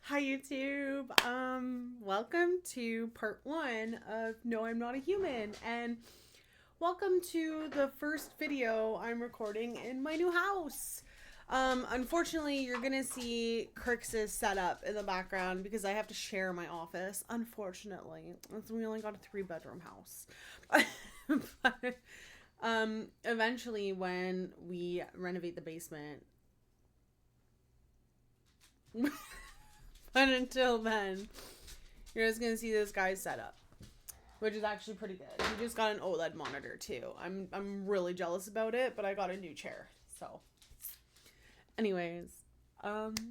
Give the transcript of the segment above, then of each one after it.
Hi YouTube. Welcome to part 1 of No, I'm Not a Human, and welcome to the first video I'm recording in my new house. Unfortunately, you're gonna see Kirk's setup in the background because I have to share my office. Unfortunately, we only got a 3-bedroom house. But eventually, when we renovate the basement. But until then, you're just gonna see this guy's setup, which is actually pretty good. He just got an OLED monitor too. I'm really jealous about it, but I got a new chair. So, anyways, let's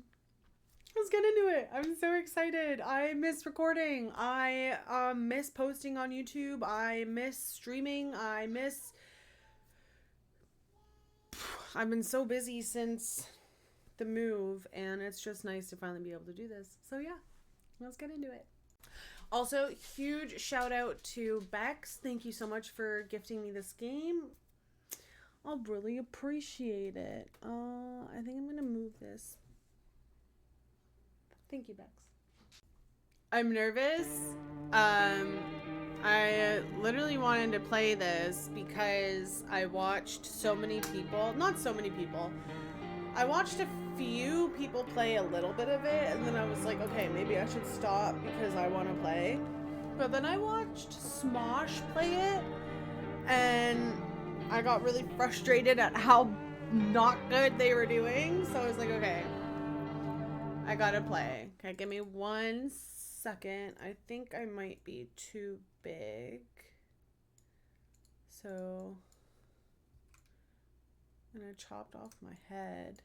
get into it. I'm so excited. I miss recording. I miss posting on YouTube. I miss streaming. I've been so busy since the move, and it's just nice to finally be able to do this. So yeah, let's get into it. Also, huge shout out to Bex. Thank you so much for gifting me this game. I'll really appreciate it. I think I'm gonna move this. Thank you, Bex. I'm nervous. I literally wanted to play this because I watched so many people, not so many people, I watched a few people play a little bit of it, and then I was like, okay, maybe I should stop because I want to play. But then I watched Smosh play it, and I got really frustrated at how not good they were doing, so I was like, okay, I gotta play. Okay, give me 1 second. I think I might be too big. So, and I chopped off my head.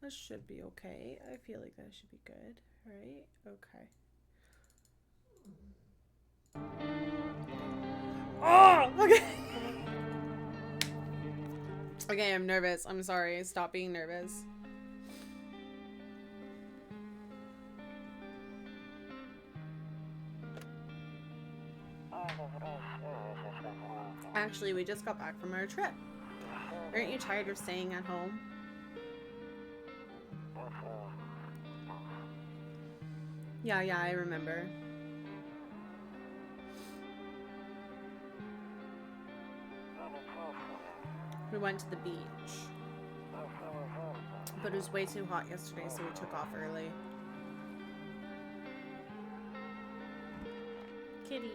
That should be okay. I feel like that should be good, right? Okay. Oh, okay. Okay, I'm nervous. I'm sorry. Stop being nervous. Actually, we just got back from our trip. Aren't you tired of staying at home? Yeah, I remember. We went to the beach. But it was way too hot yesterday, so we took off early. Kitty.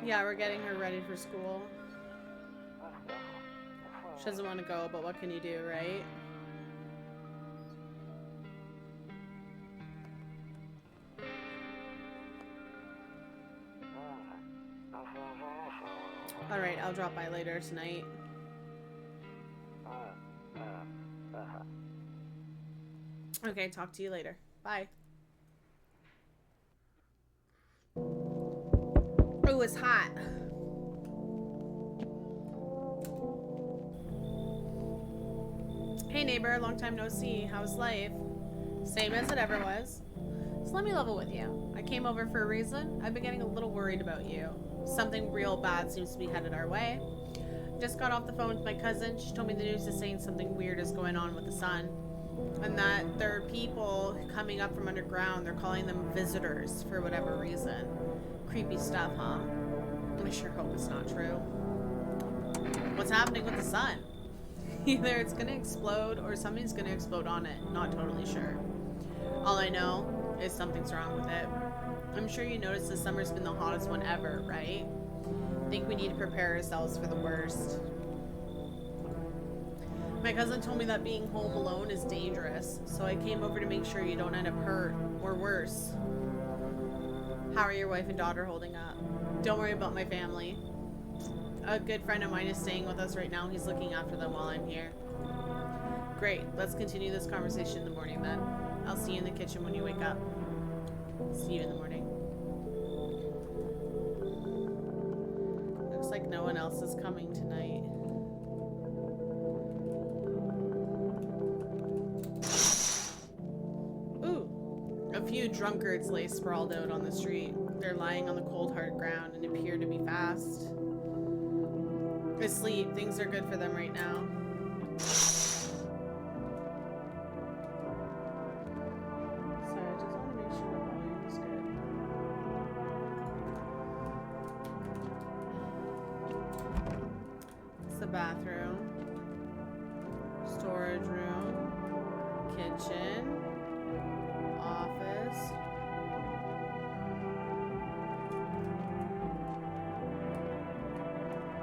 Yeah, we're getting her ready for school. She doesn't want to go, but what can you do, right? Alright, I'll drop by later tonight. Okay, talk to you later. Bye. Oh, it's hot. Hey neighbor, long time no see. How's life? Same as it ever was. So let me level with you. I came over for a reason. I've been getting a little worried about you. Something real bad seems to be headed our way. Just got off the phone with my cousin. She told me the news is saying something weird is going on with the sun. And that there are people coming up from underground. They're calling them visitors for whatever reason. Creepy stuff, huh? I sure hope it's not true. What's happening with the sun? Either it's gonna explode or something's gonna explode on it. Not totally sure. All I know is something's wrong with it. I'm sure you noticed this summer's been the hottest one ever, right? Think we need to prepare ourselves for the worst. My cousin told me that being home alone is dangerous, so I came over to make sure you don't end up hurt, or worse. How are your wife and daughter holding up? Don't worry about my family. A good friend of mine is staying with us right now. He's looking after them while I'm here. Great, let's continue this conversation in the morning then. I'll see you in the kitchen when you wake up. See you in the morning. Looks like no one else is coming tonight. Ooh, a few drunkards lay sprawled out on the street. They're lying on the cold hard ground and appear to be fast. Asleep. Things are good for them right now. Sorry, I just want to make sure the volume is good. It's the bathroom. Storage room. Kitchen. Office.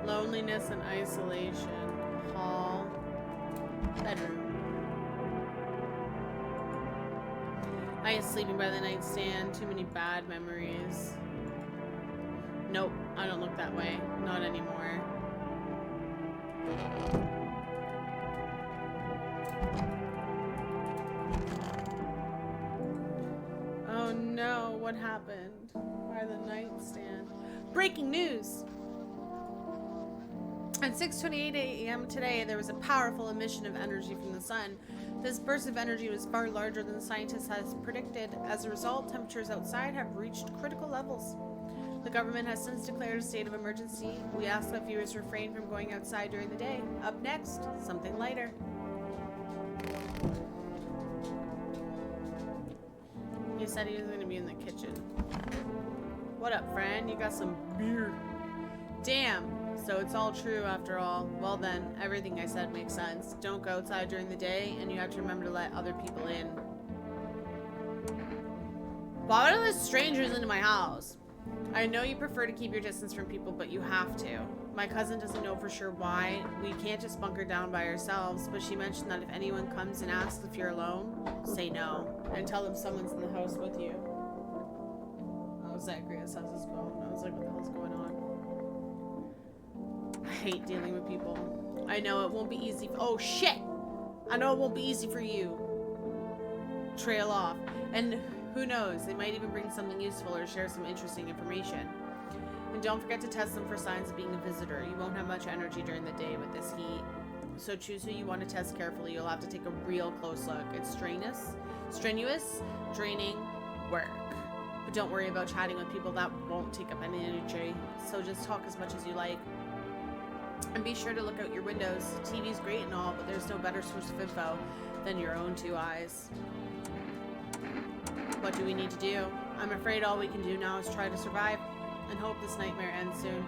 Loneliness and isolation. Hall. Bedroom. I am sleeping by the nightstand. Too many bad memories. Nope, I don't look that way. Not anymore. Oh no, what happened? By the nightstand. Breaking news! At 6:28 a.m. today, there was a powerful emission of energy from the sun. This burst of energy was far larger than the scientists had predicted. As a result, temperatures outside have reached critical levels. The government has since declared a state of emergency. We ask that viewers refrain from going outside during the day. Up next, something lighter. He said he was going to be in the kitchen. What up, friend? You got some beer. Damn. So it's all true after all. Well then, everything I said makes sense. Don't go outside during the day, and you have to remember to let other people in. Why would I let strangers into my house? I know you prefer to keep your distance from people, but you have to. My cousin doesn't know for sure why. We can't just bunker down by ourselves, but she mentioned that if anyone comes and asks if you're alone, say no. And tell them someone's in the house with you. Oh, Zacharias has his phone. I was like, what the hell's going on? I hate dealing with people. I know it won't be easy. Oh, shit! I know it won't be easy for you. Trail off. And who knows, they might even bring something useful or share some interesting information. And don't forget to test them for signs of being a visitor. You won't have much energy during the day with this heat. So choose who you want to test carefully. You'll have to take a real close look. It's strenuous, draining work. But don't worry about chatting with people. That won't take up any energy. So just talk as much as you like. And be sure to look out your windows. TV's great and all, but there's no better source of info than your own two eyes. What do we need to do? I'm afraid all we can do now is try to survive and hope this nightmare ends soon.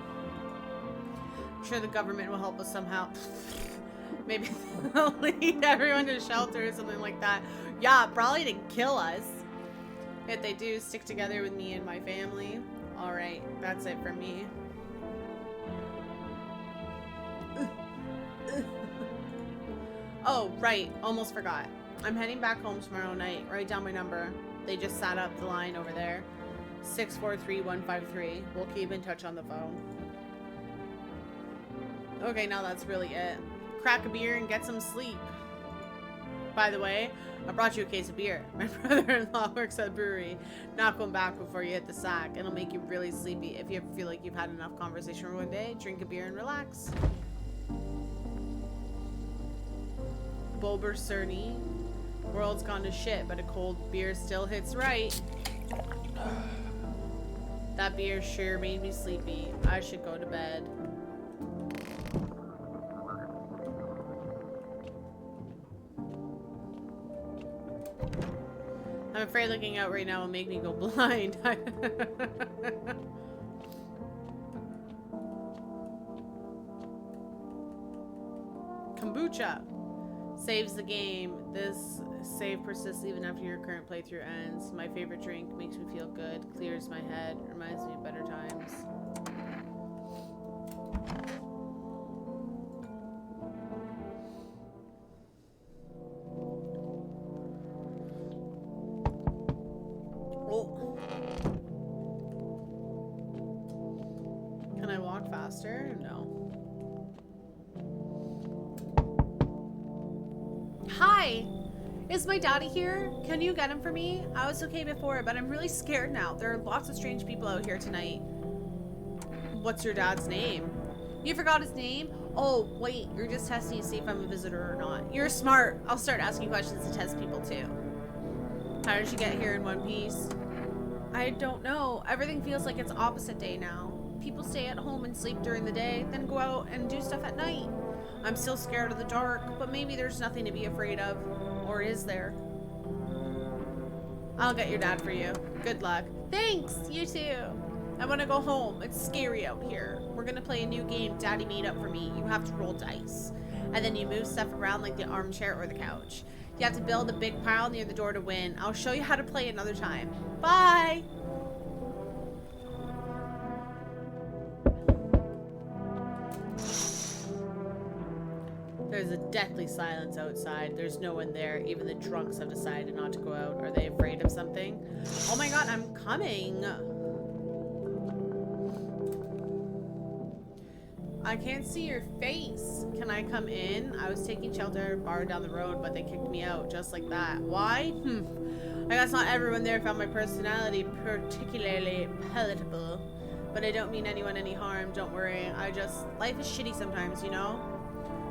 I'm sure the government will help us somehow. Maybe they'll lead everyone to shelter or something like that. Yeah, probably to kill us. If they do, stick together with me and my family. Alright, that's it for me. Oh, right. Almost forgot. I'm heading back home tomorrow night. Write down my number. They just sat up the line over there. 643-153. We'll keep in touch on the phone. Okay, now that's really it. Crack a beer and get some sleep. By the way, I brought you a case of beer. My brother-in-law works at a brewery. Knock one back before you hit the sack. It'll make you really sleepy. If you ever feel like you've had enough conversation for one day, drink a beer and relax. Bulber Cerny. World's gone to shit, but a cold beer still hits right. That beer sure made me sleepy. I should go to bed. I'm afraid looking out right now will make me go blind. Kombucha. Saves the game. This save persists even after your current playthrough ends. My favorite drink, makes me feel good, clears my head, reminds me of better times. Oh. Can I walk faster? No. Hi! Is my daddy here? Can you get him for me? I was okay before, but I'm really scared now. There are lots of strange people out here tonight. What's your dad's name? You forgot his name? Oh, wait, you're just testing to see if I'm a visitor or not. You're smart. I'll start asking questions to test people too. How did you get here in one piece? I don't know. Everything feels like it's opposite day now. People stay at home and sleep during the day, then go out and do stuff at night. I'm still scared of the dark, but maybe there's nothing to be afraid of. Or is there? I'll get your dad for you. Good luck. Thanks, you too. I want to go home. It's scary out here. We're going to play a new game Daddy made up for me. You have to roll dice. And then you move stuff around like the armchair or the couch. You have to build a big pile near the door to win. I'll show you how to play another time. Bye! There's a deathly silence outside. There's no one there. Even the drunks have decided not to go out. Are they afraid of something? Oh my god, I'm coming! I can't see your face. Can I come in? I was taking shelter at a bar down the road, but they kicked me out just like that. Why? I guess not everyone there found my personality particularly palatable. But I don't mean anyone any harm. Don't worry. Life is shitty sometimes, you know?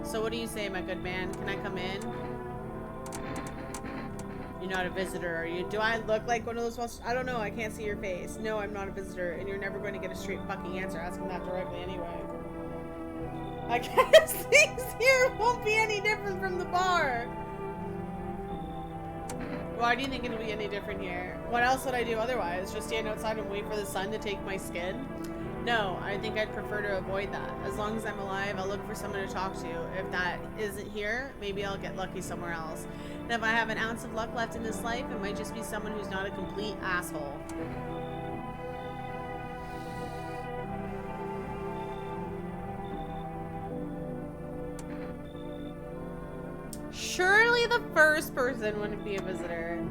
So what do you say, my good man? Can I come in? You're not a visitor, are you? Do I look like one of those ones? I don't know. I can't see your face. No, I'm not a visitor, and you're never going to get a straight fucking answer asking that directly anyway. I guess things here won't be any different from the bar. Why do you think it'll be any different here? What else would I do otherwise? Just stand outside and wait for the sun to take my skin? No, I think I'd prefer to avoid that. As long as I'm alive, I'll look for someone to talk to. If that isn't here, maybe I'll get lucky somewhere else. And if I have an ounce of luck left in this life, it might just be someone who's not a complete asshole. Surely the first person wouldn't be a visitor.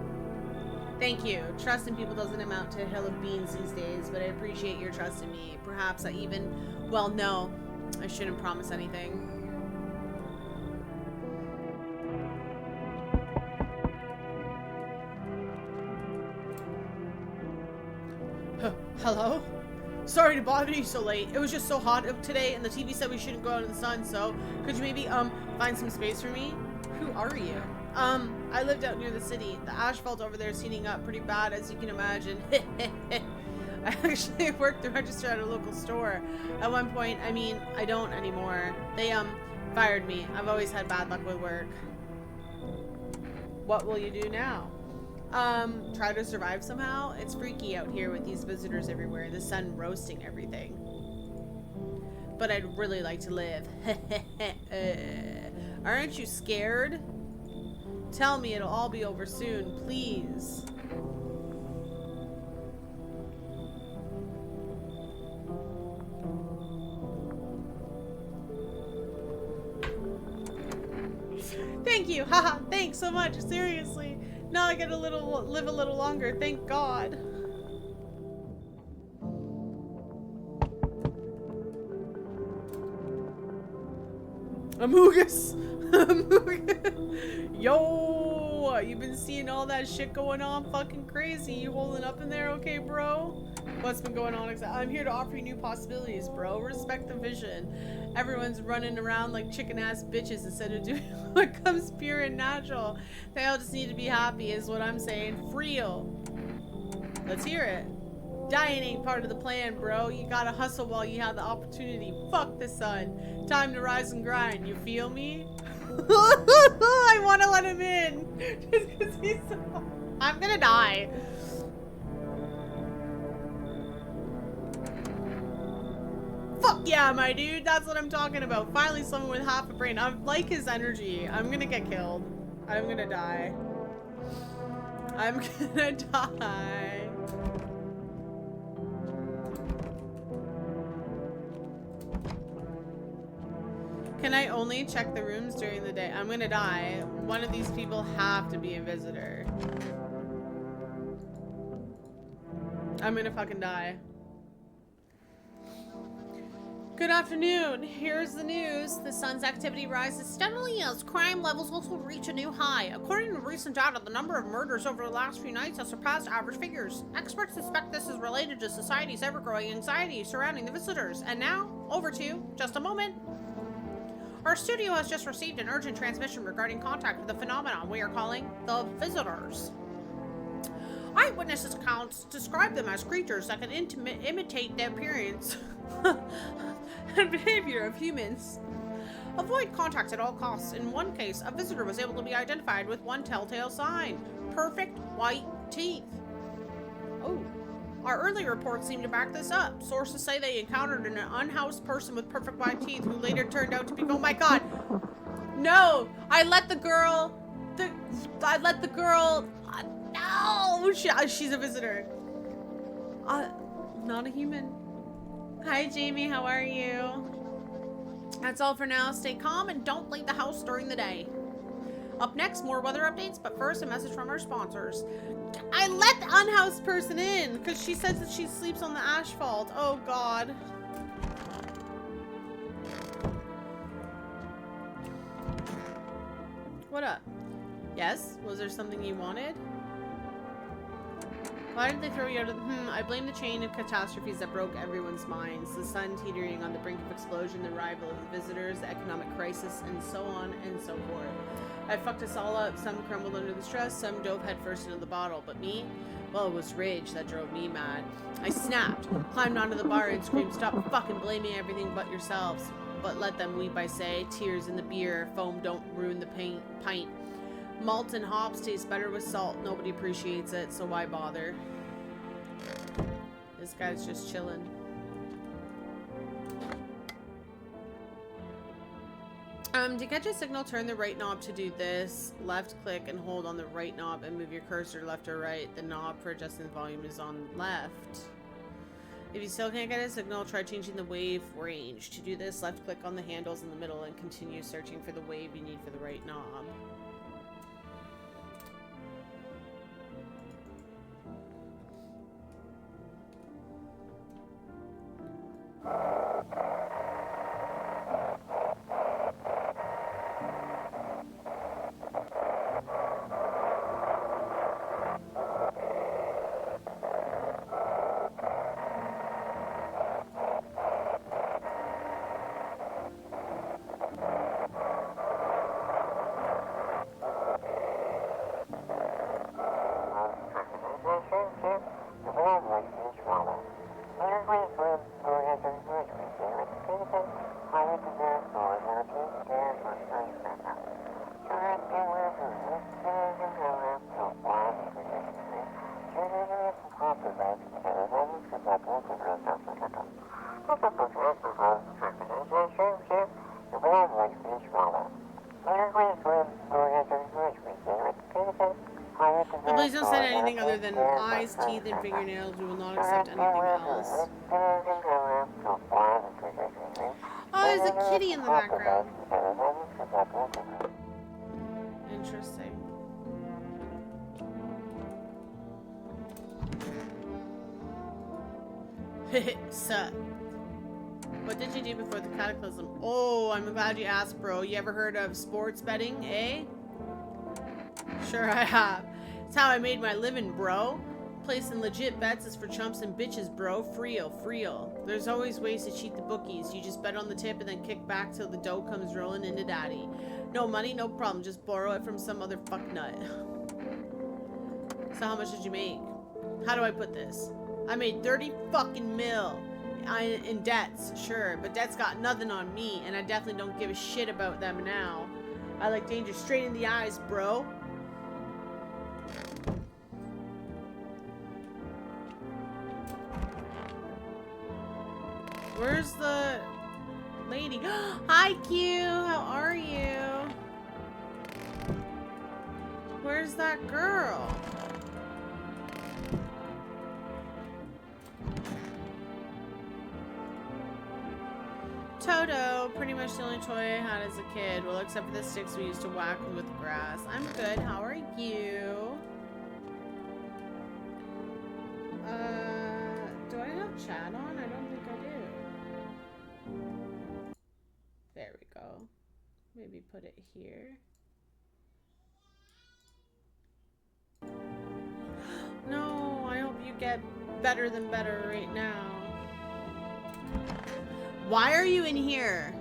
Thank you. Trust in people doesn't amount to a hill of beans these days, but I appreciate your trust in me. Perhaps I even... Well, no. I shouldn't promise anything. Hello? Sorry to bother you so late. It was just so hot today, and the TV said we shouldn't go out in the sun, so could you maybe, find some space for me? Who are you? I lived out near the city. The asphalt over there is heating up pretty bad, as you can imagine. I actually worked the register at a local store. At one point, I mean, I don't anymore. They, fired me. I've always had bad luck with work. What will you do now? Try to survive somehow? It's freaky out here with these visitors everywhere, the sun roasting everything. But I'd really like to live. Aren't you scared? Tell me it'll all be over soon, please. Thank you. Haha, thanks so much. Seriously. Now I get live a little longer. Thank God. Amogus. Yo, you been seeing all that shit going on? Fucking crazy. You holding up in there okay, bro? What's been going on? I'm here to offer you new possibilities, bro. Respect the vision. Everyone's running around like chicken ass bitches instead of doing what comes pure and natural. They all just need to be happy is what I'm saying. Real. Let's hear it. Dying ain't part of the plan, bro. You gotta hustle while you have the opportunity. Fuck the sun. Time to rise and grind. You feel me? I want to let him in. Just because he's so... I'm gonna die. Fuck yeah, my dude. That's what I'm talking about. Finally someone with half a brain. I like his energy. I'm gonna get killed. I'm gonna die. I'm gonna die. Can I only check the rooms during the day? I'm gonna die. One of these people have to be a visitor. I'm gonna fucking die. Good afternoon. Here's the news. The sun's activity rises steadily as crime levels also reach a new high. According to recent data, the number of murders over the last few nights has surpassed average figures. Experts suspect this is related to society's ever-growing anxiety surrounding the visitors. And now, over to just a moment. Our studio has just received an urgent transmission regarding contact with the phenomenon we are calling the visitors. Eyewitness accounts describe them as creatures that can imitate the appearance and behavior of humans. Avoid contact at all costs. In one case, a visitor was able to be identified with one telltale sign. Perfect white teeth. Oh. Our early reports seem to back this up. Sources say they encountered an unhoused person with perfect white teeth who later turned out to be— oh my god! No! I let the girl... no! She's a visitor. Not a human. Hi, Jamie. How are you? That's all for now. Stay calm and don't leave the house during the day. Up next, more weather updates, but first, a message from our sponsors. I let the unhoused person in because she says that she sleeps on the asphalt. Oh, God. What up? Yes? Was there something you wanted? Why did they throw you out of the— I blame the chain of catastrophes that broke everyone's minds. The sun teetering on the brink of explosion, the arrival of the visitors, the economic crisis, and so on and so forth. I fucked us all up. Some crumbled under the stress, some dove headfirst into the bottle. But me? Well, it was rage that drove me mad. I snapped, climbed onto the bar and screamed, "Stop fucking blaming everything but yourselves." But let them weep, I say. Tears in the beer. Foam don't ruin the pint. Malt and hops taste better with salt. Nobody appreciates it, so why bother? This guy's just chilling. To catch a signal, turn the right knob to do this. Left click and hold on the right knob and move your cursor left or right. The knob for adjusting the volume is on left. If you still can't get a signal, try changing the wave range. To do this, left click on the handles in the middle and continue searching for the wave you need for the right knob. Please don't say anything other than eyes, teeth, and fingernails. We will not accept anything else. Oh, there's a kitty in the background. Interesting. Sup. What did you do before the cataclysm? Oh, I'm glad you asked, bro. You ever heard of sports betting, eh? Sure I have. It's how I made my living, bro. Placing legit bets is for chumps and bitches, bro. Freel. There's always ways to cheat the bookies. You just bet on the tip and then kick back till the dough comes rolling into daddy. No money, no problem. Just borrow it from some other fucknut. So how much did you make? How do I put this? I made 30 fucking mil. In debts, sure, but debts got nothing on me, and I definitely don't give a shit about them now. I like danger straight in the eyes, bro. Where's the lady? Hi, Q. How are you? Where's that girl? Toto, pretty much the only toy I had as a kid. Well, except for the sticks we used to whack with grass. I'm good. How are you? Do I have chat on? I don't think I do. There we go. Maybe put it here. No, I hope you get better than better right now. Why are you in here?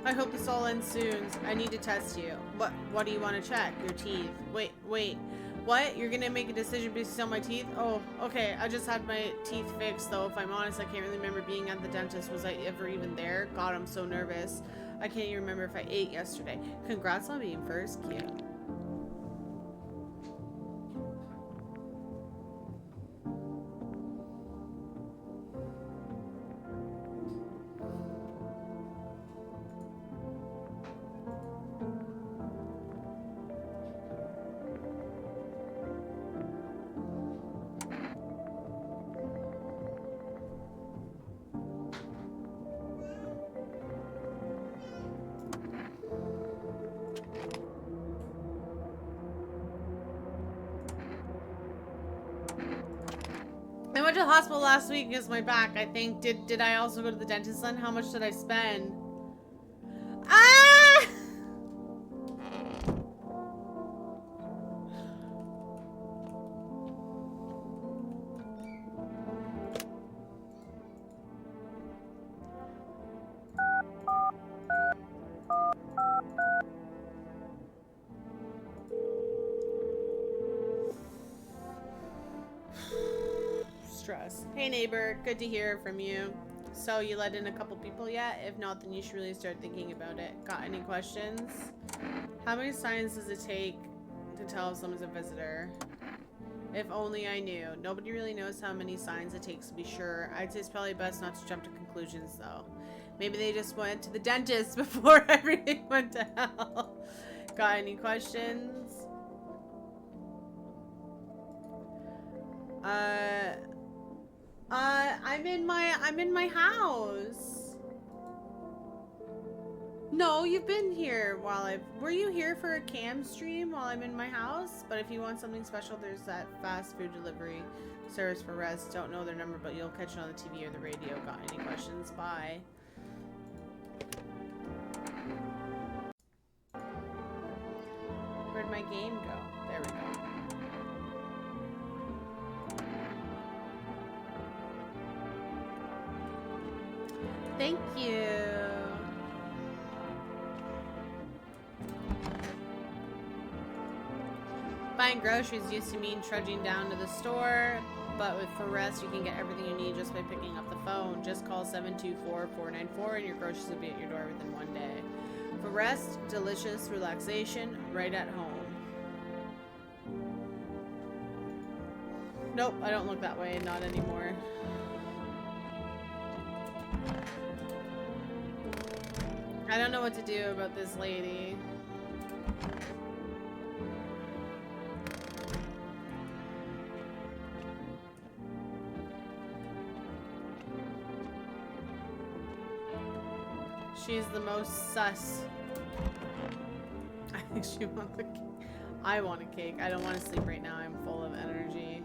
I hope this all ends soon. I need to test you. What do you want to check? Your teeth. Wait. What? You're gonna make a decision based on my teeth? Oh, okay. I just had my teeth fixed, though. If I'm honest, I can't really remember being at the dentist. Was I ever even there? God, I'm so nervous. I can't even remember if I ate yesterday. Congrats on being first, cute. I went to the hospital last week because my back, I think. Did I also go to the dentist then? How much did I spend? Ah! Stress. Hey neighbor, good to hear from you. So you let in a couple people yet? If not, then you should really start thinking about it. Got any questions? How many signs does it take to tell if someone's a visitor? If only I knew. Nobody really knows how many signs it takes to be sure. I'd say it's probably best not to jump to conclusions though. Maybe they just went to the dentist before everything went to hell. Got any questions? I'm in my house. No, you've been here while were you here for a cam stream while I'm in my house? But if you want something special, there's that fast food delivery service for rest. Don't know their number, but you'll catch it on the TV or the radio. Got any questions? Bye. Where'd my game go? There we go. Thank you. Buying groceries used to mean trudging down to the store, but for rest, you can get everything you need just by picking up the phone. Just call 724-494 and your groceries will be at your door within one day. For rest, delicious relaxation, right at home. Nope, I don't look that way, not anymore. I don't know what to do about this lady. She's the most sus. I think she wants the cake. I want a cake. I don't want to sleep right now. I'm full of energy.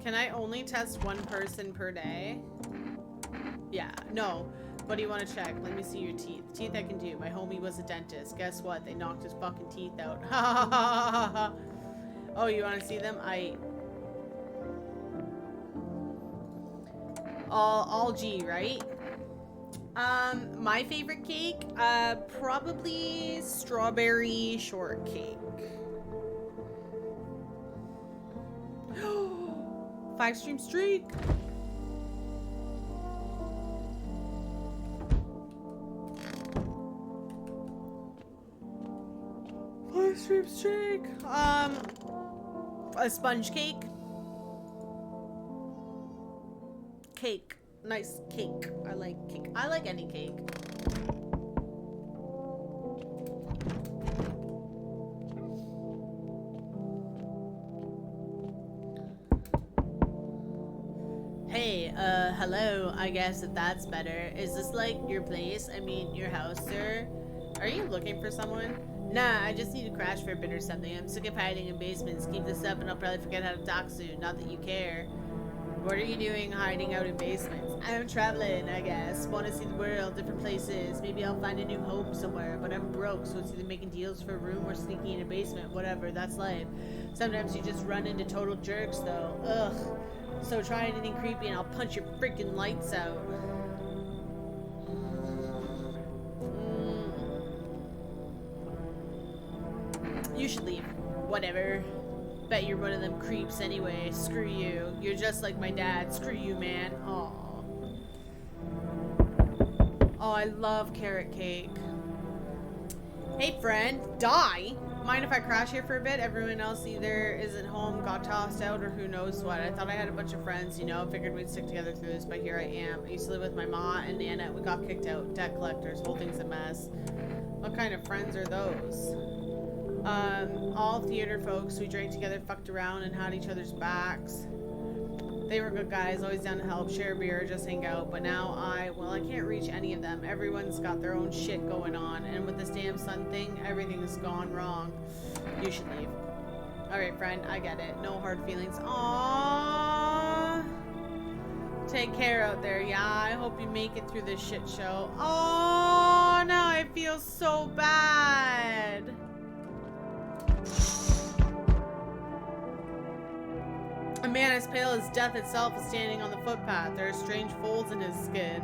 Can I only test one person per day? Yeah, no. What do you want to check? Let me see your teeth. Teeth I can do. My homie was a dentist. Guess what? They knocked his fucking teeth out. Oh, you want to see them? All G, right? My favorite cake? Probably strawberry shortcake. 5-stream streak. Stream streak. A sponge cake. Cake. Nice cake. I like cake. I like any cake. Hey, hello. I guess if that's better. Is this like your place? I mean, your house, sir? Are you looking for someone? Nah, I just need to crash for a bit or something. I'm sick of hiding in basements. Keep this up and I'll probably forget how to talk soon. Not that you care. What are you doing hiding out in basements? I'm traveling, I guess. Want to see the world, different places. Maybe I'll find a new home somewhere. But I'm broke, so it's either making deals for a room or sneaking in a basement. Whatever, that's life. Sometimes you just run into total jerks, though. Ugh. So try anything creepy and I'll punch your freaking lights out. You should leave. Whatever. Bet you're one of them creeps anyway. Screw you. You're just like my dad. Screw you, man. Aw. Oh, I love carrot cake. Hey, friend. Die? Mind if I crash here for a bit? Everyone else either isn't home, got tossed out, or who knows what. I thought I had a bunch of friends, you know. Figured we'd stick together through this, but here I am. I used to live with my ma and Nana. We got kicked out. Debt collectors. Whole thing's a mess. What kind of friends are those? All theater folks. We drank together, fucked around, and had each other's backs. They were good guys, always down to help, share beer, just hang out. But now I can't reach any of them. Everyone's got their own shit going on. And with this damn sun thing, everything's gone wrong. You should leave. Alright, friend, I get it. No hard feelings. Aww. Take care out there, yeah? I hope you make it through this shit show. Oh, now I feel so bad. A man as pale as death itself is standing on the footpath. There are strange folds in his skin.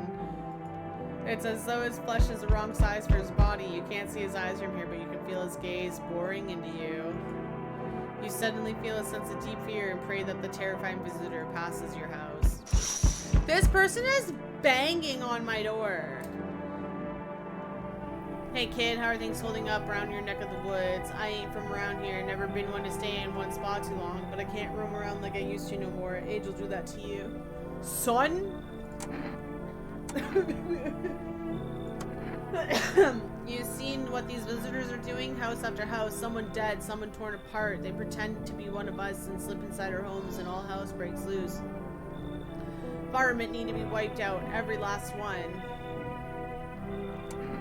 It's as though his flesh is the wrong size for his body. You can't see his eyes from here, but you can feel his gaze boring into you. You suddenly feel a sense of deep fear and pray that the terrifying visitor passes your house. This person is banging on my door. Hey kid, how are things holding up around your neck of the woods? I ain't from around here, never been one to stay in one spot too long, but I can't roam around like I used to no more. Age will do that to you. Son? You've seen what these visitors are doing? House after house, someone dead, someone torn apart. They pretend to be one of us and slip inside our homes and all house breaks loose. Environment need to be wiped out, every last one.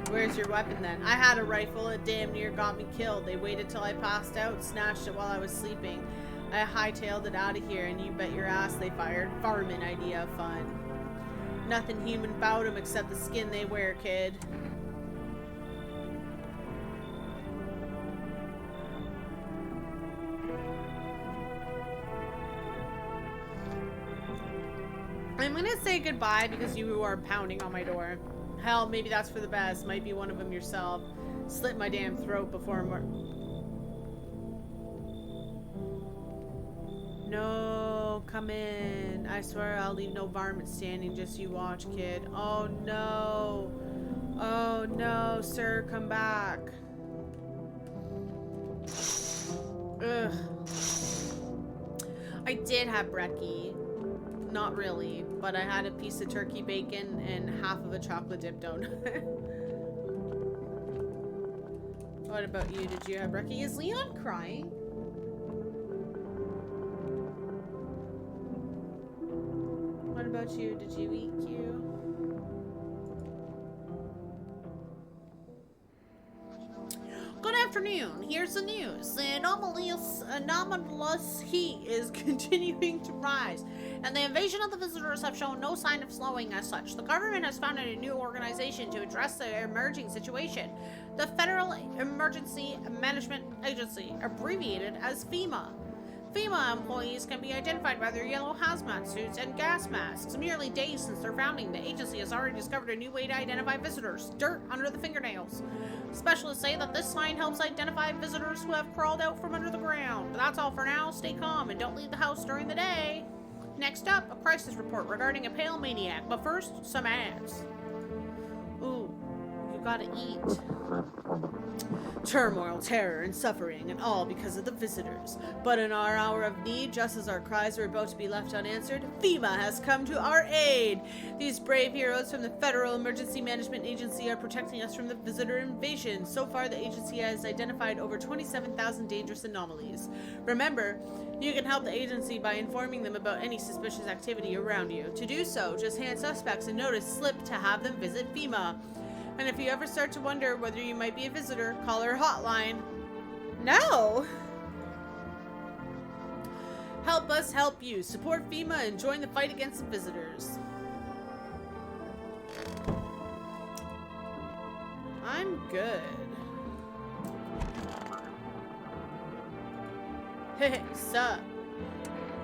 Where's your weapon then? I had a rifle, it damn near got me killed. They waited till I passed out, snatched it while I was sleeping. I hightailed it out of here and you bet your ass they fired. Varmint idea of fun. Nothing human about them except the skin they wear, kid. I'm gonna say goodbye because you are pounding on my door. Hell, maybe that's for the best. Might be one of them yourself. Slit my damn throat before No, come in. I swear I'll leave no varmint standing, just you watch, kid. Oh no. Oh no, sir, come back. Ugh. I did have brekkie. Not really, but I had a piece of turkey bacon and half of a chocolate dip donut. What about you? Did you have brekkie? Is Leon crying? What about you? Did you eat Q? Good afternoon. Here's the news. The anomalous heat is continuing to rise, and the invasion of the visitors have shown no sign of slowing as such. The government has founded a new organization to address the emerging situation. The Federal Emergency Management Agency, abbreviated as FEMA. FEMA employees can be identified by their yellow hazmat suits and gas masks. Merely days since their founding, the agency has already discovered a new way to identify visitors: dirt under the fingernails. Specialists say that this sign helps identify visitors who have crawled out from under the ground. That's all for now. Stay calm and don't leave the house during the day. Next up, a crisis report regarding a pale maniac. But first, some ads. Ooh, you gotta eat. Turmoil, terror, and suffering, and all because of the visitors. But in our hour of need, just as our cries are about to be left unanswered, FEMA has come to our aid. These brave heroes from the Federal Emergency Management Agency are protecting us from the visitor invasion. So far, the agency has identified over 27,000 dangerous anomalies. Remember, you can help the agency by informing them about any suspicious activity around you. To do so, just hand suspects a notice slip to have them visit FEMA. And if you ever start to wonder whether you might be a visitor, call our hotline. No! Help us help you. Support FEMA and join the fight against the visitors. I'm good. Hey, sup?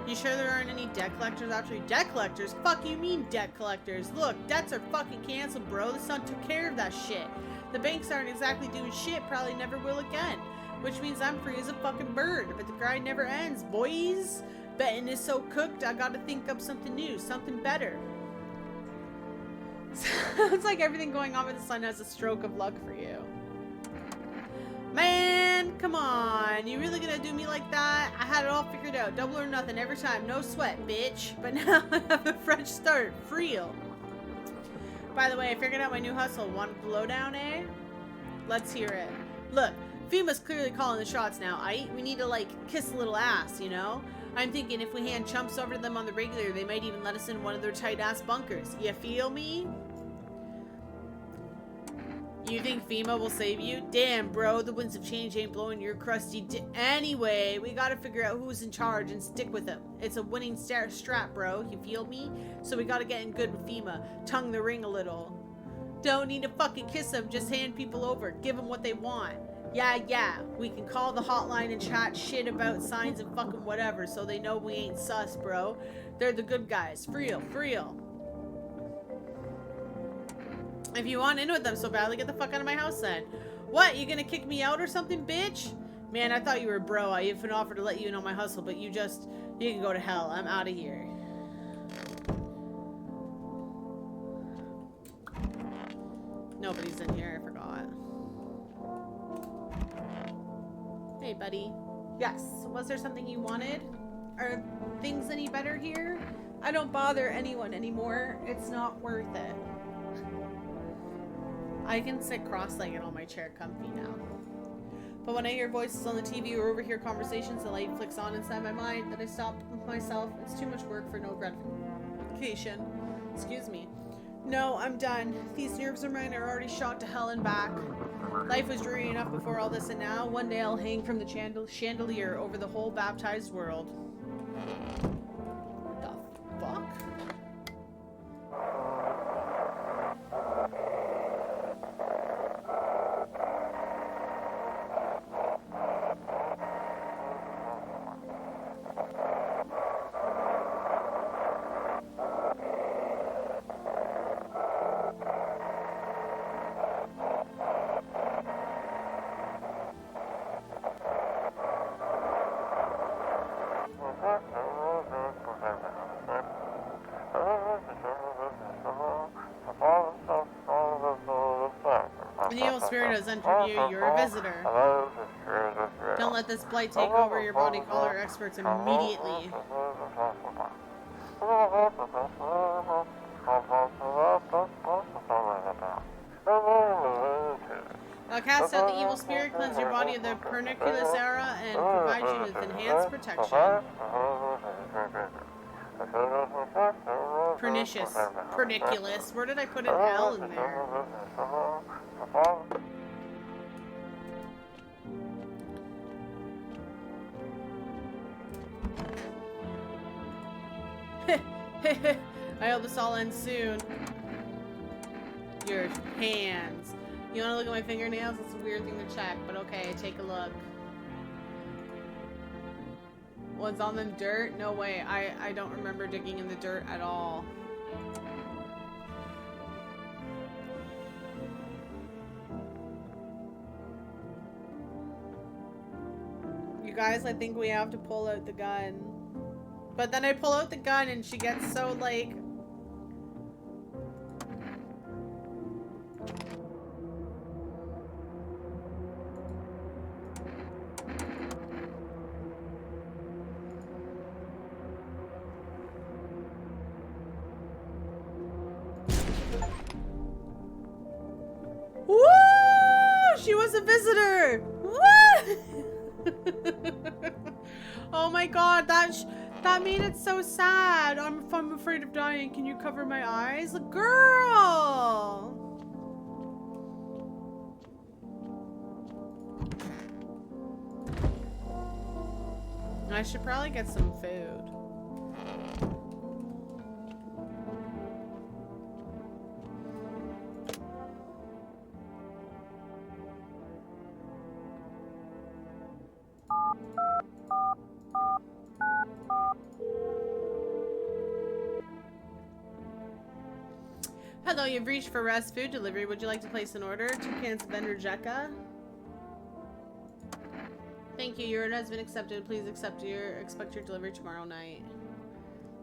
You sure there aren't any debt collectors after you? Debt collectors? Fuck you mean debt collectors? Look, debts are fucking canceled, bro. The sun took care of that shit. The banks aren't exactly doing shit, probably never will again. Which means I'm free as a fucking bird, but the grind never ends, boys. Betting is so cooked, I gotta think up something new, something better. Sounds like everything going on with the sun has a stroke of luck for you. Man, come on. You really gonna do me like that? I had it all figured out. Double or nothing every time. No sweat, bitch. But now I have a fresh start. Real. By the way, I figured out my new hustle. Want a blowdown, eh? Let's hear it. Look, FEMA's clearly calling the shots now, aight? We need to, like, kiss a little ass, you know? I'm thinking if we hand chumps over to them on the regular, they might even let us in one of their tight-ass bunkers. You feel me? You think FEMA will save you? Damn, bro, the winds of change ain't blowing your crusty anyway, we gotta figure out who's in charge and stick with them. It's a winning strap, bro. You feel me? So we gotta get in good with FEMA. Tongue the ring a little. Don't need to fucking kiss them. Just hand people over. Give them what they want. Yeah. We can call the hotline and chat shit about signs and fucking whatever so they know we ain't sus, bro. They're the good guys. For real. If you want in with them so badly, get the fuck out of my house then. What? You gonna kick me out or something, bitch? Man, I thought you were a bro. I even offered to let you in on my hustle, but you can go to hell. I'm out of here. Nobody's in here, I forgot. Hey, buddy. Yes, was there something you wanted? Are things any better here? I don't bother anyone anymore. It's not worth it. I can sit cross-legged on my chair comfy now. But when I hear voices on the TV or overhear conversations, the light flicks on inside my mind that I stop myself. It's too much work for no gratification. Excuse me. No, I'm done. These nerves of mine are already shot to hell and back. Life was dreary enough before all this, and now one day I'll hang from the chandelier over the whole baptized world. What the fuck? The evil spirit has entered you. You're a visitor. Don't let this blight take over your body. Call our experts immediately. I'll cast out the evil spirit, cleanse your body of the pernicious aura, and provide you with enhanced protection. Pernicious. Perniculous. Where did I put an L in there? I hope this all ends soon. Your hands. You want to look at my fingernails? It's a weird thing to check, but okay, take a look. What's on the dirt? No way. I don't remember digging in the dirt at all. You guys, I think we have to pull out the gun. But then I pull out the gun and she gets so like... Woo! She was a visitor! What? Oh my god, that made it so sad. I'm afraid of dying. Can you cover my eyes? Girl! I should probably get some food. Hello, you've reached for Rest Food Delivery. Would you like to place an order? 2 cans of Energeca. Thank you. Your order has been accepted. Please expect your delivery tomorrow night.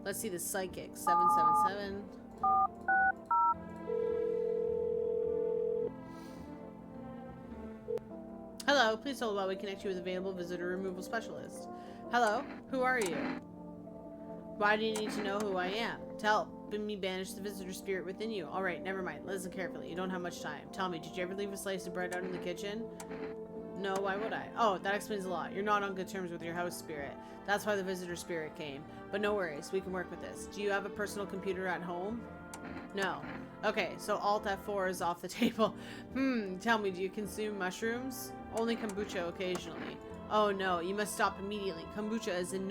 Let's see the psychic. 777. Hello. Please hold while we connect you with available visitor removal specialist. Hello. Who are you? Why do you need to know who I am? To help me banish the visitor spirit within you. Alright, never mind. Listen carefully. You don't have much time. Tell me, did you ever leave a slice of bread out in the kitchen? No, why would I? Oh, that explains a lot. You're not on good terms with your house spirit. That's why the visitor spirit came. But no worries, we can work with this. Do you have a personal computer at home? No. Okay, so Alt F4 is off the table. Tell me, do you consume mushrooms? Only kombucha occasionally. Oh no, you must stop immediately. Kombucha is an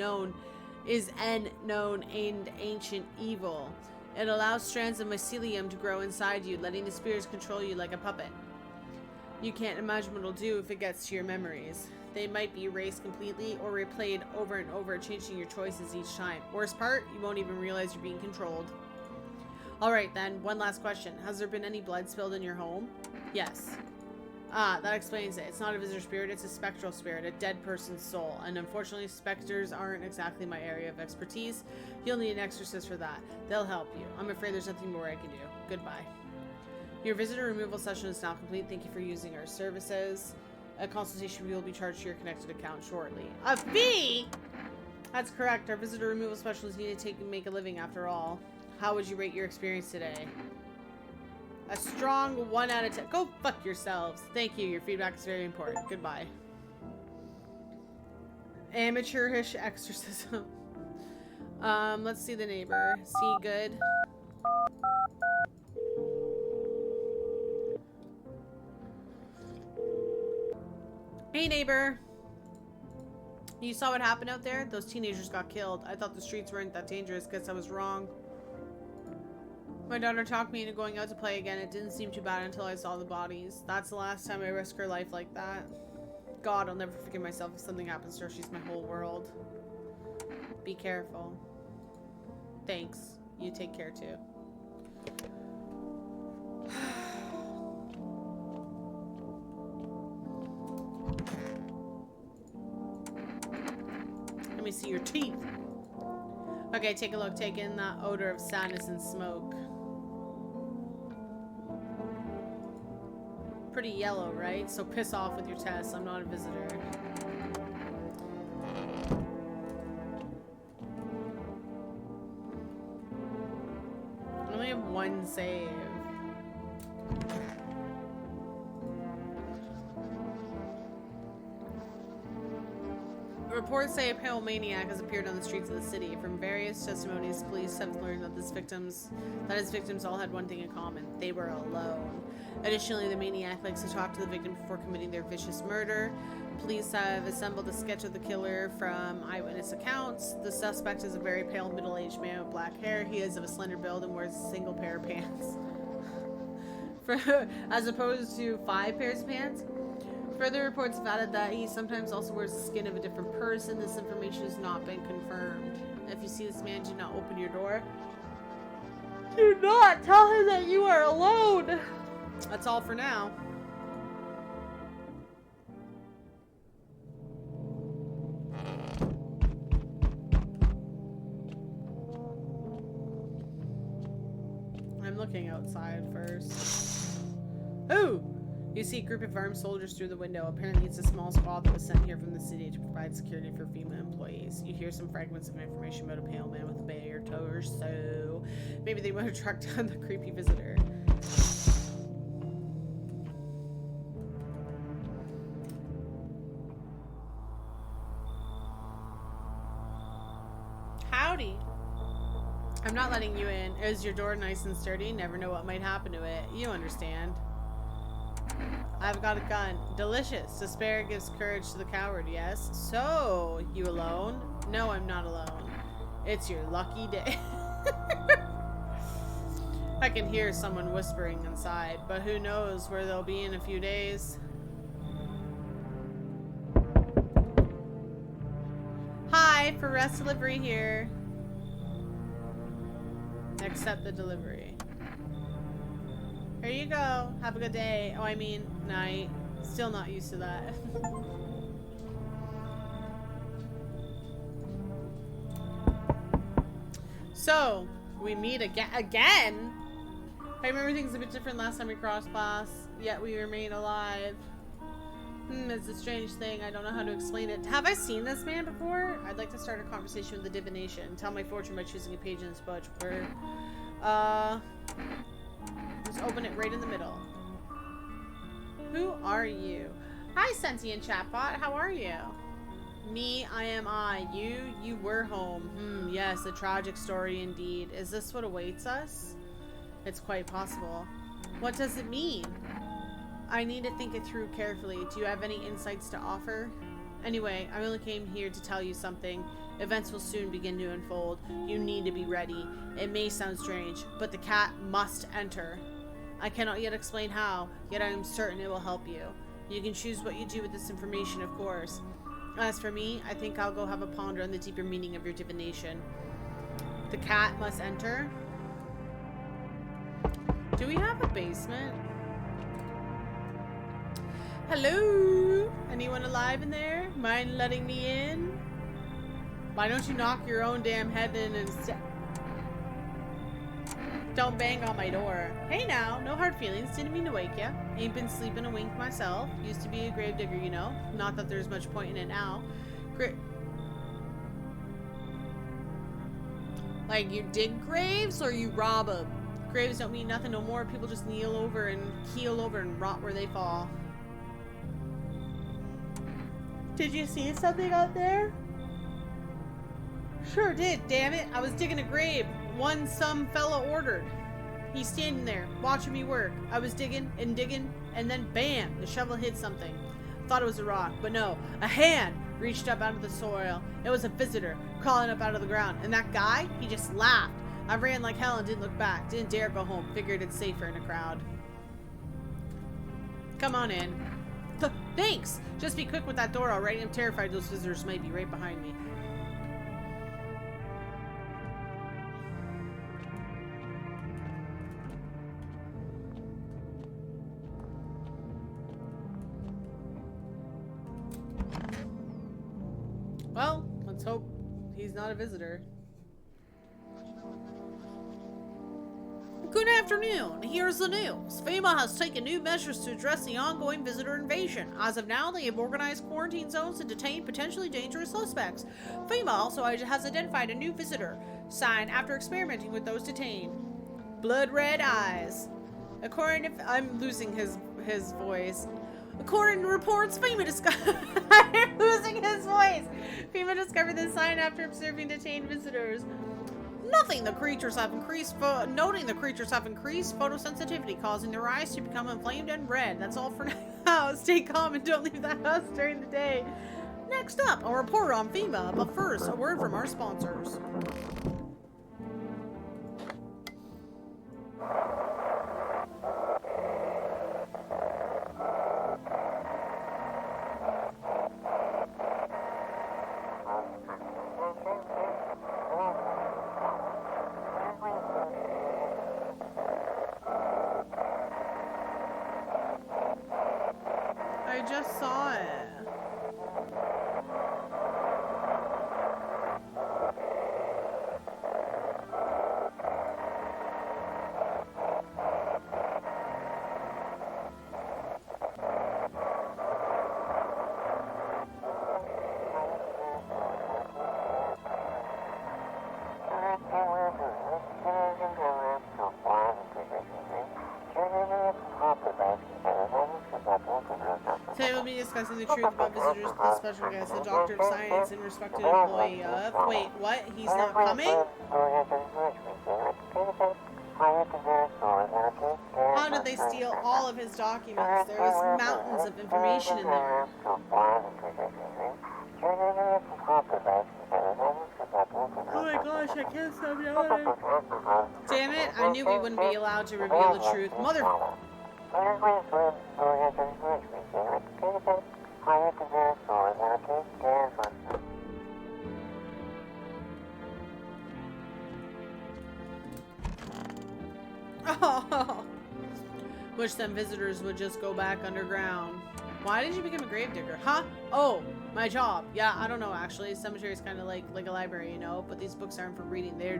known and ancient evil. It allows strands of mycelium to grow inside you, letting the spirits control you like a puppet. You can't imagine what it'll do if it gets to your memories. They might be erased completely or replayed over and over, changing your choices each time. Worst part, you won't even realize you're being controlled. Alright then, one last question. Has there been any blood spilled in your home? Yes. Ah, that explains it. It's not a visitor spirit, it's a spectral spirit, a dead person's soul. And unfortunately, specters aren't exactly my area of expertise. You'll need an exorcist for that. They'll help you. I'm afraid there's nothing more I can do. Goodbye. Your visitor removal session is now complete. Thank you for using our services. A consultation fee will be charged to your connected account shortly. A fee? That's correct. Our visitor removal specialists need to make a living after all. How would you rate your experience today? A strong 1 out of 10. Go fuck yourselves. Thank you. Your feedback is very important. Goodbye. Amateurish exorcism. Let's see the neighbor. See good. Hey neighbor. You saw what happened out there? Those teenagers got killed. I thought the streets weren't that dangerous. Guess I was wrong. My daughter talked me into going out to play again. It didn't seem too bad until I saw the bodies. That's the last time I risked her life like that. God, I'll never forgive myself if something happens to her. She's my whole world. Be careful. Thanks. You take care too. Let me see your teeth. Okay, take a look. Take in that odor of sadness and smoke. Pretty yellow, right? So piss off with your test. I'm not a visitor. I only have one save. Reports say a pale maniac has appeared on the streets of the city. From various testimonies, police have learned that his victims all had one thing in common. They were alone. Additionally, the maniac likes to talk to the victim before committing their vicious murder. Police have assembled a sketch of the killer from eyewitness accounts. The suspect is a very pale middle-aged man with black hair. He is of a slender build and wears a single pair of pants. As opposed to 5 pairs of pants. Further reports have added that he sometimes also wears the skin of a different person. This information has not been confirmed. If you see this man, do not open your door. Do not tell him that you are alone. That's all for now. I'm looking outside first. Ooh! You see a group of armed soldiers through the window. Apparently it's a small squad that was sent here from the city to provide security for female employees. You hear some fragments of information about a pale man with a bare torso. Maybe they want to track down the creepy visitor. Howdy. I'm not letting you in. Is your door nice and sturdy? Never know what might happen to it. You understand. I've got a gun. Delicious. Despair gives courage to the coward, yes? So, you alone? No, I'm not alone. It's your lucky day. I can hear someone whispering inside, but who knows where they'll be in a few days. Hi, for rest delivery here. Accept the delivery. Here you go. Have a good day. Oh, I mean, night. Still not used to that. So, we meet again? I remember things a bit different last time we crossed paths, yet we remain alive. It's a strange thing. I don't know how to explain it. Have I seen this man before? I'd like to start a conversation with the divination. Tell my fortune by choosing a page in this book. Just open it right in the middle. Who are you? Hi, sentient chatbot. How are you? Me, I am I. You were home. Yes, a tragic story indeed. Is this what awaits us? It's quite possible. What does it mean? I need to think it through carefully. Do you have any insights to offer? Anyway, I only came here to tell you something. Events will soon begin to unfold. You need to be ready. It may sound strange, but the cat must enter. I cannot yet explain how, yet I am certain it will help you. You can choose what you do with this information, of course. As for me, I think I'll go have a ponder on the deeper meaning of your divination. The cat must enter? Do we have a basement? Hello? Anyone alive in there? Mind letting me in? Why don't you knock your own damn head in instead? Don't bang on my door. Hey now, no hard feelings. Didn't mean to wake ya. Ain't been sleeping a wink myself. Used to be a gravedigger, you know. Not that there's much point in it now. Like you dig graves or you rob them? Graves don't mean nothing no more. People just kneel over and keel over and rot where they fall. Did you see something out there? Sure did, damn it. I was digging a grave. One some fella ordered. He's standing there, watching me work. I was digging, and then bam, the shovel hit something. Thought it was a rock, but no. A hand reached up out of the soil. It was a visitor, crawling up out of the ground. And that guy, he just laughed. I ran like hell and didn't look back. Didn't dare go home. Figured it's safer in a crowd. Come on in. Thanks! Just be quick with that door already. I'm terrified those visitors might be right behind me. Well, let's hope he's not a visitor. Good afternoon. Here's the news. FEMA has taken new measures to address the ongoing visitor invasion. As of now, they have organized quarantine zones to detain potentially dangerous suspects. FEMA also has identified a new visitor sign after experimenting with those detained. Blood red eyes. According to... I'm losing his voice. According to reports, FEMA discovered... I'm losing his voice. FEMA discovered this sign after observing detained visitors. Noting the creatures have increased photosensitivity, causing their eyes to become inflamed and red. That's all for now. Stay calm and don't leave the house during the day. Next up, a report on FEMA, but first, a word from our sponsors. I just saw it. Today we'll be discussing the truth about visitors to the special guest, a doctor of science and respected employee of... Wait, what? He's not coming? How did they steal all of his documents? There was mountains of information in there. Oh my gosh, I can't stop yelling. Damn it, I knew we wouldn't be allowed to reveal the truth. Mother... Oh, wish them visitors would just go back underground. Why did you become a gravedigger? Huh? Oh, my job. Yeah, I don't know actually. Cemetery is kind of like a library, you know, but these books aren't for reading. They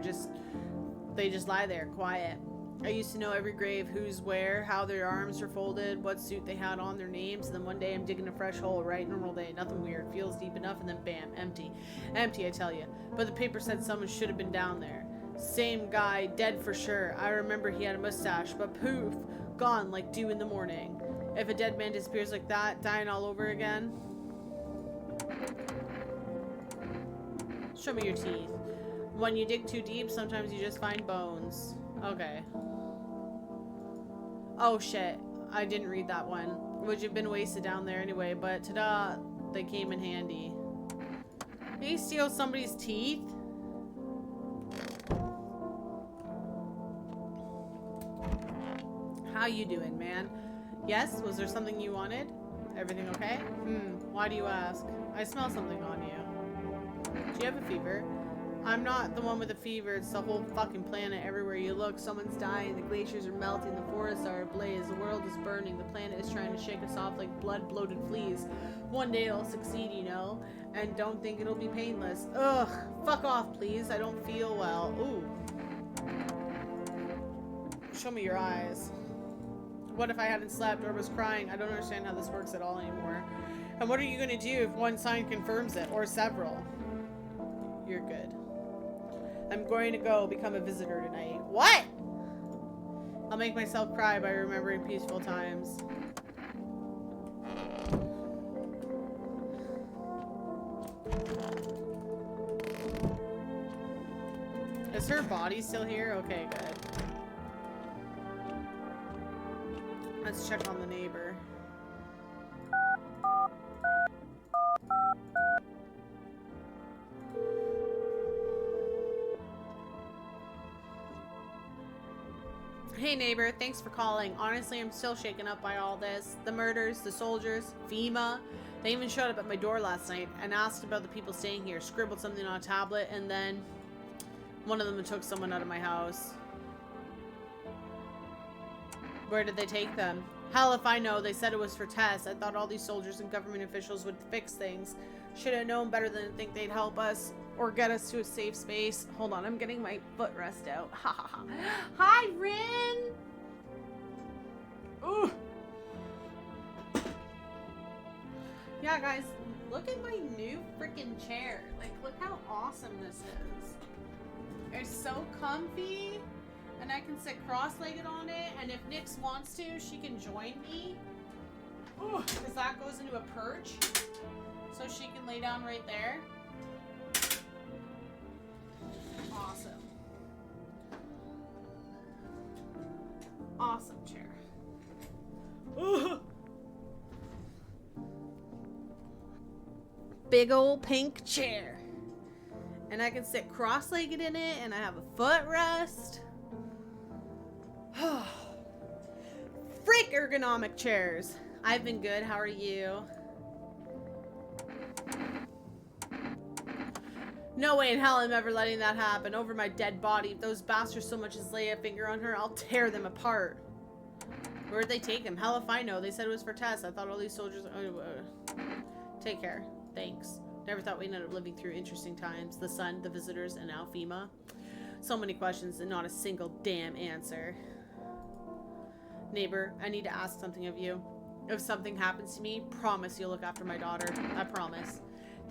just lie there, quiet. I used to know every grave, who's where, how their arms are folded, what suit they had on, their names, and then one day I'm digging a fresh hole, right? Normal day, nothing weird, feels deep enough, and then bam, empty. Empty, I tell you. But the paper said someone should have been down there. Same guy, dead for sure. I remember he had a mustache, but poof, gone like dew in the morning. If a dead man disappears like that, dying all over again. Show me your teeth. When you dig too deep, sometimes you just find bones. Okay. Oh shit, I didn't read that one. Would have been wasted down there anyway, but ta-da, they came in handy. Did he steal somebody's teeth? How you doing, man? Yes, was there something you wanted? Everything okay? Why do you ask? I smell something on you. Do you have a fever? I'm not the one with a fever, it's the whole fucking planet. Everywhere you look, someone's dying, the glaciers are melting, the forests are ablaze, the world is burning, the planet is trying to shake us off like blood-bloated fleas. One day it'll succeed, you know, and don't think it'll be painless. Ugh, fuck off, please, I don't feel well. Ooh. Show me your eyes. What if I hadn't slept or was crying? I don't understand how this works at all anymore. And what are you gonna do if one sign confirms it, or several? You're good. I'm going to go become a visitor tonight. What? I'll make myself cry by remembering peaceful times. Is her body still here? Okay, good. Let's check on the neighbor. Hey neighbor, thanks for calling. Honestly, I'm still shaken up by all this. The murders, the soldiers, FEMA. They even showed up at my door last night and asked about the people staying here, scribbled something on a tablet, and then one of them took someone out of my house. Where did they take them? Hell if I know. They said it was for tests. I thought all these soldiers and government officials would fix things. Should have known better than to think they'd help us or get us to a safe space. Hold on, I'm getting my footrest out. Ha ha ha. Hi, Rin! Ooh. Yeah, guys, look at my new freaking chair. Like, look how awesome this is. It's so comfy. And I can sit cross-legged on it, and if Nyx wants to, she can join me. Because that goes into a perch. So she can lay down right there. Awesome. Awesome chair. Big old pink chair. And I can sit cross-legged in it, and I have a footrest. Freak ergonomic chairs. I've been good. How are you? No way in hell I'm ever letting that happen. Over my dead body. If those bastards so much as lay a finger on her, I'll tear them apart. Where'd they take him? Hell if I know. They said it was for tests. I thought all these soldiers... Take care. Thanks. Never thought we'd end up living through interesting times. The sun, the visitors, and now FEMA. So many questions and not a single damn answer. Neighbor, I need to ask something of you. If something happens to me, promise you'll look after my daughter. I promise.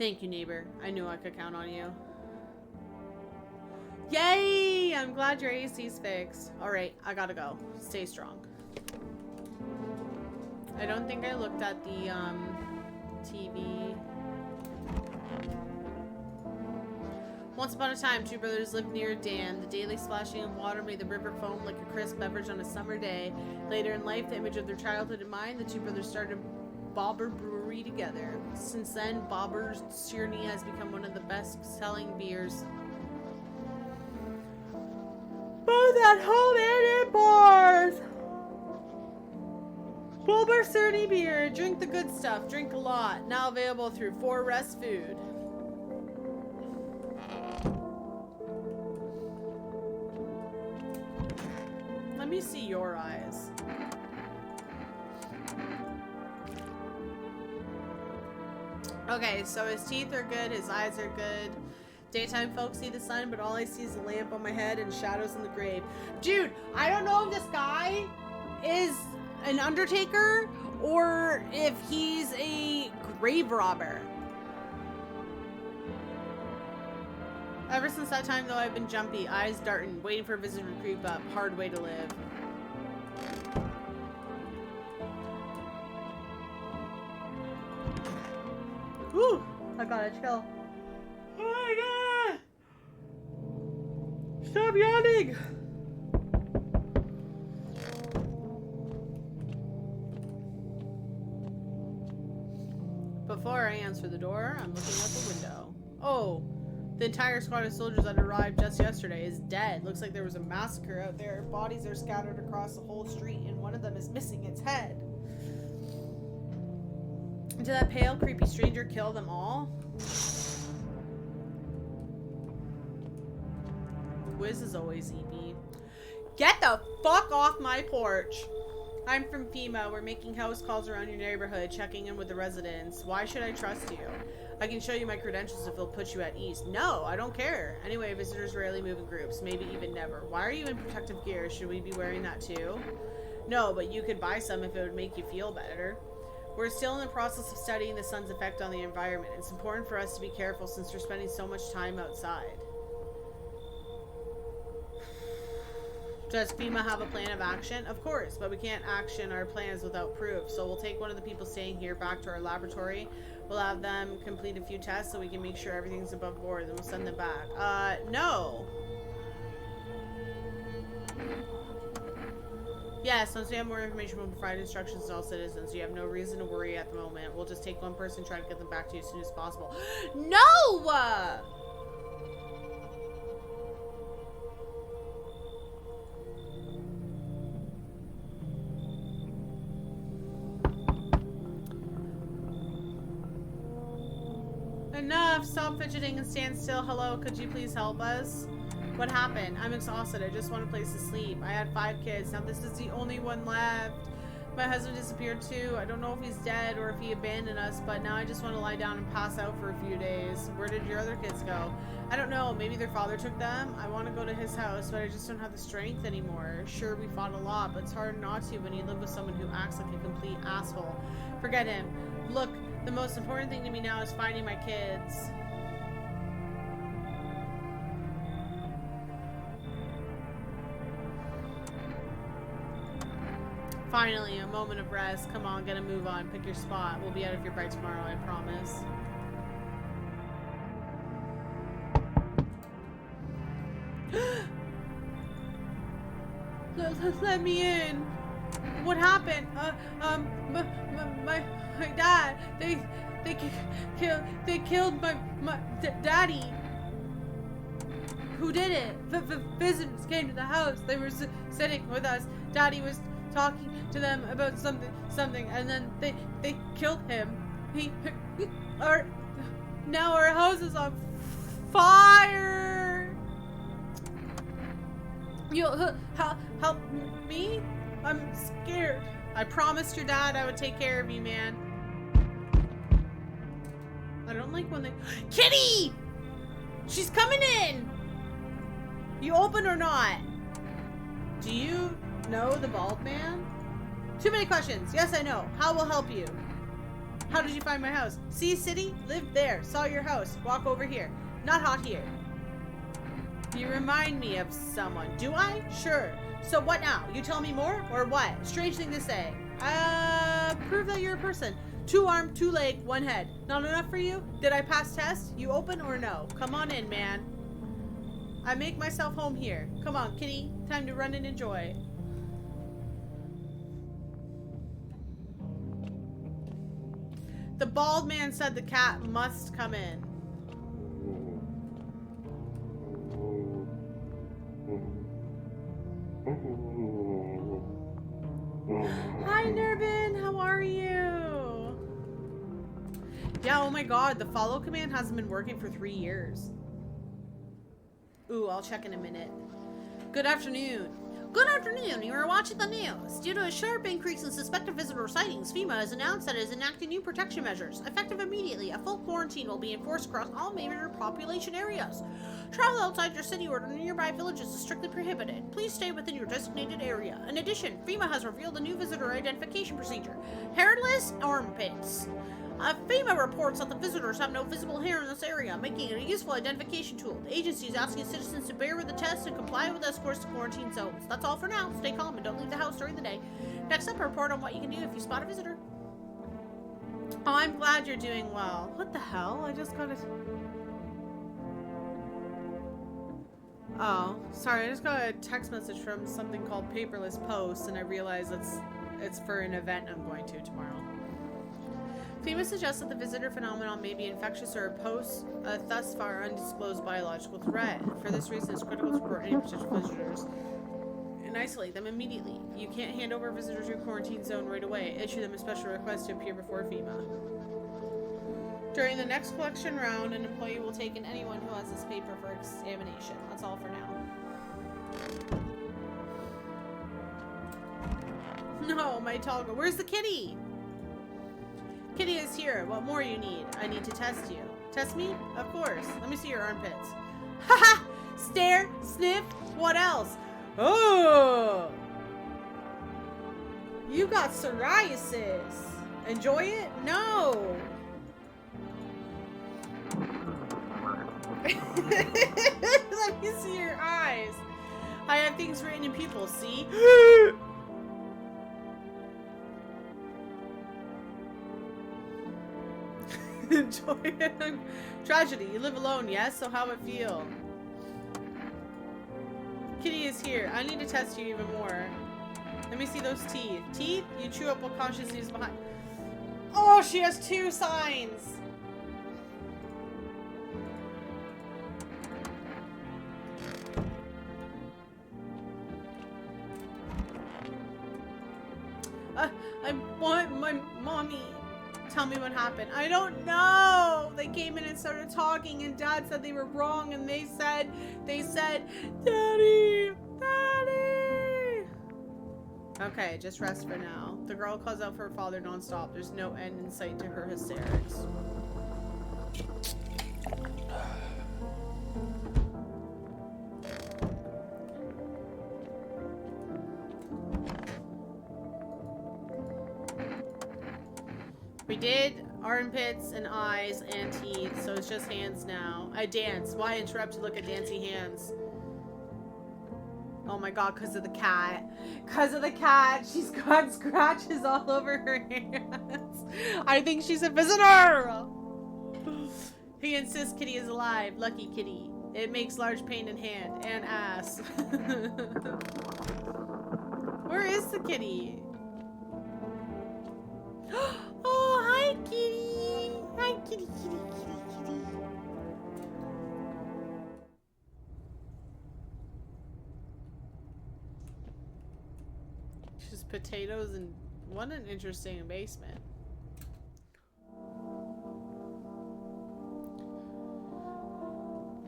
Thank you, neighbor. I knew I could count on you. Yay! I'm glad your AC's fixed. Alright, I gotta go. Stay strong. I don't think I looked at the, TV. Once upon a time, two brothers lived near a dam. The daily splashing of water made the river foam like a crisp beverage on a summer day. Later in life, the image of their childhood in mind, the two brothers started Bobber Brewery together. Since then, Bobber's Journey has become one of the best-selling beers. Both at home and in bars! Bobber Journey beer. Drink the good stuff. Drink a lot. Now available through 4Rest Food. Let me see your eyes. Okay, so his teeth are good, his eyes are good. Daytime folks see the sun, but all I see is a lamp on my head and shadows in the grave. Dude, I don't know if this guy is an undertaker or if he's a grave robber. Ever since that time, though, I've been jumpy, eyes darting, waiting for a visitor to creep up. Hard way to live. Whew! I gotta chill. Oh my god! Stop yawning! Before I answer the door, I'm looking out the window. Oh! The entire squad of soldiers that arrived just yesterday is dead. Looks like there was a massacre out there. Bodies are scattered across the whole street, and one of them is missing its head. Did that pale, creepy stranger kill them all? Wiz is always EP. Get the fuck off my porch! I'm from FEMA. We're making house calls around your neighborhood, checking in with the residents. Why should I trust you? I can show you my credentials if it'll put you at ease. No, I don't care. Anyway, visitors rarely move in groups, maybe even never. Why are you in protective gear? Should we be wearing that too? No, but you could buy some if it would make you feel better. We're still in the process of studying the sun's effect on the environment. It's important for us to be careful since we're spending so much time outside. Does FEMA have a plan of action? Of course, but we can't action our plans without proof. So we'll take one of the people staying here back to our laboratory. We'll have them complete a few tests so we can make sure everything's above board. Then we'll send them back. No. Yes, once we have more information, we'll provide instructions to all citizens. You have no reason to worry at the moment. We'll just take one person and try to get them back to you as soon as possible. No! Enough! Stop fidgeting and stand still. Hello, could you please help us? What happened? I'm exhausted. I just want a place to sleep. I had 5 kids. Now this is the only one left. My husband disappeared too. I don't know if he's dead or if he abandoned us, but now I just want to lie down and pass out for a few days. Where did your other kids go? I don't know. Maybe their father took them? I want to go to his house, but I just don't have the strength anymore. Sure, we fought a lot, but it's hard not to when you live with someone who acts like a complete asshole. Forget him. Look, the most important thing to me now is finding my kids. Finally, a moment of rest. Come on, get a move on. Pick your spot. We'll be out of here by tomorrow, I promise. Let me in. What happened? My dad. They killed my daddy. Who did it? Visitors came to the house. They were sitting with us. Daddy was talking to them about something, and then they killed him. Now our house is on fire. You'll help me? I'm scared. I promised your dad I would take care of you, man. I don't like when they... Kitty! She's coming in! You open or not? Do you know the bald man? Too many questions. Yes, I know. How will help you? How did you find my house? See city? Lived there. Saw your house. Walk over here. Not hot here. You remind me of someone. Do I? Sure. So what now? You tell me more? Or what? Strange thing to say. Prove that you're a person. 2 arm, 2 leg, 1 head. Not enough for you? Did I pass test? You open or no? Come on in, man. I make myself home here. Come on, kitty. Time to run and enjoy. The bald man said the cat must come in. Hi, Nurbin. How are you? Yeah, oh my god. The follow command hasn't been working for 3 years. Ooh, I'll check in a minute. Good afternoon. Good afternoon. You are watching the news. Due to a sharp increase in suspected visitor sightings, FEMA has announced that it is enacting new protection measures. Effective immediately, a full quarantine will be enforced across all major population areas. Travel outside your city or nearby villages is strictly prohibited. Please stay within your designated area. In addition, FEMA has revealed a new visitor identification procedure: hairless armpits. FEMA reports that the visitors have no visible hair in this area, making it a useful identification tool. The agency is asking citizens to bear with the test and comply with escorts to quarantine zones. That's all for now. Stay calm and don't leave the house during the day. Next up, a report on what you can do if you spot a visitor. Oh, I'm glad you're doing well. What the hell? I just got a... Oh, sorry. I just got a text message from something called Paperless Posts, and I realized it's for an event I'm going to tomorrow. FEMA suggests that the visitor phenomenon may be infectious or pose a thus far undisclosed biological threat. For this reason, it's critical to report any potential visitors and isolate them immediately. You can't hand over visitors to your quarantine zone right away. Issue them a special request to appear before FEMA. During the next collection round, an employee will take in anyone who has this paper for examination. That's all for now. No, my Tolga. Where's the kitty? Kitty is here. What more you need? I need to test you. Test me? Of course. Let me see your armpits. Haha! Stare, sniff, what else? Oh! You got psoriasis. Enjoy it? No! Let me see your eyes. I have things written in pupils, see? Enjoy it. Tragedy. You live alone, yes? So how it feel? Kitty is here. I need to test you even more. Let me see those teeth. Teeth? You chew up what consciousness is behind. Oh, she has 2 signs. I want my mommy. Tell me what happened. I don't know. They came in and started talking, and Dad said they were wrong, and they said, Daddy, Daddy. Okay, just rest for now. The girl calls out for her father nonstop. There's no end in sight to her hysterics. We did armpits and eyes and teeth, so it's just hands now. I dance. Why interrupt to look at dancing hands? Oh my god, because of the cat. Because of the cat. She's got scratches all over her hands. I think she's a visitor. He insists Kitty is alive. Lucky Kitty. It makes large pain in hand and ass. Where is the kitty? Oh, hi, kitty. Hi, kitty, kitty, kitty, kitty. Just potatoes and what an interesting basement.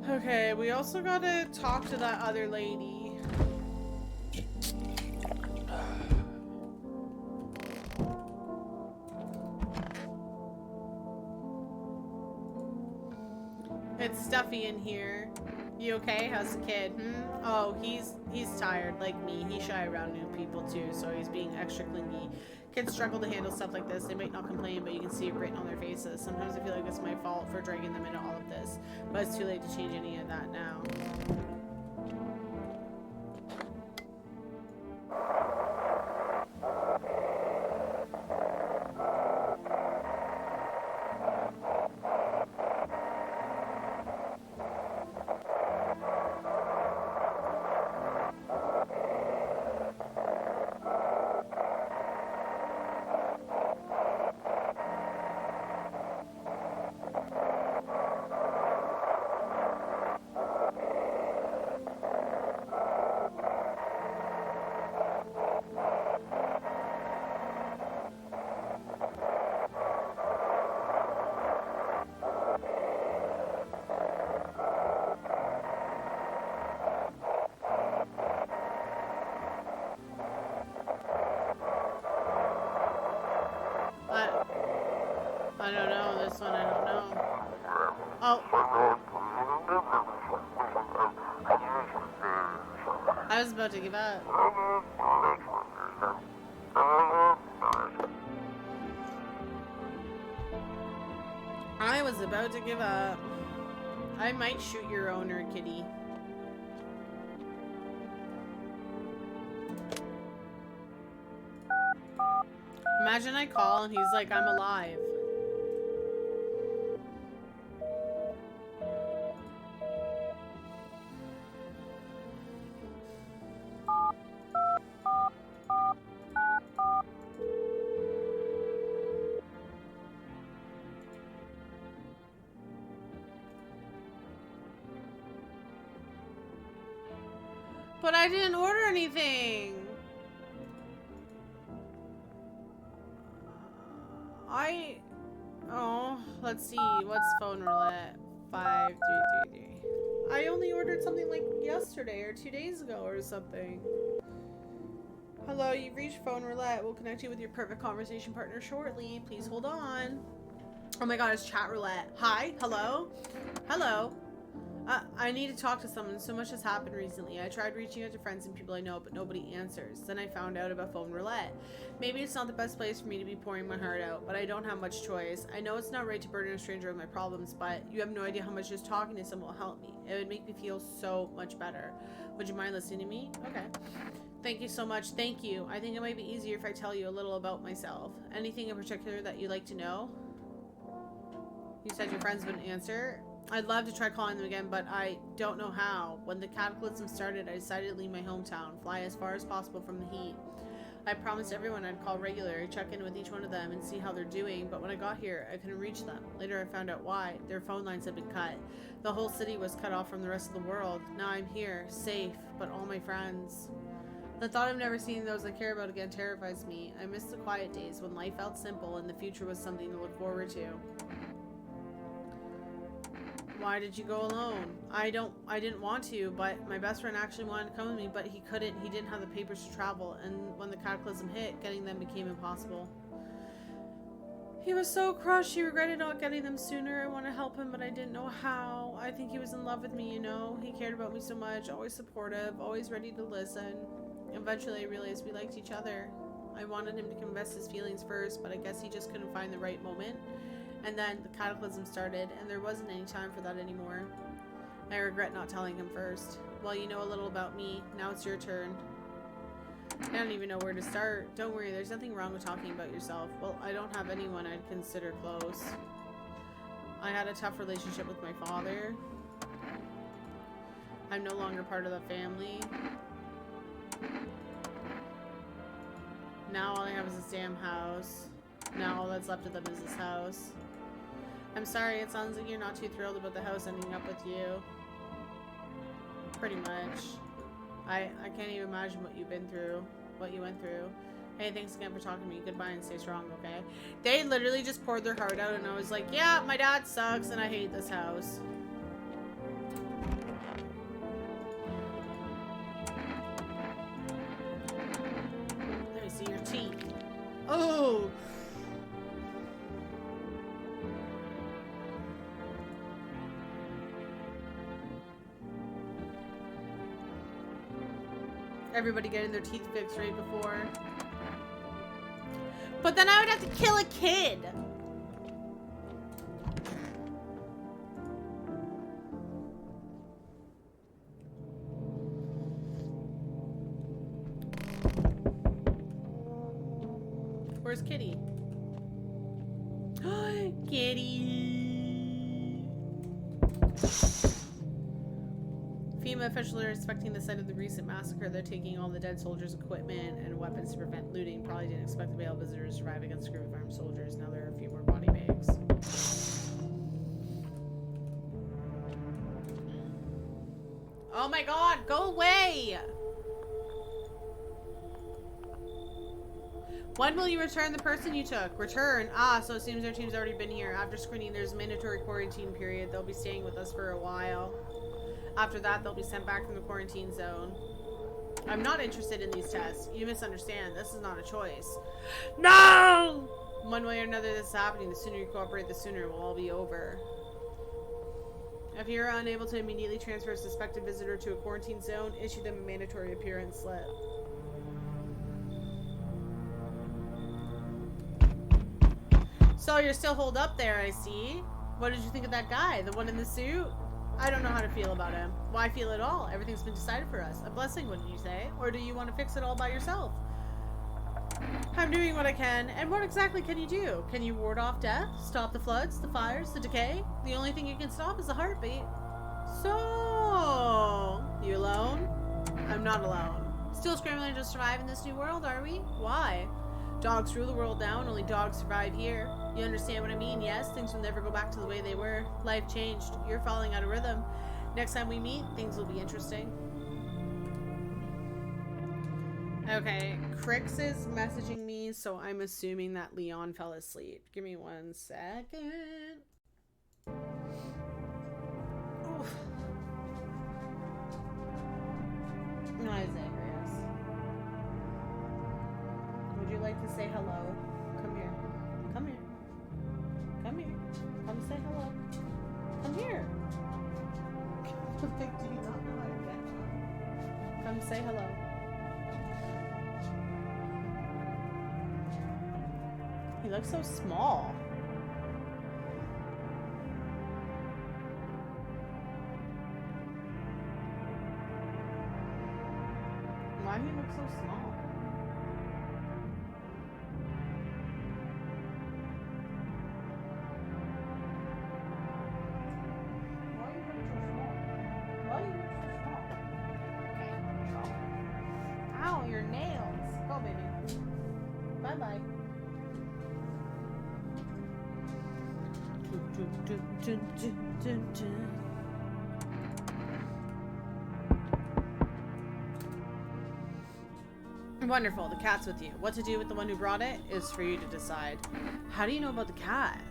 Okay, we also gotta talk to that other lady. It's stuffy in here. You okay? How's the kid? Oh, he's tired, like me. He's shy around new people too, so he's being extra clingy. Kids struggle to handle stuff like this. They might not complain, but you can see it written on their faces. Sometimes I feel like it's my fault for dragging them into all of this, but it's too late to change any of that now. I was about to give up. I was about to give up. I might shoot your owner, kitty. Imagine I call and he's like, I'm alive. But I didn't order anything. Oh, let's see. What's phone roulette? 5333. I only ordered something like yesterday or 2 days ago or something. Hello, you've reached phone roulette. We'll connect you with your perfect conversation partner shortly. Please hold on. Oh my god, it's chat roulette. Hi, hello? Hello. I need to talk to someone. So much has happened recently. I tried reaching out to friends and people I know, but nobody answers. Then I found out about phone roulette. Maybe it's not the best place for me to be pouring my heart out, but I don't have much choice. I know it's not right to burden a stranger with my problems, but you have no idea how much just talking to someone will help me. It would make me feel so much better. Would you mind listening to me? Okay. Thank you so much. Thank you. I think it might be easier if I tell you a little about myself. Anything in particular that you'd like to know? You said your friends wouldn't answer. I'd love to try calling them again, but I don't know how. When the cataclysm started, I decided to leave my hometown, fly as far as possible from the heat. I promised everyone I'd call regularly, check in with each one of them, and see how they're doing, but when I got here, I couldn't reach them. Later, I found out why. Their phone lines had been cut. The whole city was cut off from the rest of the world. Now I'm here, safe, but all my friends. The thought of never seeing those I care about again terrifies me. I miss the quiet days when life felt simple and the future was something to look forward to. Why did you go alone? I didn't want to, but my best friend actually wanted to come with me, but he couldn't. He didn't have the papers to travel, and when the cataclysm hit, getting them became impossible. He was so crushed. He regretted not getting them sooner. I wanted to help him, but I didn't know how. I think he was in love with me, you know? He cared about me so much, always supportive, always ready to listen. Eventually, I realized we liked each other. I wanted him to confess his feelings first, but I guess he just couldn't find the right moment. And then the cataclysm started, and there wasn't any time for that anymore. I regret not telling him first. Well, you know a little about me. Now it's your turn. I don't even know where to start. Don't worry, there's nothing wrong with talking about yourself. Well, I don't have anyone I'd consider close. I had a tough relationship with my father. I'm no longer part of the family. Now all I have is this damn house. Now all that's left of them is this house. I'm sorry, it sounds like you're not too thrilled about the house ending up with you. Pretty much. I can't even imagine what you've been through, what you went through. Hey, thanks again for talking to me. Goodbye and stay strong, okay? They literally just poured their heart out and I was like, yeah, my dad sucks and I hate this house. Let me see your teeth. Oh! Everybody getting their teeth fixed right before. But then I would have to kill a kid. Where's Kitty? Kitty. FEMA officials are inspecting the site of the recent massacre. They're taking all the dead soldiers' equipment and weapons to prevent looting. Probably didn't expect the veiled visitors to survive against a group of armed soldiers. Now there are a few more body bags. Oh my god, go away! When will you return the person you took? Return? Ah, so it seems their team's already been here. After screening, there's a mandatory quarantine period. They'll be staying with us for a while. After that, they'll be sent back from the quarantine zone. I'm not interested in these tests. You misunderstand. This is not a choice. No! One way or another this is happening. The sooner you cooperate, the sooner it will all be over. If you're unable to immediately transfer a suspected visitor to a quarantine zone, issue them a mandatory appearance slip. So you're still holed up there, I see. What did you think of that guy? The one in the suit? I don't know how to feel about him. Why feel at all? Everything's been decided for us. A blessing, wouldn't you say? Or do you want to fix it all by yourself? I'm doing what I can. And what exactly can you do? Can you ward off death? Stop the floods, the fires, the decay? The only thing you can stop is the heartbeat. So, you alone? I'm not alone. Still scrambling to survive in this new world, are we? Why? Dogs rule the world now, and only dogs survive here. You understand what I mean? Yes, things will never go back to the way they were. Life changed. You're falling out of rhythm. Next time we meet, things will be interesting. Okay, Crix is messaging me, so I'm assuming that Leon fell asleep. Give me 1 second. Oof. Hi, Zacharias. Would you like to say hello? Come here. Come here. Come here. Come say hello. Come here. Do you not know how to get? Come say hello. He looks so small. Why do he look so small? Why do you look so small? Why do you look so small? Okay, control. Ow, your nails. Go, baby. Bye-bye. Wonderful, the cat's with you. What to do with the one who brought it is for you to decide. How do you know about the cat?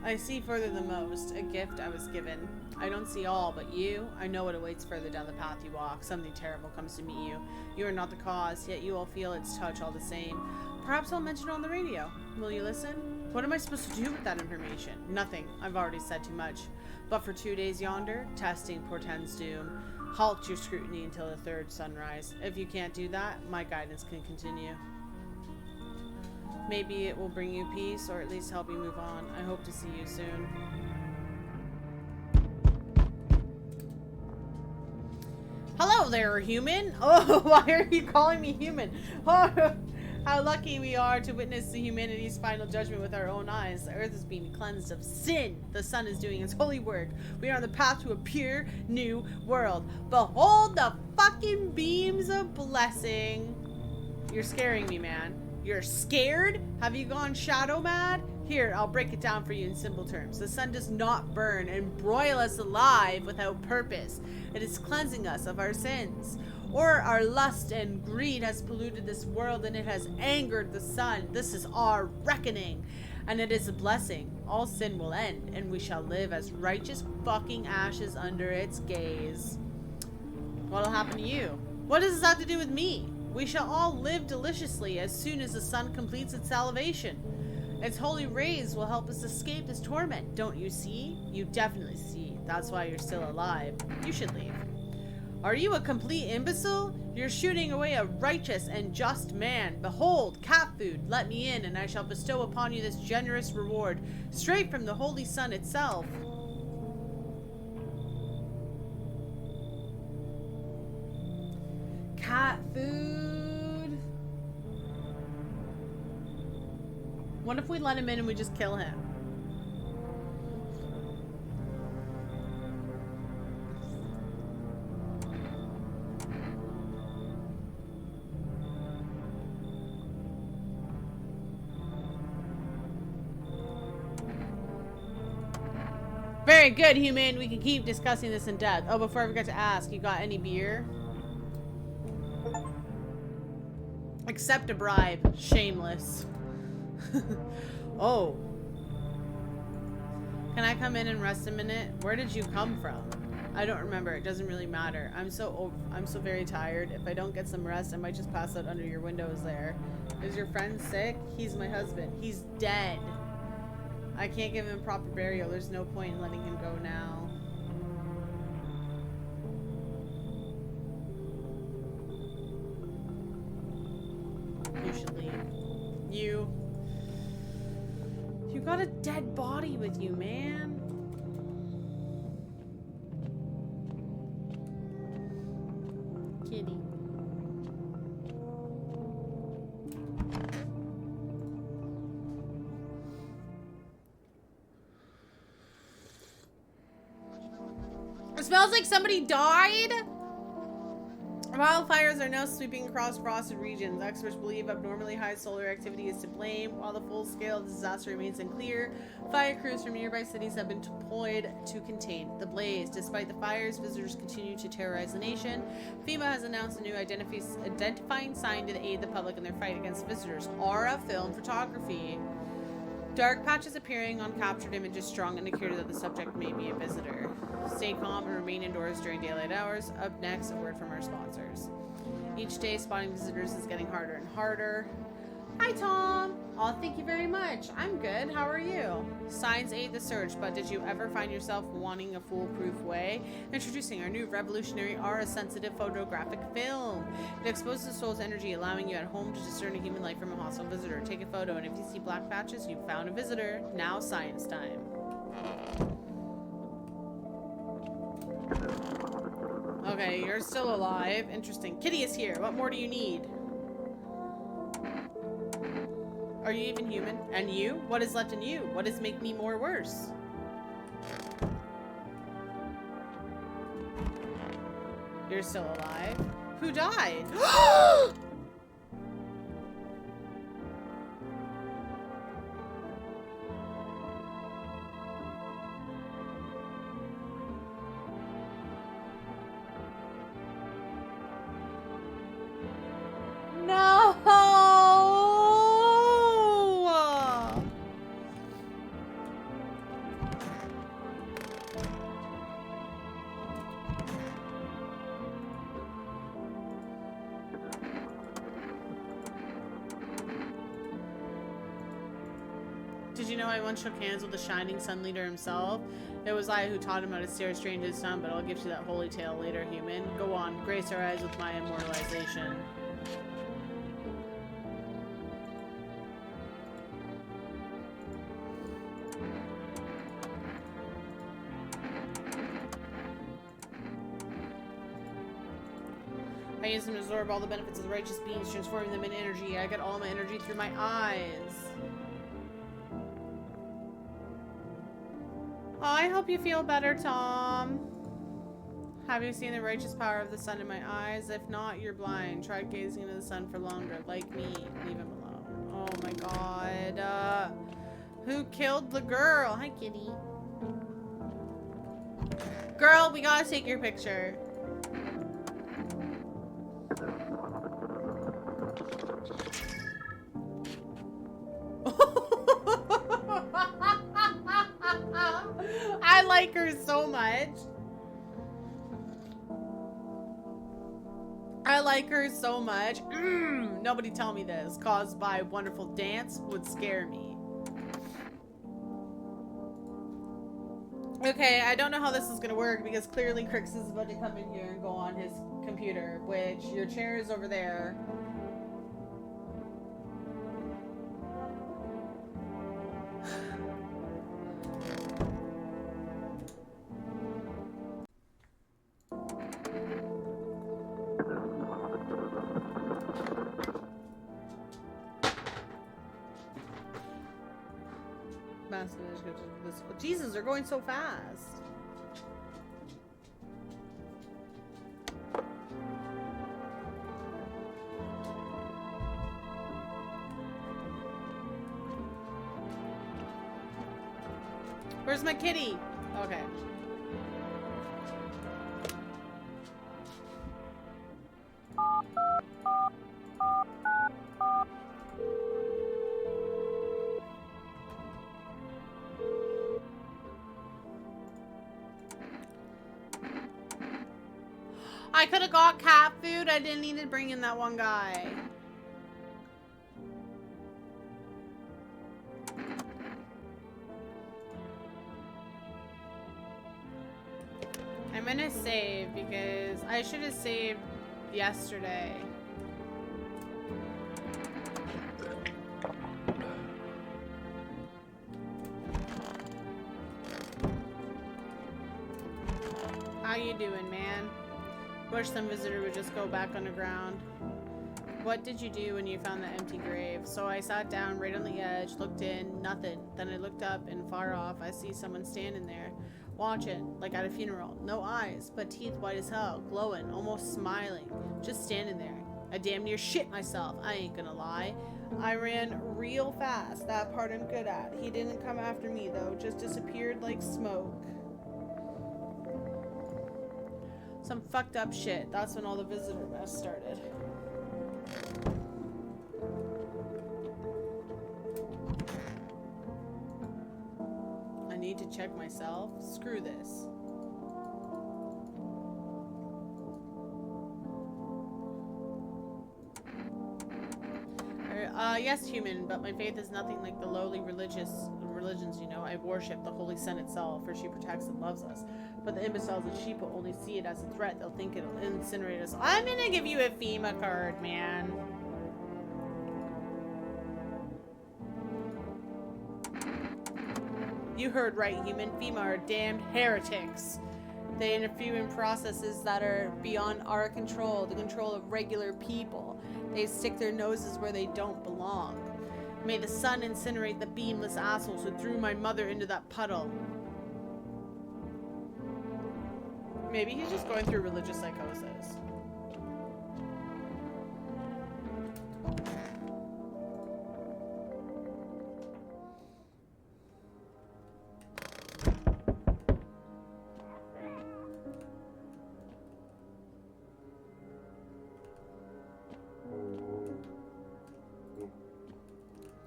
I see further than most, a gift I was given. I don't see all, but you, I know what awaits further down the path you walk. Something terrible comes to meet you. You are not the cause, yet you will feel its touch all the same. Perhaps I'll mention it on the radio. Will you listen? What am I supposed to do with that information? Nothing. I've already said too much. But for 2 days yonder, testing portends doom. Halt your scrutiny until the third sunrise. If you can't do that, my guidance can continue. Maybe it will bring you peace, or at least help you move on. I hope to see you soon. Hello there, human! Oh, why are you calling me human? Oh, how lucky we are to witness the humanity's final judgment with our own eyes. The earth is being cleansed of sin. The sun is doing its holy work. We are on the path to a pure, new world. Behold the fucking beams of blessing. You're scaring me, man. You're scared? Have you gone shadow mad? Here, I'll break it down for you in simple terms. The sun does not burn and broil us alive without purpose. It is cleansing us of our sins. Or our lust and greed has polluted this world and it has angered the sun. This is our reckoning. And it is a blessing. All sin will end and we shall live as righteous fucking ashes under its gaze. What'll happen to you? What does this have to do with me? We shall all live deliciously as soon as the sun completes its salvation. Its holy rays will help us escape this torment. Don't you see? You definitely see. That's why you're still alive. You should leave. Are you a complete imbecile? You're shooting away a righteous and just man. Behold, cat food. Let me in, and I shall bestow upon you this generous reward, straight from the holy sun itself. Cat food. What if we let him in and we just kill him? Very good, human. We can keep discussing this in depth. Oh, before I forget to ask, you got any beer? Accept a bribe. Shameless. Oh. Can I come in and rest a minute? Where did you come from? I don't remember. It doesn't really matter. I'm so very tired. If I don't get some rest, I might just pass out under your windows there. Is your friend sick? He's my husband. He's dead. I can't give him proper burial. There's no point in letting him go now. You should leave. You got a dead body with you, man. Kitty. It smells like somebody died. Wildfires are now sweeping across frosted regions. Experts believe abnormally high solar activity is to blame. While the full scale of the disaster remains unclear, fire crews from nearby cities have been deployed to contain the blaze. Despite the fires, visitors continue to terrorize the nation. FEMA has announced a new identifying sign to aid the public in their fight against visitors. Aura film photography. Dark patches appearing on captured images, strong indicator that the subject may be a visitor. Stay calm and remain indoors during daylight hours. Up next, a word from our sponsors. Each day, spotting visitors is getting harder and harder. Hi, Tom. Oh, thank you very much. I'm good. How are you? Signs aid the search, but did you ever find yourself wanting a foolproof way? Introducing our new revolutionary aura-sensitive photographic film. It exposes the soul's energy, allowing you at home to discern a human life from a hostile visitor. Take a photo, and if you see black patches, you've found a visitor. Now science time. Okay, you're still alive. Interesting. Kitty is here. What more do you need? Are you even human? And you? What is left in you? What does make me more worse? You're still alive? Who died? No! Did you know I once shook hands with the Shining Sun leader himself? It was I who taught him how to steer strange as sun, but I'll give you that holy tale later, human. Go on, grace our eyes with my immortalization. I use them to absorb all the benefits of the righteous beings, transforming them in energy. I get all my energy through my eyes. Oh, I hope you feel better, Tom. Have you seen the righteous power of the sun in my eyes? If not, you're blind. Try gazing into the sun for longer. Like me. Leave him alone. Oh my god. Who killed the girl? Hi, kitty. Girl, we gotta take your picture. I like her so much. I like her so much. Nobody tell me this. Caused by wonderful dance would scare me. Okay, I don't know how this is gonna work because clearly Crix is about to come in here and go on his computer, which your chair is over there. Jesus, they're going so fast. Where's my kitty? Okay. I could have got cat food. I didn't need to bring in that one guy. gonna save because I should have saved yesterday. How you doing, man? Wish some visitor would just go back underground. What did you do when you found the empty grave? So I sat down right on the edge, looked in, nothing. Then I looked up and far off, I see someone standing there, watching, like at a funeral. No eyes, but teeth white as hell, glowing, almost smiling, just standing there. I damn near shit myself, I ain't gonna lie. I ran real fast, that part I'm good at. He didn't come after me though, just disappeared like smoke. Some fucked up shit. That's when all the visitor mess started. I need to check myself. Screw this. Yes, human, but my faith is nothing like the lowly religions, you know. I worship the Holy Sun itself, for she protects and loves us. But the imbeciles and sheep will only see it as a threat. They'll think it'll incinerate us. I'm gonna give you a FEMA card, man. You heard right, human. FEMA are damned heretics. They interfere in processes that are beyond our control, the control of regular people. They stick their noses where they don't belong. May the sun incinerate the beamless assholes who threw my mother into that puddle. Maybe he's just going through religious psychosis.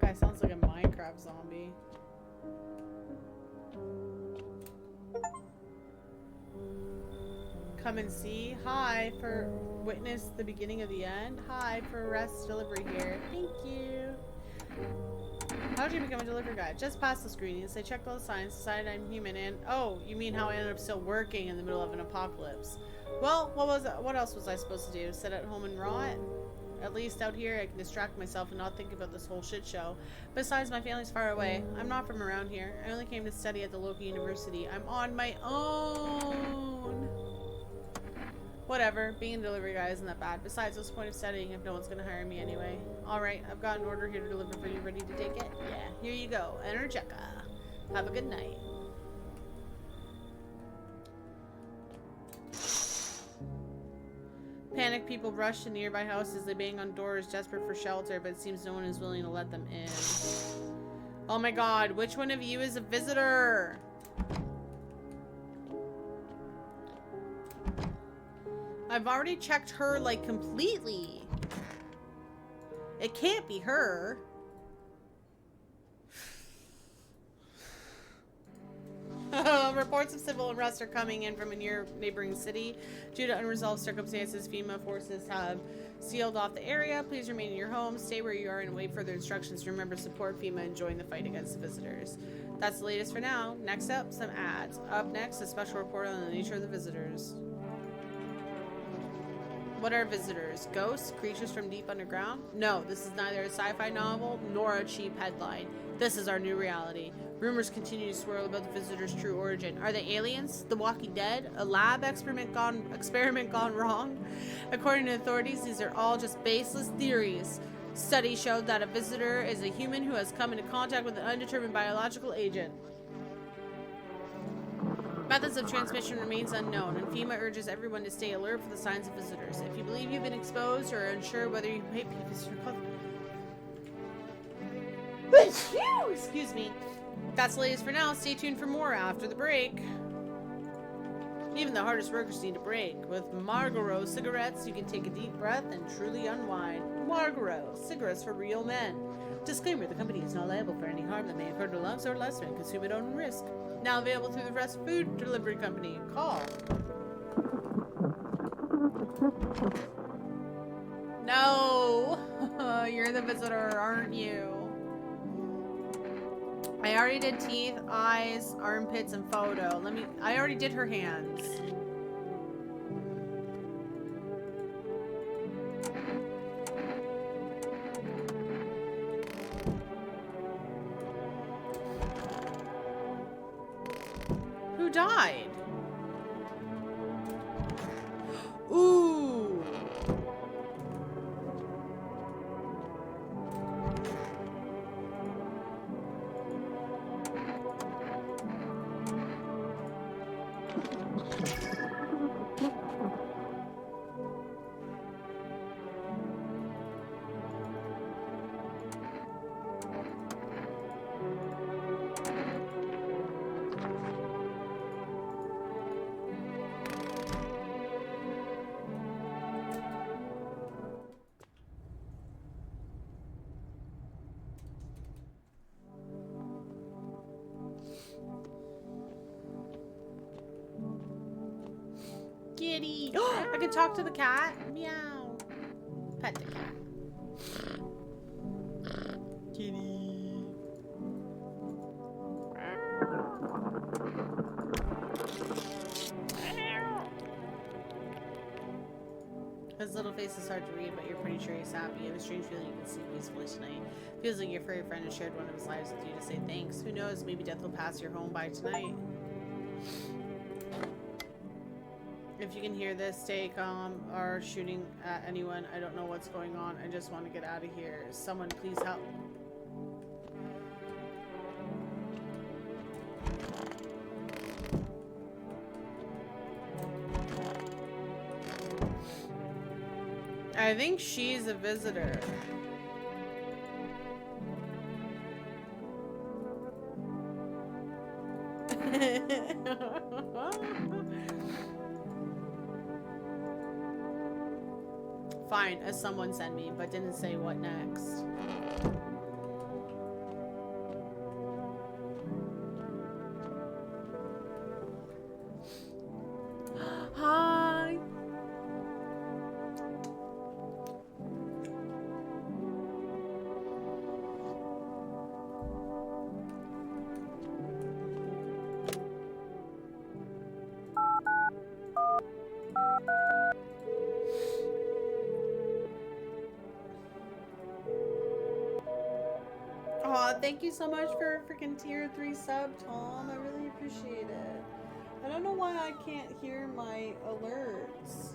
Guy sounds like a Minecraft zombie. Come and see. Hi, for witness the beginning of the end. Hi, for rest delivery here. Thank you. How did you become a delivery guy? Just passed the screenings. They checked all the signs, decided I'm human, and oh, you mean how I ended up still working in the middle of an apocalypse? Well, what else was I supposed to do? Sit at home and rot? At least out here I can distract myself and not think about this whole shit show. Besides, my family's far away. I'm not from around here. I only came to study at the local university. I'm on my own. Whatever, being a delivery guy isn't that bad. Besides, what's the point of studying if no one's gonna hire me anyway? Alright, I've got an order here to deliver for you. Ready to take it? Yeah, here you go. Energeca. Have a good night. Panicked people rush to nearby houses. They bang on doors, desperate for shelter, but it seems no one is willing to let them in. Oh my god, which one of you is a visitor? I've already checked her, like, completely. It can't be her. Reports of civil unrest are coming in from a neighboring city. Due to unresolved circumstances, FEMA forces have sealed off the area. Please remain in your home, stay where you are, and await further instructions. Remember, support FEMA and join the fight against the visitors. That's the latest for now. Next up, some ads. Up next, a special report on the nature of the visitors. What are visitors? Ghosts? Creatures from deep underground? No, this is neither a sci-fi novel nor a cheap headline. This is our new reality. Rumors continue to swirl about the visitors' true origin. Are they aliens? The Walking Dead? A lab experiment gone wrong? According to authorities, these are all just baseless theories. Studies showed that a visitor is a human who has come into contact with an undetermined biological agent. Methods of transmission remains unknown, and FEMA urges everyone to stay alert for the signs of visitors. If you believe you've been exposed or are unsure whether you might be a visitor, excuse me. That's the latest for now. Stay tuned for more after the break. Even the hardest workers need a break. With Marlboro cigarettes, you can take a deep breath and truly unwind. Marlboro, cigarettes for real men. Disclaimer, the company is not liable for any harm that may occur to lungs or lifespan. Consume at own risk. Now available through the Rest Food Delivery Company. Call. No! You're the visitor, aren't you? I already did teeth, eyes, armpits, and photo. I already did her hands. died? Ooh. Kitty. I can talk to the cat. Meow. Pet the cat. Kitty. His little face is hard to read, but you're pretty sure he's happy. You have a strange feeling you can sleep peacefully tonight. Feels like your furry friend has shared one of his lives with you to say thanks. Who knows, maybe death will pass your home by tonight. If you can hear this, stay calm or shooting at anyone. I don't know what's going on. I just want to get out of here. Someone please help. I think she's a visitor. Fine, as someone sent me, but didn't say what next. Hi. Thank you so much for freaking tier 3 sub, Tom. I really appreciate it. I don't know why I can't hear my alerts.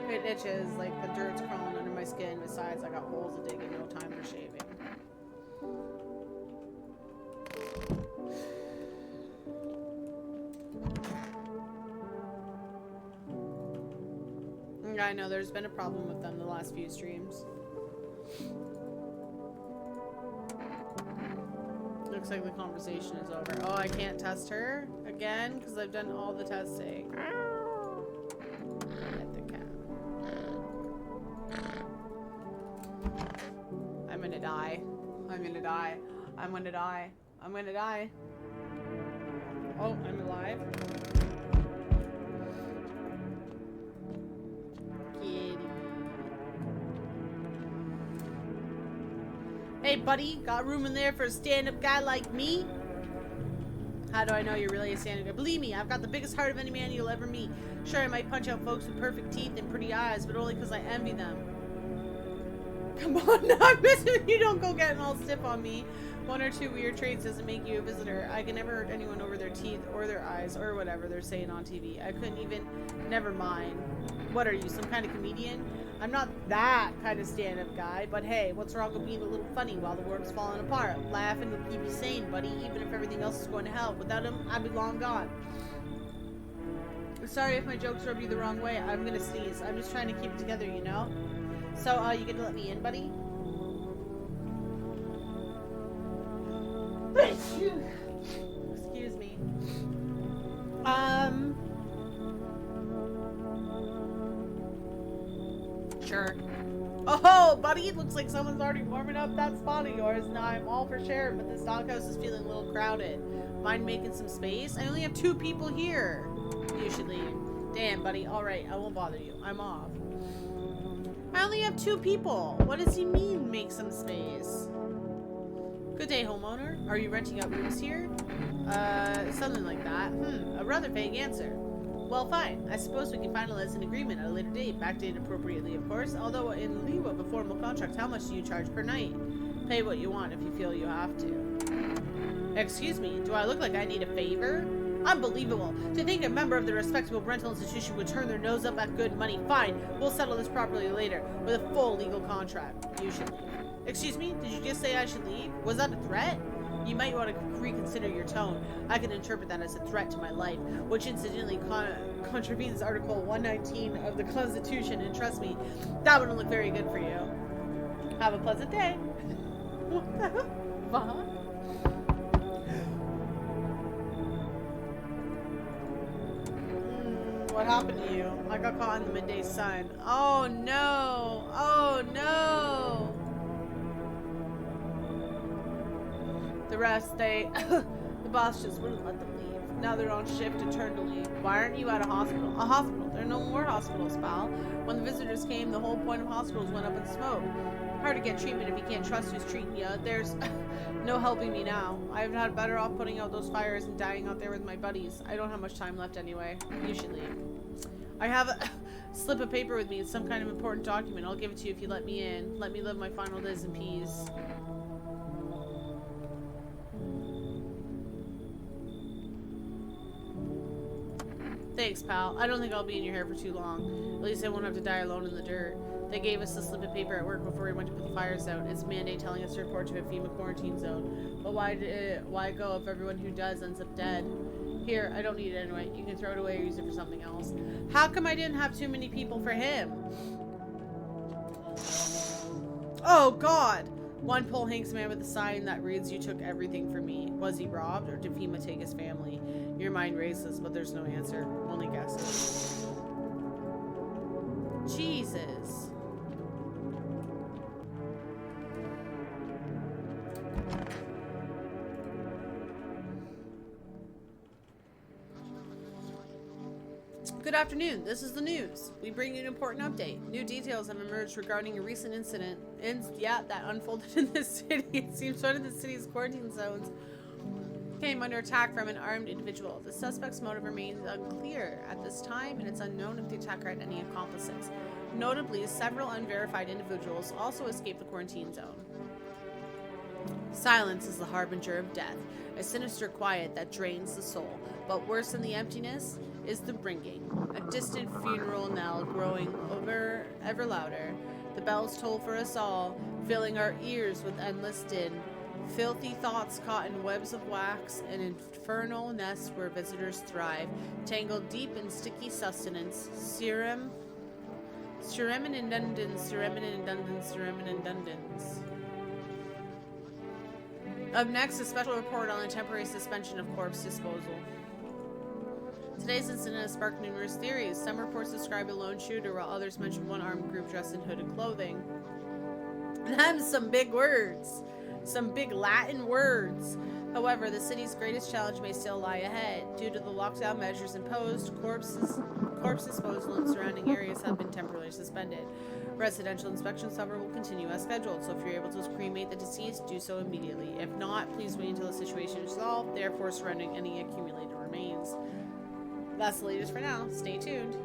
It itches, like the dirt's crawling under my skin. Besides, I got holes to dig and no time for shaving. I know there's been a problem with them the last few streams. Looks like the conversation is over. Oh, I can't test her again because I've done all the testing. I'm gonna die. I'm gonna die. I'm gonna die. I'm gonna die. Oh, I'm alive. Kitty. Hey, buddy. Got room in there for a stand-up guy like me? How do I know you're really a stand-up guy? Believe me, I've got the biggest heart of any man you'll ever meet. Sure, I might punch out folks with perfect teeth and pretty eyes, but only because I envy them. Come on, I'm missing. You don't go getting all stiff on me. One or two weird traits doesn't make you a visitor. I can never hurt anyone over their teeth or their eyes or whatever they're saying on TV. I couldn't even. Never mind. What are you, some kind of comedian? I'm not that kind of stand-up guy, but hey, what's wrong with being a little funny while the world's falling apart? Laughing will keep you sane, buddy, even if everything else is going to hell. Without him, I'd be long gone. Sorry if my jokes rub you the wrong way. I'm gonna sneeze. I'm just trying to keep it together, you know? So, you gonna let me in, buddy? Excuse me. Sure. Oh, buddy, it looks like someone's already warming up that spot of yours. Now I'm all for sharing, but this doghouse is feeling a little crowded. Mind making some space? I only have 2 people here. You should leave. Damn, buddy. Alright, I won't bother you. I'm off. I only have 2 people. What does he mean, make some space? Good day, homeowner. Are you renting out rooms here? Something like that. A rather vague answer. Well, fine. I suppose we can finalize an agreement at a later date, backdated appropriately, of course, although in lieu of a formal contract, how much do you charge per night? Pay what you want if you feel you have to. Excuse me, do I look like I need a favor? Unbelievable. To think a member of the respectable rental institution would turn their nose up at good money. Fine, we'll settle this properly later, with a full legal contract. You should leave. Excuse me, did you just say I should leave? Was that a threat? You might want to reconsider your tone. I can interpret that as a threat to my life, which incidentally contravenes Article 119 of the Constitution, and trust me, that wouldn't look very good for you. Have a pleasant day. What the fuck? What happened to you? I got caught in the midday sun. Oh no! Oh no! The rest, the boss just wouldn't let them leave. Now they're on shift to turn to leave. Why aren't you at a hospital? A hospital? There are no more hospitals, pal. When the visitors came, the whole point of hospitals went up in smoke. Hard to get treatment if you can't trust who's treating you. There's no helping me now. I've had better off putting out those fires and dying out there with my buddies. I don't have much time left anyway. You should leave. I have a slip of paper with me. It's some kind of important document. I'll give it to you if you let me in. Let me live my final days in peace. Thanks, pal. I don't think I'll be in your hair for too long. At least I won't have to die alone in the dirt. They gave us a slip of paper at work before we went to put the fires out. It's a mandate telling us to report to a FEMA quarantine zone. But why go if everyone who does ends up dead? Here, I don't need it anyway. You can throw it away or use it for something else. How come I didn't have too many people for him? Oh, God! One pole hangs a man with a sign that reads, "You took everything from me." Was he robbed, or did FEMA take his family? Your mind races, but there's no answer. Only guesses. Jesus. Good afternoon. This is the news. We bring you an important update. New details have emerged regarding a recent incident that unfolded in this city. It seems one of the city's quarantine zones came under attack from an armed individual. The suspect's motive remains unclear at this time, and it's unknown if the attacker had any accomplices. Notably, several unverified individuals also escaped the quarantine zone. Silence is the harbinger of death, a sinister quiet that drains the soul. But worse than the emptiness is the ringing, a distant funeral knell growing ever louder. The bells toll for us all, filling our ears with endless din. Filthy thoughts caught in webs of wax, an infernal nest where visitors thrive, tangled deep in sticky sustenance. Serum and Dundons. Up next, a special report on the temporary suspension of corpse disposal. Today's incident has sparked numerous theories. Some reports describe a lone shooter, while others mention one armed group dressed in hooded clothing. Them's some big words. Some big Latin words. However, the city's greatest challenge may still lie ahead. Due to the lockdown measures imposed, corpse disposal in surrounding areas have been temporarily suspended. Residential inspections, however, will continue as scheduled, so if you're able to cremate the deceased, do so immediately. If not, please wait until the situation is resolved, therefore surrendering any accumulated remains. That's the latest for now. Stay tuned.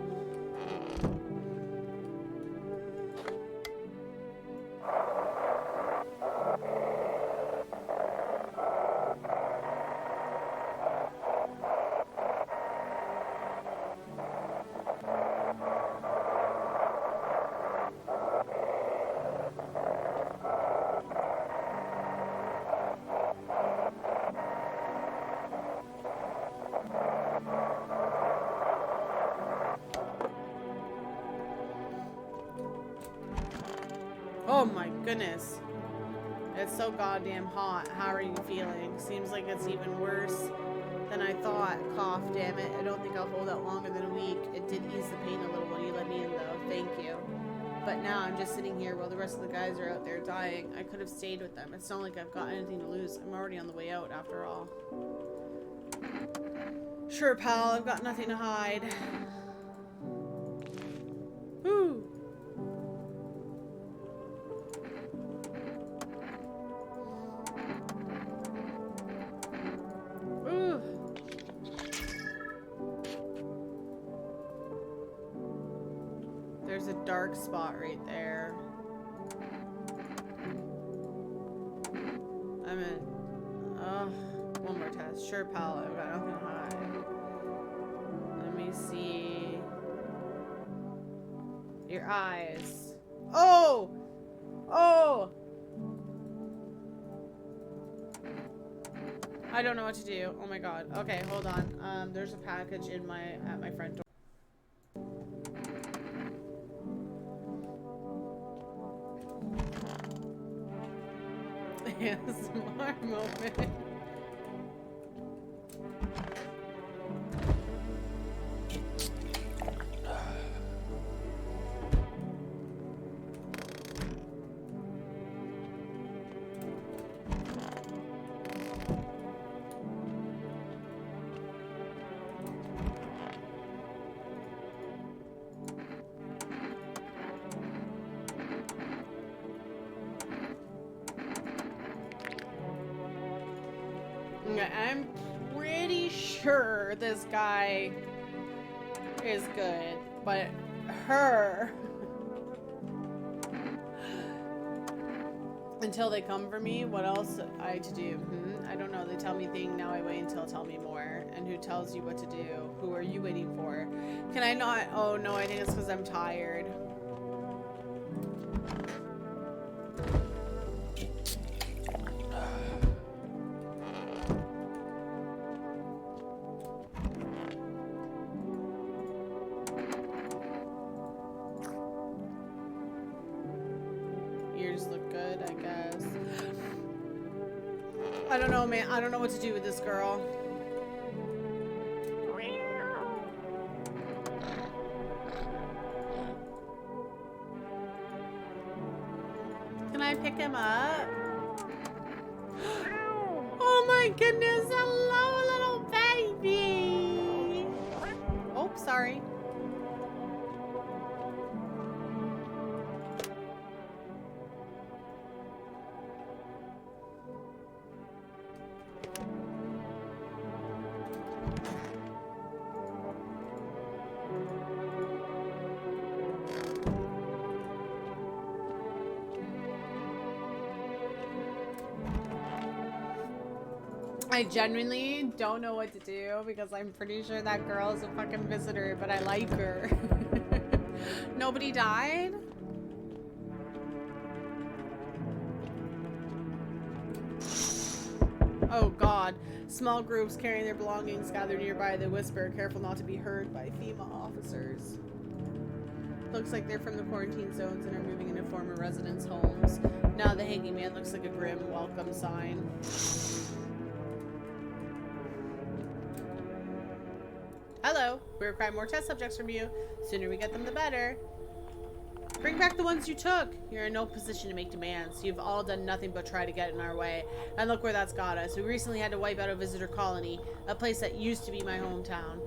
Oh my goodness. It's so goddamn hot. How are you feeling? Seems like it's even worse than I thought. Cough, damn it. I don't think I'll hold out longer than a week. It did ease the pain a little when you let me in though. Thank you. But now I'm just sitting here while the rest of the guys are out there dying. I could have stayed with them. It's not like I've got anything to lose. I'm already on the way out after all. Sure, pal. I've got nothing to hide. Woo! Ooh. There's a dark spot right there. I'm in. Oh, one more test. Sure, pal. I've got nothing to hide. Let me see. Your eyes. Oh! Oh! I don't know what to do. Oh my god. Okay, hold on. There's a package in at my front door. ASMR moment. I'm pretty sure this guy is good, but her until they come for me, what else I to do? I don't know. They tell me thing, now I wait until tell me more. And who tells you what to do? Who are you waiting for? Can I not? Oh no, I think it's because I'm tired. I don't know, man. I don't know what to do with this girl. Can I pick him up? Oh my goodness. Hello, little baby. Oh, sorry. I genuinely don't know what to do because I'm pretty sure that girl is a fucking visitor, but I like her. Nobody died? Oh god. Small groups carrying their belongings gather nearby. They whisper, careful not to be heard by FEMA officers. Looks like they're from the quarantine zones and are moving into former residents' homes. Now the hanging man looks like a grim welcome sign. Hello. We require more test subjects from you. Sooner we get them, the better. Bring back the ones you took. You're in no position to make demands. You've all done nothing but try to get in our way. And look where that's got us. We recently had to wipe out a visitor colony, a place that used to be my hometown.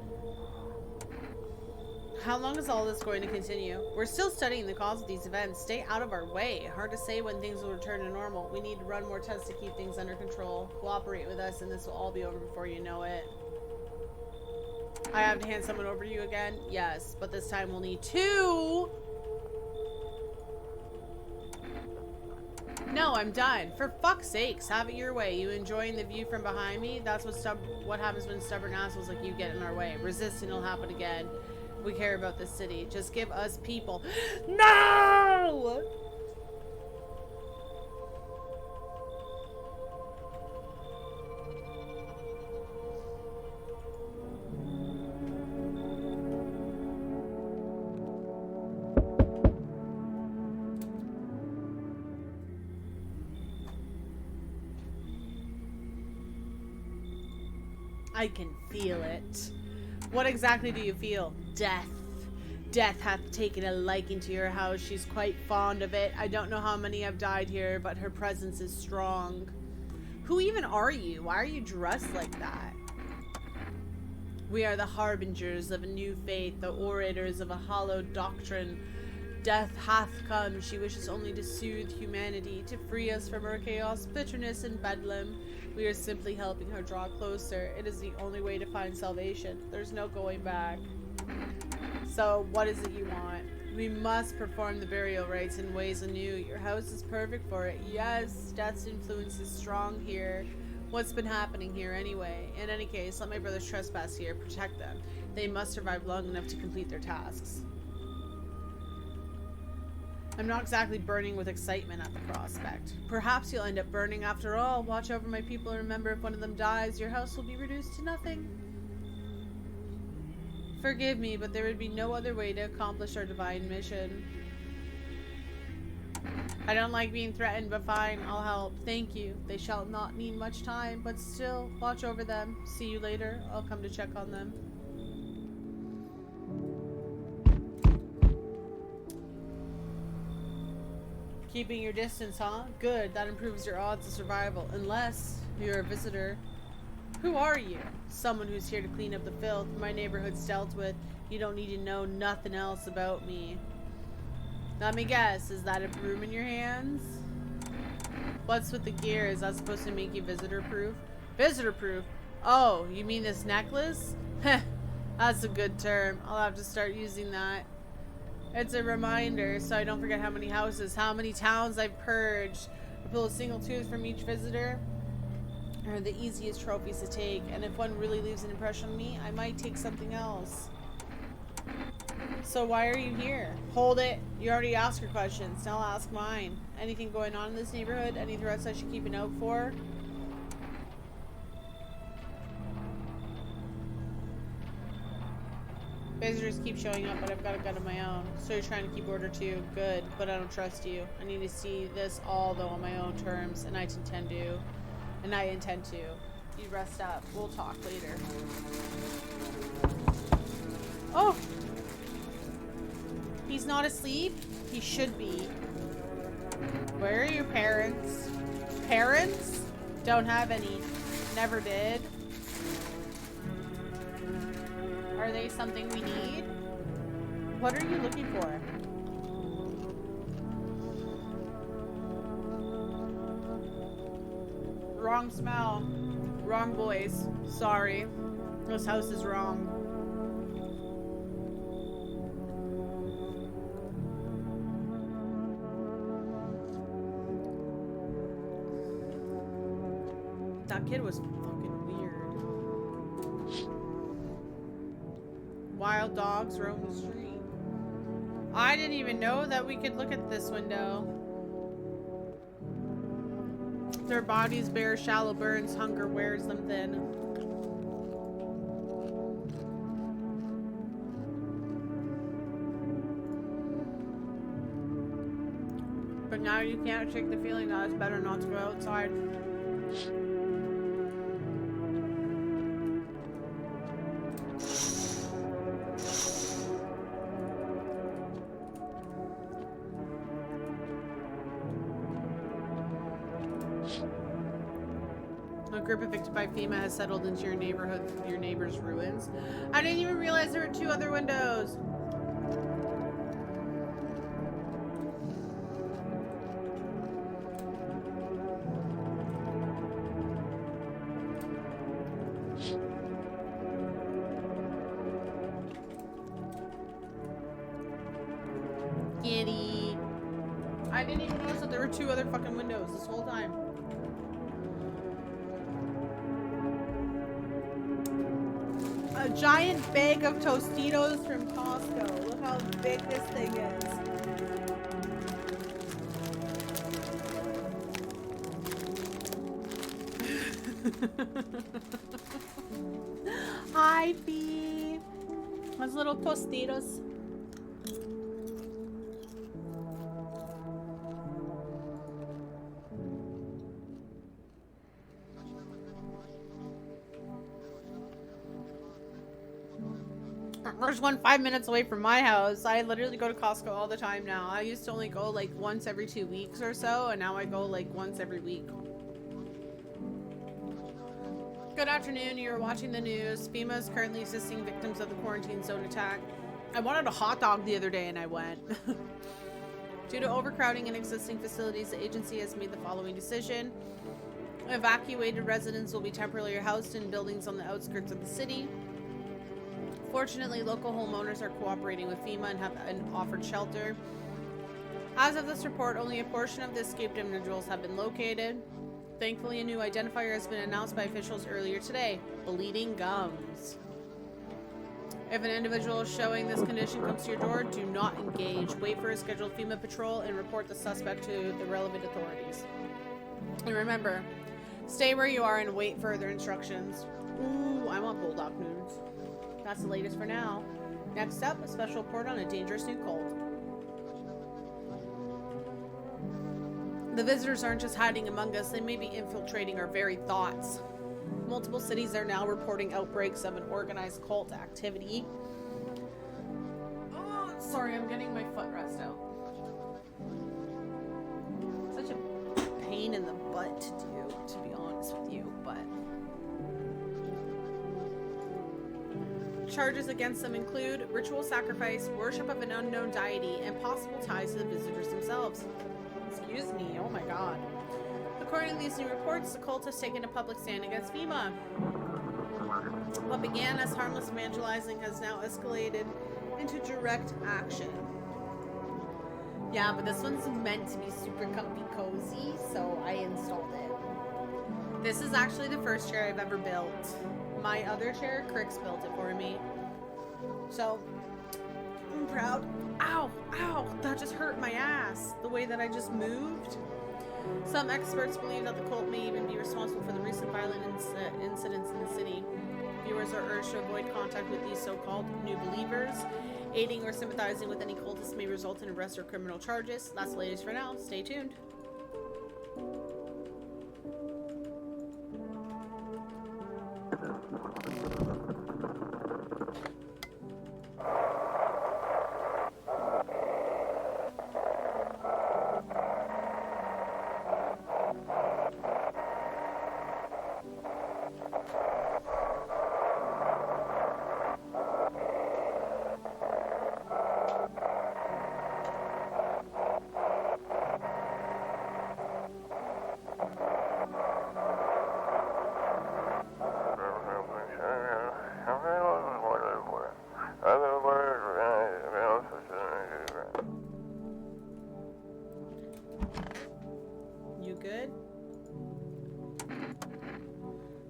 How long is all this going to continue? We're still studying the cause of these events. Stay out of our way. Hard to say when things will return to normal. We need to run more tests to keep things under control. Cooperate with us and this will all be over before you know it. I have to hand someone over to you again? Yes, but this time we'll need 2. No, I'm done. For fuck's sakes, have it your way. You enjoying the view from behind me? That's what happens when stubborn assholes like you get in our way. Resist and it'll happen again. We care about this city. Just give us people. No! I can feel it. What exactly do you feel? Death. Death hath taken a liking to your house. She's quite fond of it. I don't know how many have died here, but her presence is strong. Who even are you? Why are you dressed like that? We are the harbingers of a new faith, the orators of a hallowed doctrine. death hath come. She wishes only to soothe humanity, to free us from her chaos, bitterness, and bedlam. We are simply helping her draw closer. It is the only way to find salvation. There's no going back. So, what is it you want? We must perform the burial rites in ways anew. Your house is perfect for it. Yes, death's influence is strong here. What's been happening here anyway? In any case, let my brothers trespass here. Protect them. They must survive long enough to complete their tasks. I'm not exactly burning with excitement at the prospect. Perhaps you'll end up burning after all. Watch over my people and remember, if one of them dies, your house will be reduced to nothing. Forgive me, but there would be no other way to accomplish our divine mission. I don't like being threatened, but fine, I'll help. Thank you. They shall not need much time, but still, watch over them. See you later. I'll come to check on them. Keeping your distance, huh? Good. That improves your odds of survival. Unless you're a visitor. Who are you? Someone who's here to clean up the filth my neighborhood's dealt with. You don't need to know nothing else about me. Let me guess, is that a broom in your hands? What's with the gear? Is that supposed to make you visitor-proof? Visitor-proof? Oh, you mean this necklace? Heh, that's a good term. I'll have to start using that. It's a reminder, so I don't forget how many houses, how many towns I've purged. I pull a single tooth from each visitor. Are the easiest trophies to take, and if one really leaves an impression on me, I might take something else. So why are you here? Hold it. You already asked your questions. Now I'll ask mine. Anything going on in this neighborhood? Any threats I should keep an out for? Visitors keep showing up, but I've got a gun of my own. So you're trying to keep order too. Good, but I don't trust you. I need to see this all, though, on my own terms, and I intend to. You rest up. We'll talk later. Oh! He's not asleep? He should be. Where are your parents? Parents? Don't have any. Never did. Are they something we need? What are you looking for? Wrong smell. Wrong voice. Sorry. This house is wrong. That kid was fucking weird. Wild dogs roam the street. I didn't even know that we could look at this window. Their bodies bear shallow burns, hunger wears them thin. But now you can't shake the feeling that it's better not to go outside. A group evicted by FEMA has settled into your neighborhood, your neighbor's ruins. I didn't even realize there were 2 other windows. Kitty. I didn't even notice that there were 2 other fucking windows this whole time. A giant bag of Tostitos from Costco. Look how big this thing is. Hi, Fee. Those little Tostitos. There's one 5 minutes away from my house. I literally go to Costco all the time now. I used to only go like once every 2 weeks or so, and now I go like once every week. Good afternoon. You're watching the news. FEMA is currently assisting victims of the quarantine zone attack. I wanted a hot dog the other day and I went. Due to overcrowding in existing facilities, the agency has made the following decision. Evacuated residents will be temporarily housed in buildings on the outskirts of the city. Fortunately, local homeowners are cooperating with FEMA and have offered shelter. As of this report, only a portion of the escaped individuals have been located. Thankfully, a new identifier has been announced by officials earlier today: bleeding gums. If an individual showing this condition comes to your door, do not engage. Wait for a scheduled FEMA patrol and report the suspect to the relevant authorities. And remember, stay where you are and wait further instructions. Ooh, I want bulldog news. That's the latest for now. Next up, a special report on a dangerous new cult. The visitors aren't just hiding among us, they may be infiltrating our very thoughts. Multiple cities are now reporting outbreaks of an organized cult activity. Oh, sorry, I'm getting my footrest out. Such a pain in the butt to do, to be honest with you, but... Charges against them include ritual sacrifice, worship of an unknown deity, and possible ties to the visitors themselves. Excuse me, oh my god. According to these new reports, the cult has taken a public stand against FEMA. What began as harmless evangelizing has now escalated into direct action. Yeah, but this one's meant to be super comfy cozy, so I installed it. This is actually the first chair I've ever built. My other chair, Crix built it for me. So, I'm proud. Ow! Ow! That just hurt my ass. The way that I just moved. Some experts believe that the cult may even be responsible for the recent violent incidents in the city. Viewers are urged to avoid contact with these so-called new believers. Aiding or sympathizing with any cultists may result in arrest or criminal charges. That's the latest for now. Stay tuned.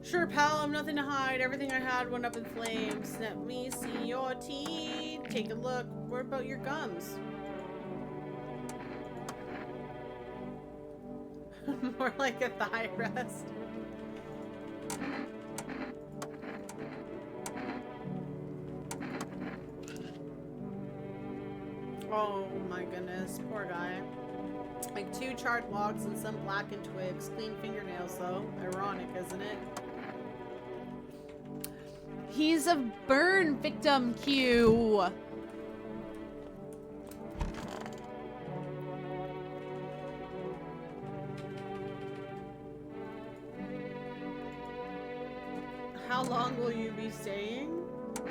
Sure, pal, I'm nothing to hide. Everything I had went up in flames. Let me see your teeth. Take a look. What about your gums? More like a thigh rest. Oh my goodness, poor guy. Like 2 charred logs and some blackened twigs. Clean fingernails though. Ironic, isn't it? He's a burn victim, Q. How long will you be staying?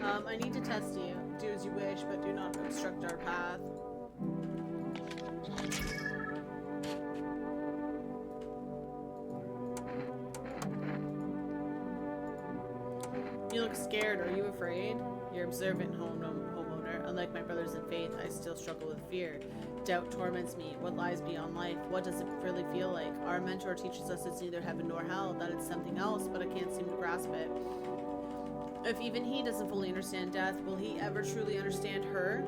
I need to test you. Do as you wish, but do not obstruct our path. You look scared. Are you afraid? You're observant, homeowner. Unlike my brothers in faith, I still struggle with fear. Doubt torments me. What lies beyond life? What does it really feel like? Our mentor teaches us it's neither heaven nor hell, that it's something else, but I can't seem to grasp it. If even he doesn't fully understand death, will he ever truly understand her?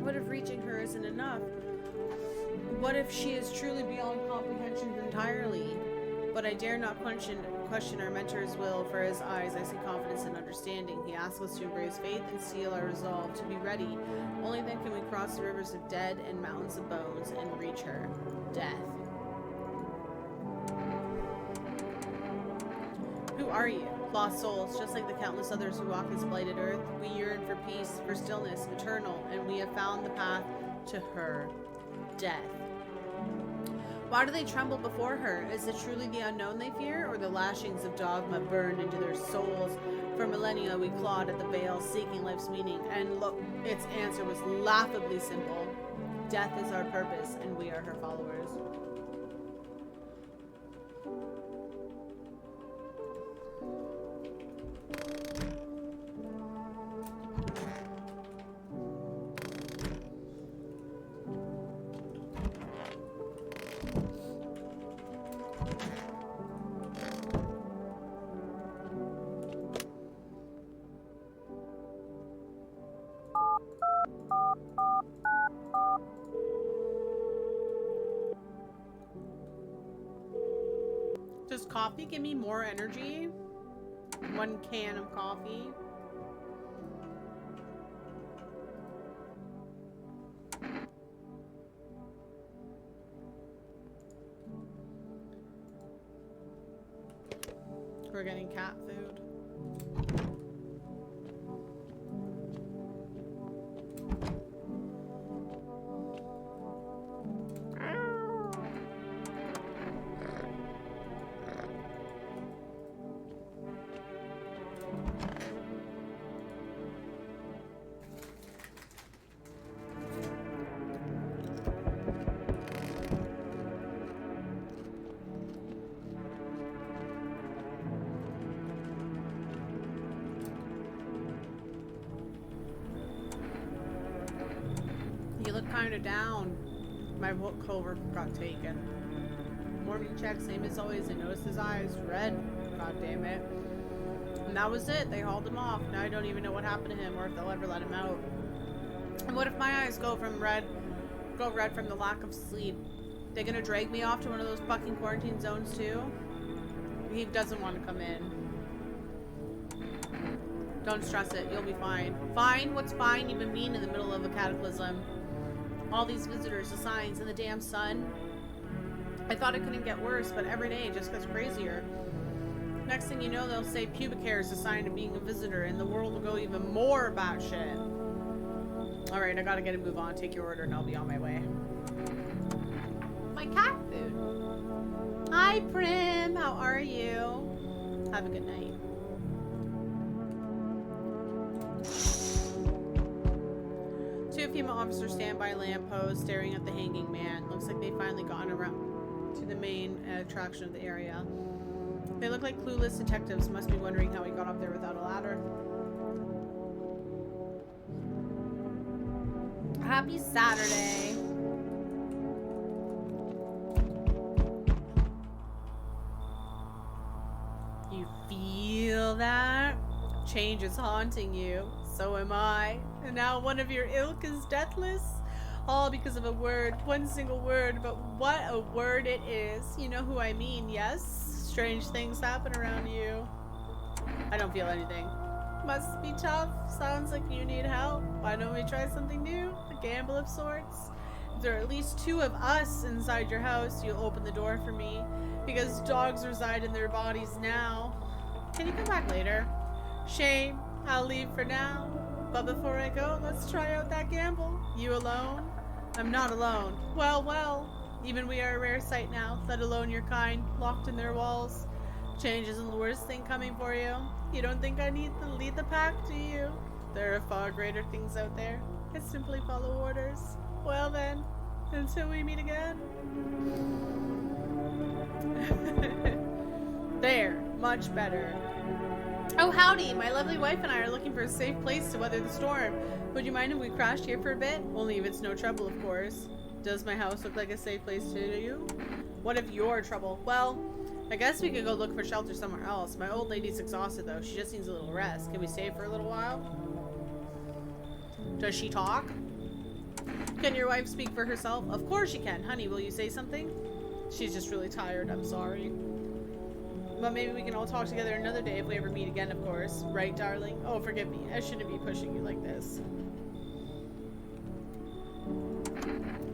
What if reaching her isn't enough? What if she is truly beyond comprehension entirely? But I dare not question our mentor's will. For his eyes I see confidence and understanding. He asks us to embrace faith and seal our resolve to be ready. Only then can we cross the rivers of dead and mountains of bones and reach her. Death. Who are you? Lost souls, just like the countless others who walk this blighted earth. We yearn for peace, for stillness, eternal, and we have found the path to her. Death. Why do they tremble before her? Is it truly the unknown they fear, or the lashings of dogma burned into their souls? For millennia we clawed at the veil, seeking life's meaning, and look, its answer was laughably simple. Death is our purpose, and we are her followers. Does coffee give me more energy? 1 can of coffee. We're getting cat food. You look kind of down. My book cover got taken. Morning check, same as always. I noticed his eyes red. God damn it. And that was it. They hauled him off. Now I don't even know what happened to him or if they'll ever let him out. And what if my eyes go red from the lack of sleep? They gonna drag me off to one of those fucking quarantine zones too? He doesn't want to come in. Don't stress it. You'll be fine. Fine? What's fine? You've been mean in the middle of a cataclysm. All these visitors, the signs, and the damn sun. I thought it couldn't get worse, but every day it just gets crazier. Next thing you know, they'll say pubic hair is a sign of being a visitor, and the world will go even more batshit. Alright, I gotta get a move on. Take your order, and I'll be on my way. My cat food. Hi, Prim. How are you? Have a good night. Two female officers stand by a lamppost staring at the hanging man. Looks like they've finally gotten around to the main attraction of the area. They look like clueless detectives, must be wondering how he got up there without a ladder. Happy Saturday. You feel that? Change is haunting you. So am I. And now one of your ilk is deathless? All because of a word. One single word. But what a word it is. You know who I mean, yes? Strange things happen around you. I don't feel anything. Must be tough. Sounds like you need help. Why don't we try something new? A gamble of sorts? If there are at least 2 of us inside your house, you'll open the door for me. Because dogs reside in their bodies now. Can you come back later? Shame. I'll leave for now. But before I go, let's try out that gamble. You alone? I'm not alone. Well, well. Even we are a rare sight now, let alone your kind, locked in their walls. Change isn't the worst thing coming for you. You don't think I need to lead the pack, do you? There are far greater things out there. I simply follow orders. Well then, until we meet again. There, much better. Oh, howdy! My lovely wife and I are looking for a safe place to weather the storm. Would you mind if we crashed here for a bit? Only if it's no trouble, of course. Does my house look like a safe place to you? What if you're trouble? Well, I guess we could go look for shelter somewhere else. My old lady's exhausted, though. She just needs a little rest. Can we stay for a little while? Does she talk? Can your wife speak for herself? Of course she can. Honey, will you say something? She's just really tired. I'm sorry. But maybe we can all talk together another day if we ever meet again, of course. Right, darling? Oh, forgive me. I shouldn't be pushing you like this.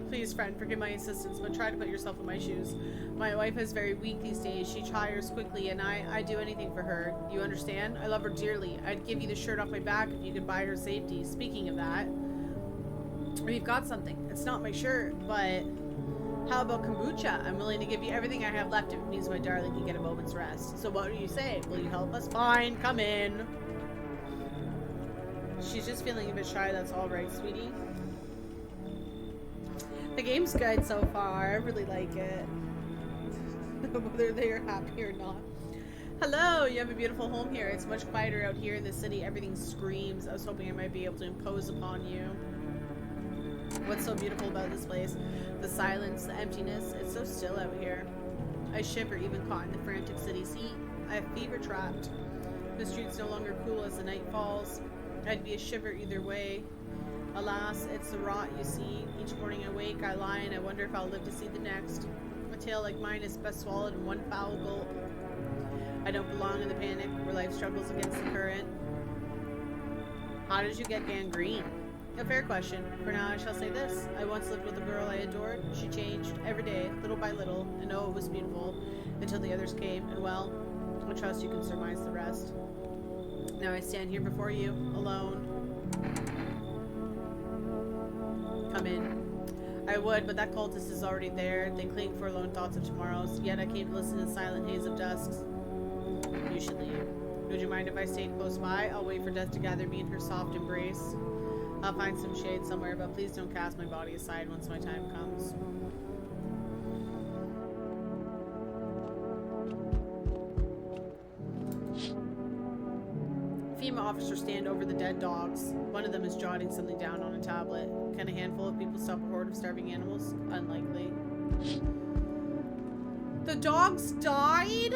Please, friend, forgive my insistence, but try to put yourself in my shoes. My wife is very weak these days. She tires quickly, and I'd do anything for her. You understand? I love her dearly. I'd give you the shirt off my back if you could buy her safety. Speaking of that, we've got something. It's not my shirt, but How about kombucha? I'm willing to give you everything I have left if it means my darling can get a moment's rest. So what do you say? Will you help us? Fine, come in. She's just feeling a bit shy, that's all right, sweetie. The game's good so far. I really like it. Whether they are happy or not. Hello, you have a beautiful home here. It's much quieter out here in the city. Everything screams. I was hoping I might be able to impose upon you. What's so beautiful about this place? The silence, the emptiness. It's so still out here. I shiver even caught in the frantic city heat. I have fever trapped. The streets no longer cool as the night falls. I'd be a shiver either way. Alas, it's the rot you see. Each morning I wake, I lie, and I wonder if I'll live to see the next. A tale like mine is best swallowed in one foul gulp. I don't belong in the panic where life struggles against the current. How did you get gangrene? A fair question. For now I shall say this. I once lived with a girl I adored. She changed every day, little by little, and oh, it was beautiful, until the others came, and well, I trust you can surmise the rest. Now I stand here before you, alone. Come in. I would, but that cultist is already there. They cling for lone thoughts of tomorrows, yet I came to listen to the silent haze of dusks. You should leave. Would you mind if I stayed close by? I'll wait for death to gather me in her soft embrace. I'll find some shade somewhere, but please don't cast my body aside once my time comes. FEMA officers stand over the dead dogs. One of them is jotting something down on a tablet. Can a handful of people stop a horde of starving animals? Unlikely. The dogs died?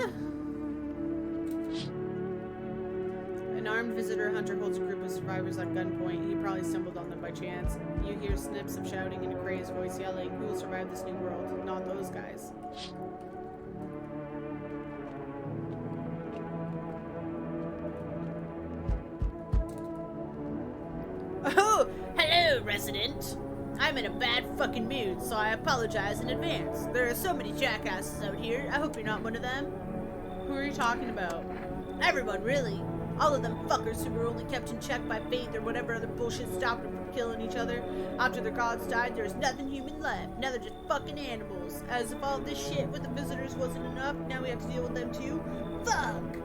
An armed visitor hunter holds a group of survivors at gunpoint. He probably stumbled on them by chance. You hear snips of shouting and a crazed voice yelling, "Who will survive this new world? Not those guys." Oh, hello, resident. I'm in a bad fucking mood, so I apologize in advance. There are so many jackasses out here. I hope you're not one of them. Who are you talking about? Everyone, really. All of them fuckers who were only kept in check by faith or whatever other bullshit stopped them from killing each other. After their gods died, there's nothing human left. Now they're just fucking animals. As if all this shit with the visitors wasn't enough, now we have to deal with them too? Fuck!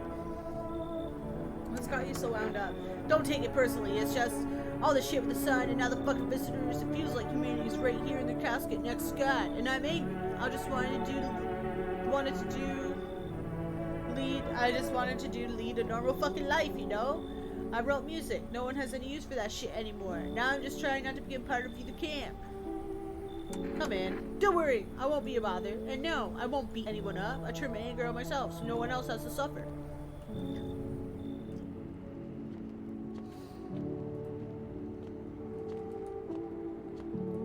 What's got you so wound up? Don't take it personally, it's just all the shit with the sun and now the fucking visitors. It feels like humanity's right here in their casket next to Scott, and I'm angry. I just wanted to lead a normal fucking life, you know? I wrote music. No one has any use for that shit anymore. Now I'm just trying not to become part of the camp. Come in. Don't worry, I won't be a bother. And no, I won't beat anyone up. I turn my anger on myself so no one else has to suffer.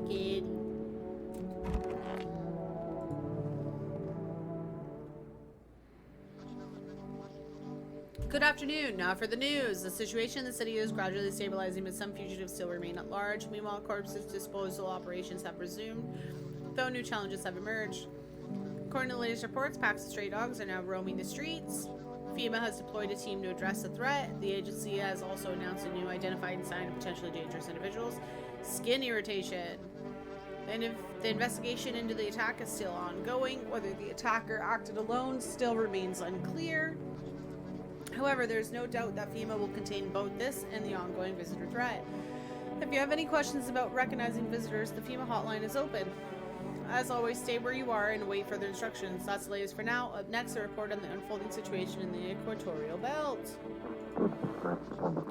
Kid. Good afternoon. Now for the news. The situation in the city is gradually stabilizing, but some fugitives still remain at large. Meanwhile, corpses disposal operations have resumed, though new challenges have emerged. According to the latest reports, packs of stray dogs are now roaming the streets. FEMA has deployed a team to address the threat. The agency has also announced a new identified sign of potentially dangerous individuals: skin irritation. The investigation into the attack is still ongoing. Whether the attacker acted alone still remains unclear. However, there's no doubt that FEMA will contain both this and the ongoing visitor threat. If you have any questions about recognizing visitors, the FEMA hotline is open. As always, stay where you are and await further instructions. That's the latest for now. Up next, a report on the unfolding situation in the Equatorial Belt.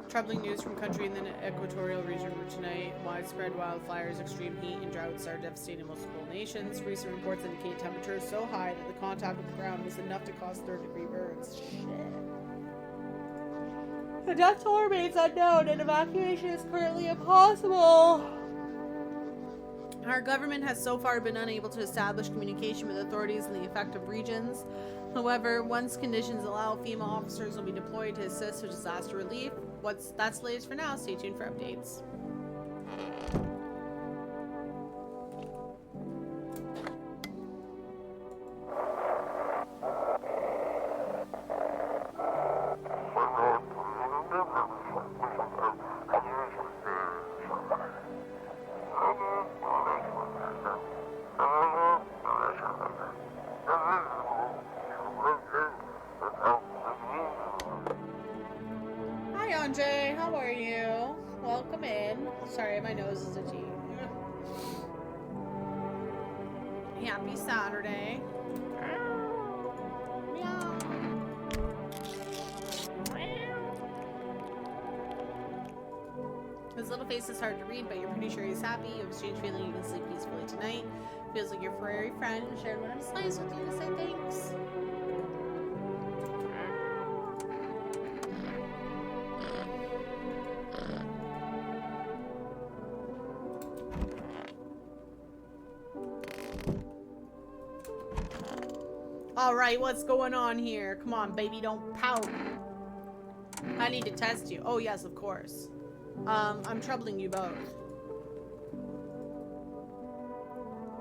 Troubling news from country in the equatorial region for tonight. Widespread wildfires, extreme heat, and droughts are devastating multiple nations. Recent reports indicate temperatures so high that the contact with the ground was enough to cause third-degree burns. Shit. The death toll remains unknown and evacuation is currently impossible. Our government has so far been unable to establish communication with authorities in the affected regions. However, once conditions allow, FEMA officers will be deployed to assist with disaster relief. That's the latest for now. Stay tuned for updates. Andre. How are you? Welcome in. Sorry, my nose is itchy. Happy Saturday. Meow. His little face is hard to read, but you're pretty sure he's happy. You have a strange feeling you can sleep peacefully tonight. Feels like your furry friend shared one of his slices with you to say thanks. Alright, what's going on here? Come on, baby, don't pout. I need to test you. Oh, yes, of course. I'm troubling you both.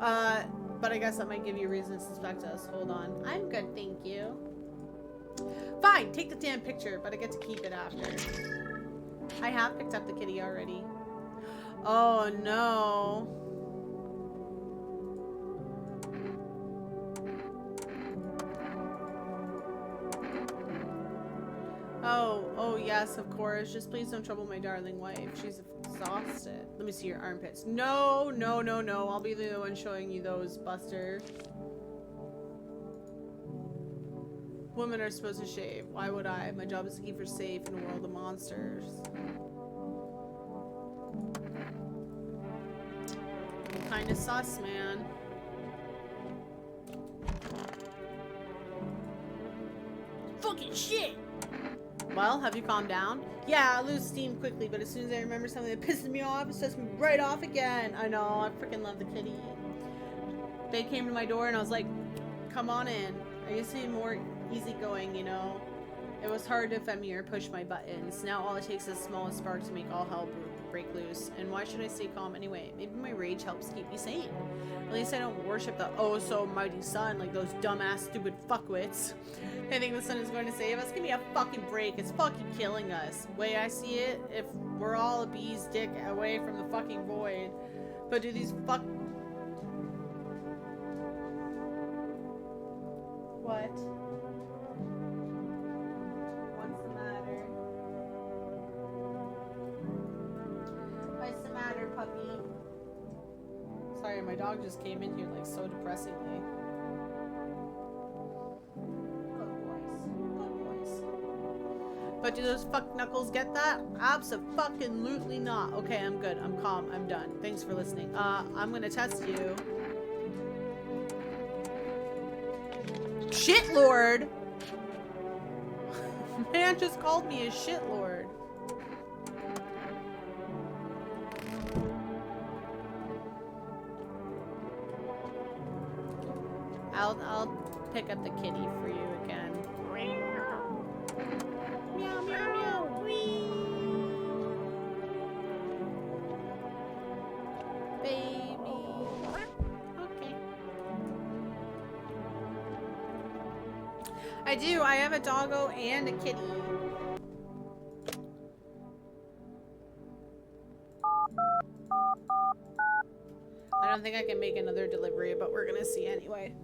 But I guess that might give you a reason to suspect us. Hold on. I'm good, thank you. Fine, take the damn picture, but I get to keep it after. I have picked up the kitty already. Oh, no. Oh, yes, of course. Just please don't trouble my darling wife. She's exhausted. Let me see your armpits. No, no, no, no. I'll be the one showing you those, Buster. Women are supposed to shave. Why would I? My job is to keep her safe in a world of monsters. I'm kind of sus, man. Fucking shit! Well, have you calmed down? Yeah, I lose steam quickly, but as soon as I remember something that pisses me off, it sets me right off again. I know, I freaking love the kitty. They came to my door and I was like, come on in. I used to be more easygoing, you know. It was hard to offend me or push my buttons. Now all it takes is the smallest spark to make all hell break loose. And why should I stay calm anyway? Maybe my rage helps keep me sane. At least I don't worship the oh-so-mighty sun like those dumbass, stupid fuckwits. I think the sun is going to save us. Give me a fucking break. It's fucking killing us. The way I see it, if we're all a bee's dick away from the fucking void. But do these fuck... What? What's the matter? What's the matter, puppy? Sorry, my dog just came in here like so depressingly. But do those fuck knuckles get that? Abso-fucking-lutely not. Okay, I'm good. I'm calm. I'm done. Thanks for listening. I'm gonna test you. Shitlord! Man just called me a shitlord. I'll pick up the kitty for you again. Meow, meow, meow. Whee. Baby. Okay. I do. I have a doggo and a kitty. I don't think I can make another delivery, but we're gonna see anyway.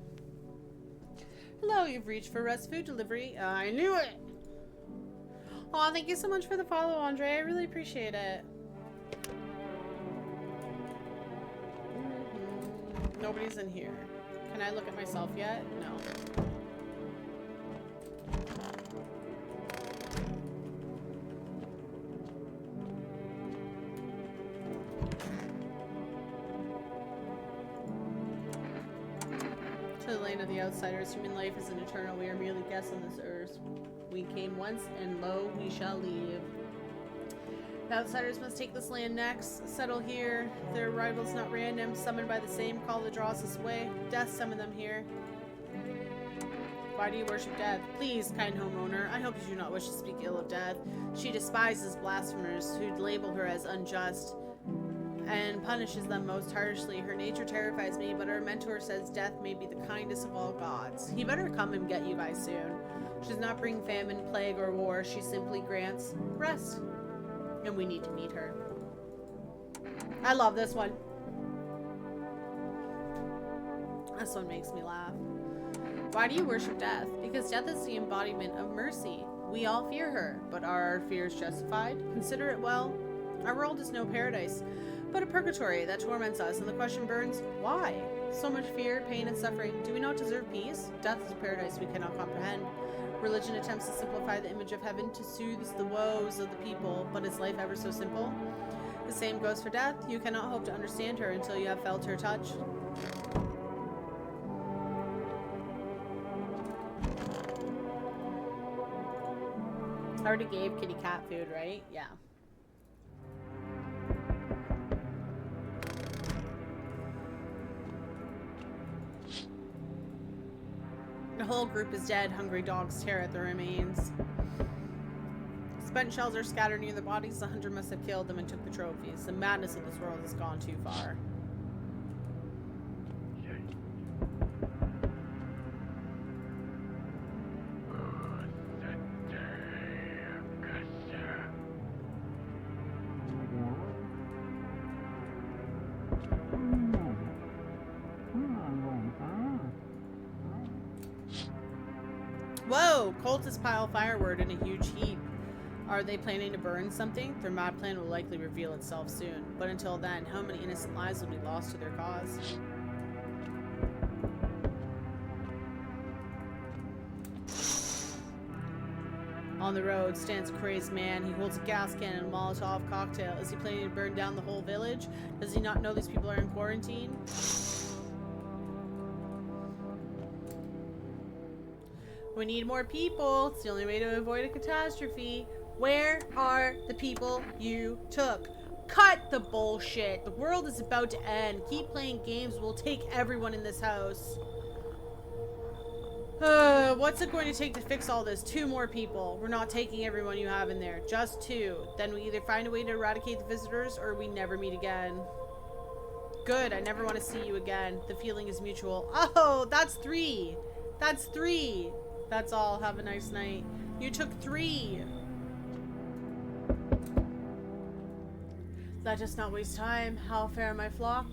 Hello, you've reached for Rest Food Delivery. I knew it! Aw, thank you so much for the follow, Andre. I really appreciate it. Nobody's in here. Can I look at myself yet? No. To the land of the outsiders, human life is an eternal. We are merely guests on this earth. We came once, and lo, we shall leave. The outsiders must take this land next, settle here. Their arrival's not random, summoned by the same call that draws us away. Death summoned them here. Why do you worship death? Please, kind homeowner, I hope you do not wish to speak ill of death. She despises blasphemers who label her as unjust and punishes them most harshly. Her nature terrifies me, but her mentor says death may be the kindest of all gods. He better come and get you guys soon. She does not bring famine, plague, or war. She simply grants rest. And we need to meet her. I love this one. This one makes me laugh. Why do you worship death? Because death is the embodiment of mercy. We all fear her, but are our fears justified? Consider it well. Our world is no paradise, but a purgatory that torments us, and the question burns, why? So much fear, pain, and suffering. Do we not deserve peace? Death is a paradise we cannot comprehend. Religion attempts to simplify the image of heaven to soothe the woes of the people, but is life ever so simple? The same goes for death. You cannot hope to understand her until you have felt her touch. I already gave kitty cat food, right? Yeah. The whole group is dead. Hungry dogs tear at the remains. Spent shells are scattered near the bodies. The hunter must have killed them and took the trophies. The madness of this world has gone too far. Whoa! Cultists pile firewood in a huge heap. Are they planning to burn something? Their mad plan will likely reveal itself soon. But until then, how many innocent lives will be lost to their cause? On the road stands a crazed man. He holds a gas can and a Molotov cocktail. Is he planning to burn down the whole village? Does he not know these people are in quarantine? We need more people. It's the only way to avoid a catastrophe. Where are the people you took? Cut the bullshit. The world is about to end. Keep playing games. We'll take everyone in this house. What's it going to take to fix all this? 2 more people. We're not taking everyone you have in there. Just 2. Then we either find a way to eradicate the visitors or we never meet again. Good. I never want to see you again. The feeling is mutual. Oh, that's 3. That's 3. That's all. Have a nice night. You took 3. Let us not waste time. How fare my flock?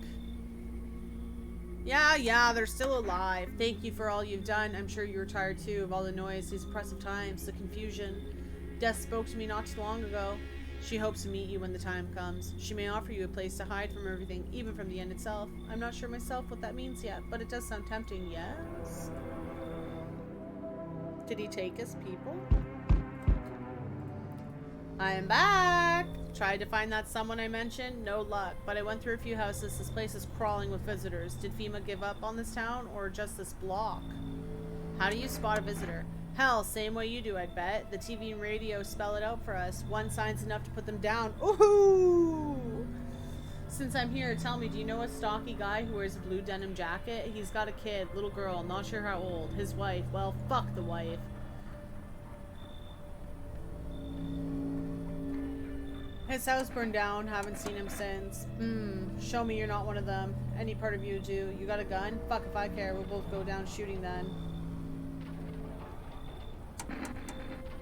Yeah, they're still alive. Thank you for all you've done. I'm sure you were tired too of all the noise, these oppressive times, the confusion. Death spoke to me not too long ago. She hopes to meet you when the time comes. She may offer you a place to hide from everything, even from the end itself. I'm not sure myself what that means yet, but it does sound tempting, yes? Did he take us, people? I am back! Tried to find that someone I mentioned, no luck. But I went through a few houses. This place is crawling with visitors. Did FEMA give up on this town, or just this block? How do you spot a visitor? Hell, same way you do, I'd bet. The TV and radio spell it out for us. One sign's enough to put them down. Ooh! Since I'm here, tell me, do you know a stocky guy who wears a blue denim jacket? He's got a kid, little girl, not sure how old. His wife, well, fuck the wife. His house burned down, haven't seen him since. Show me you're not one of them. Any part of you do. You got a gun? Fuck if I care, we'll both go down shooting then.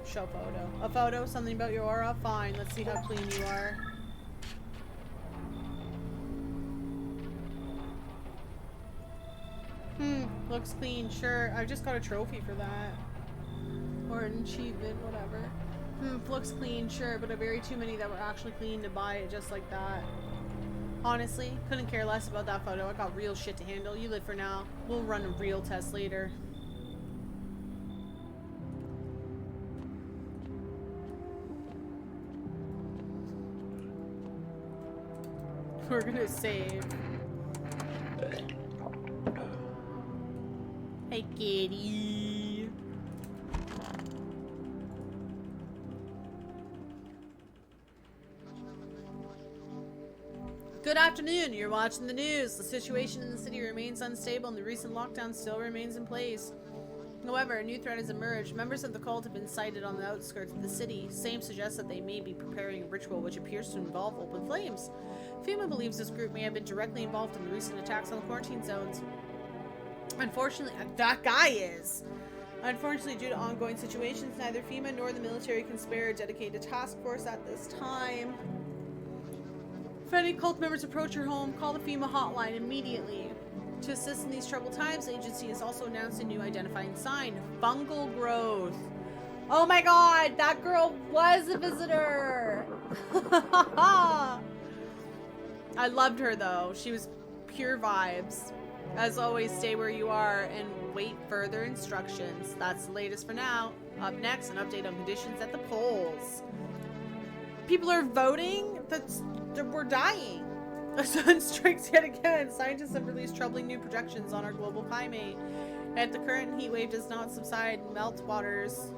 Show photo. A photo? Something about your aura? Fine, let's see how clean you are. Looks clean, sure. I just got a trophy for that. Or an achievement, whatever. Looks clean, sure, but I buried too many that were actually clean to buy it just like that. Honestly, couldn't care less about that photo. I got real shit to handle. You live for now. We'll run a real test later. We're gonna save. Hey, kitty. Good afternoon. You're watching the news. The situation in the city remains unstable and the recent lockdown still remains in place. However, a new threat has emerged. Members of the cult have been sighted on the outskirts of the city. Same suggests that they may be preparing a ritual which appears to involve open flames. FEMA believes this group may have been directly involved in the recent attacks on the quarantine zones. Unfortunately, that guy is. Unfortunately, due to ongoing situations, neither FEMA nor the military can spare a dedicated task force at this time. If any cult members approach your home, call the FEMA hotline immediately. To assist in these troubled times, the agency has also announced a new identifying sign, fungal growth. Oh my god, that girl was a visitor. I loved her though. She was pure vibes. As always, stay where you are and wait further instructions. That's the latest for now. Up next, an update on conditions at the polls. People are voting? We're dying. The sun strikes yet again. Scientists have released troubling new projections on our global climate. If the current heat wave does not subside, meltwaters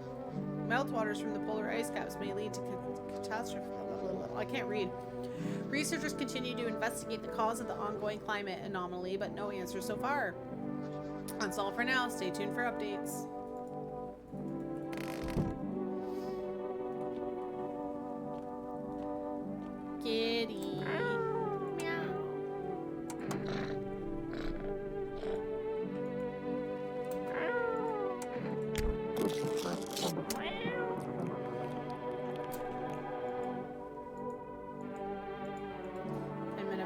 from the polar ice caps may lead to catastrophe. I can't read. Researchers continue to investigate the cause of the ongoing climate anomaly, but no answer so far. That's all for now. Stay tuned for updates. Kitty. Meow.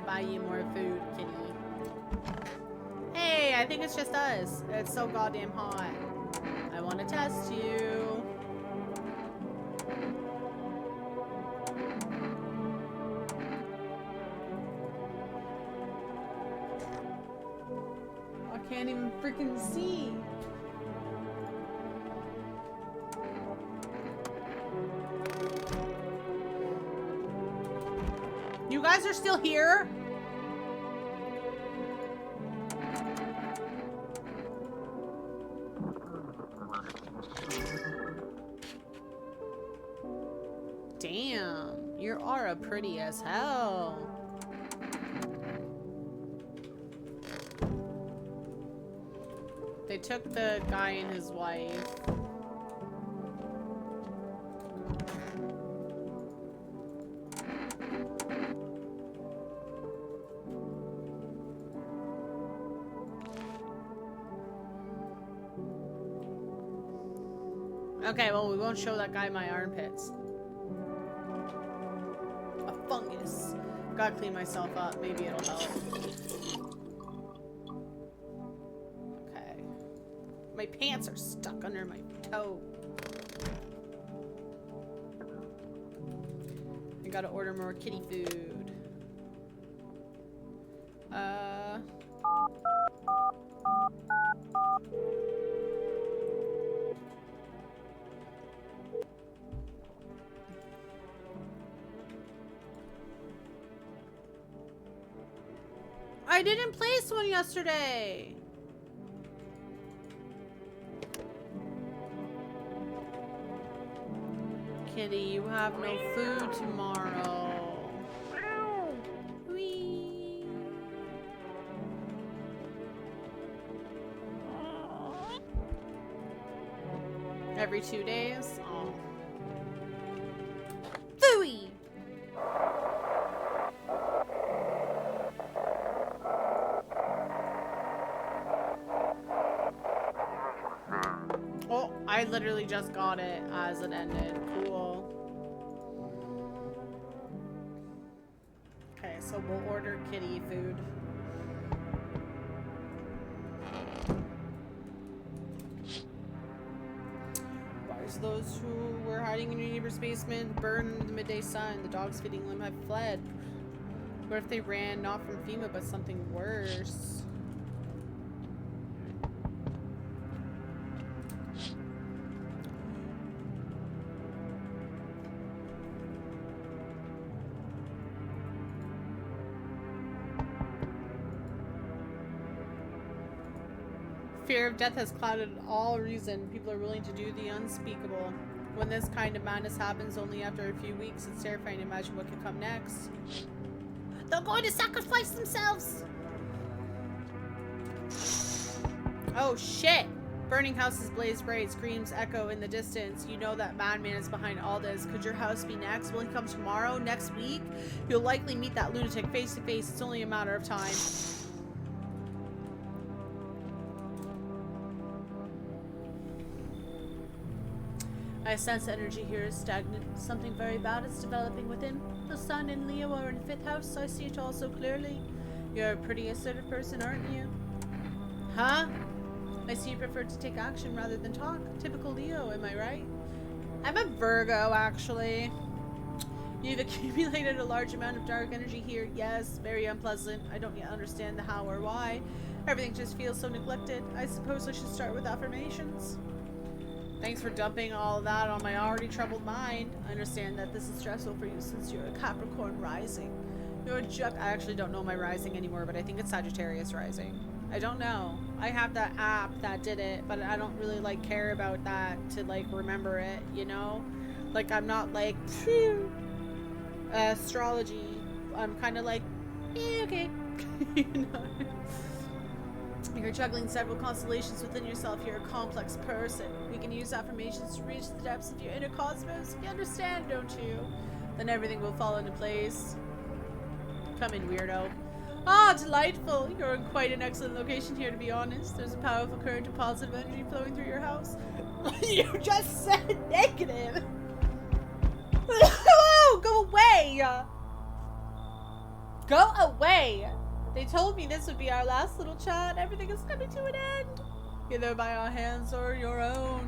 Buy you more food, kitty. Hey, I think it's just us. It's so goddamn hot. I want to test you. I can't even freaking see. You guys are still here? Damn, your aura pretty as hell. They took the guy and his wife. Okay, well, we won't show that guy my armpits. A fungus. Gotta clean myself up. Maybe it'll help. Okay. My pants are stuck under my toe. I gotta order more kitty food. I didn't place one yesterday. Kitty, you have no food tomorrow. Whee. Every 2 days? Oh. Phooey! Oh, I literally just got it as it ended. Cool. Okay, so we'll order kitty food. Where's those who were hiding in your neighbor's basement burned in the midday sun? The dogs feeding them have fled. What if they ran not from FEMA but something worse? Fear of death has clouded all reason. People are willing to do the unspeakable. When this kind of madness happens only after a few weeks, it's terrifying to imagine what could come next. They're going to sacrifice themselves! Oh shit! Burning houses blaze bright, screams echo in the distance. You know that madman is behind all this. Could your house be next? Will he come tomorrow? Next week? You'll likely meet that lunatic face to face. It's only a matter of time. I sense energy here is stagnant. Something very bad is developing within. The sun and Leo are in 5th house. I see it all so clearly. You're a pretty assertive person, aren't you? Huh? I see you prefer to take action rather than talk. Typical Leo, am I right? I'm a Virgo, actually. You've accumulated a large amount of dark energy here. Yes, very unpleasant. I don't yet understand the how or why. Everything just feels so neglected. I suppose I should start with affirmations. Thanks for dumping all of that on my already troubled mind. I understand that this is stressful for you since you're a Capricorn rising. You're a I actually don't know my rising anymore, but I think it's Sagittarius rising. I don't know. I have that app that did it, but I don't really like care about that to like remember it, you know? Like I'm not like phew, astrology. I'm kind of like, okay. You know? You're juggling several constellations within yourself. You're a complex person. We can use affirmations to reach the depths of your inner cosmos. You understand, don't you? Then everything will fall into place. Come in, weirdo. Ah, delightful. You're in quite an excellent location here, to be honest. There's a powerful current of positive energy flowing through your house. You just said negative. Oh, go away. Go away. They told me this would be our last little chat. Everything is coming to an end. Either by our hands or your own.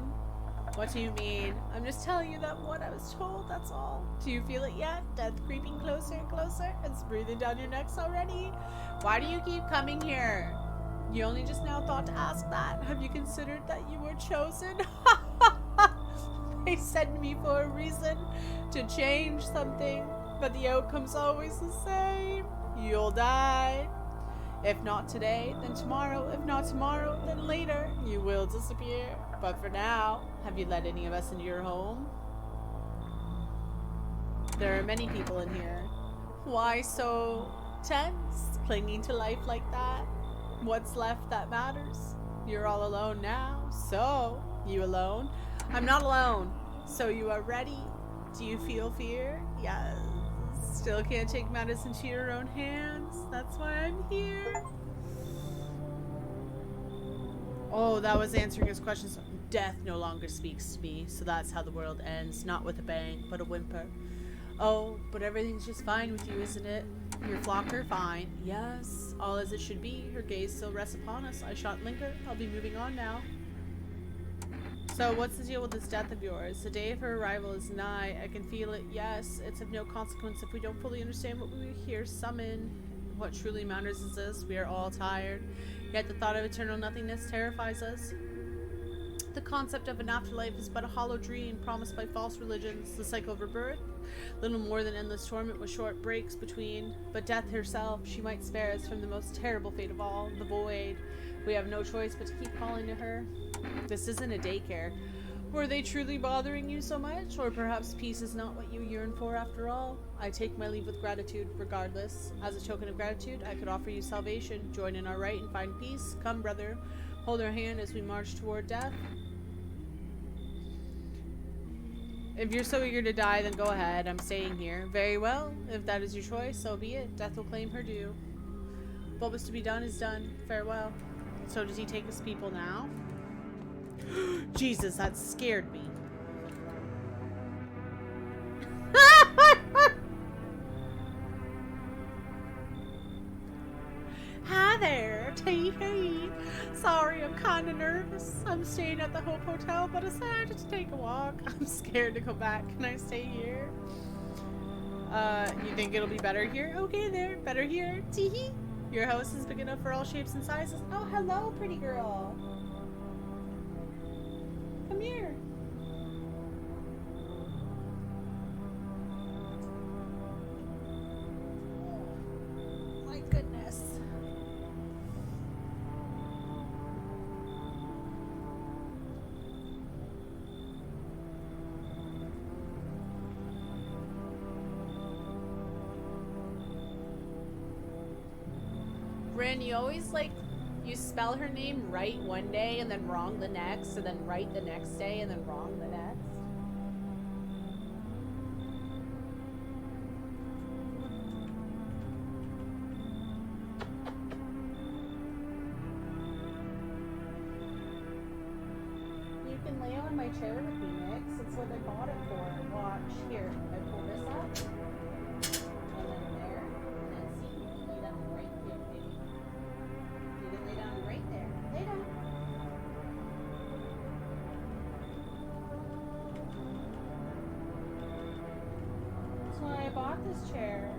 What do you mean? I'm just telling you that what I was told, that's all. Do you feel it yet? Death creeping closer and closer? It's breathing down your necks already? Why do you keep coming here? You only just now thought to ask that. Have you considered that you were chosen? They sent me for a reason. To change something. But the outcome's always the same. You'll die. If not today, then tomorrow. If not tomorrow, then later. You will disappear. But for now, have you let any of us into your home? There are many people in here. Why so tense? Clinging to life like that? What's left that matters? You're all alone now. So, you alone? I'm not alone. So you are ready? Do you feel fear? Yes. Still can't take matters into your own hands. That's why I'm here. Oh, that was answering his questions. Death no longer speaks to me, so that's how the world ends. Not with a bang, but a whimper. Oh, but everything's just fine with you, isn't it? Your flocker, fine. Yes, all as it should be. Her gaze still rests upon us. I shan't linger. I'll be moving on now. So, what's the deal with this death of yours? The day of her arrival is nigh. I can feel it. Yes, it's of no consequence if we don't fully understand what we here summon. What truly matters is this. We are all tired. Yet the thought of eternal nothingness terrifies us. The concept of an afterlife is but a hollow dream promised by false religions. The cycle of rebirth, little more than endless torment with short breaks between. But death herself, she might spare us from the most terrible fate of all, the void. We have no choice but to keep calling to her. This isn't a daycare. Were they truly bothering you so much? Or perhaps peace is not what you yearn for after all? I take my leave with gratitude, regardless. As a token of gratitude, I could offer you salvation. Join in our right and find peace. Come, brother. Hold our hand as we march toward death. If you're so eager to die, then go ahead. I'm staying here. Very well. If that is your choice, so be it. Death will claim her due. What was to be done is done. Farewell. So does he take his people now? Jesus, that scared me. Hi there, Tee. Sorry, I'm kind of nervous. I'm staying at the Hope Hotel, but I decided to take a walk. I'm scared to go back. Can I stay here? You think it'll be better here? Okay there, better here. Tee. Your house is big enough for all shapes and sizes. Oh, hello, pretty girl. Come here. My goodness. Bryn, you always you spell her name right one day and then wrong the next, and then right the next day and then wrong the next. You can lay on my chair with me, Nix. It's what I bought it for. Watch. Here, I pull this up. And then there. And then see, you can lay down right here, baby. You can lay down right there. Lay down. bought this chair.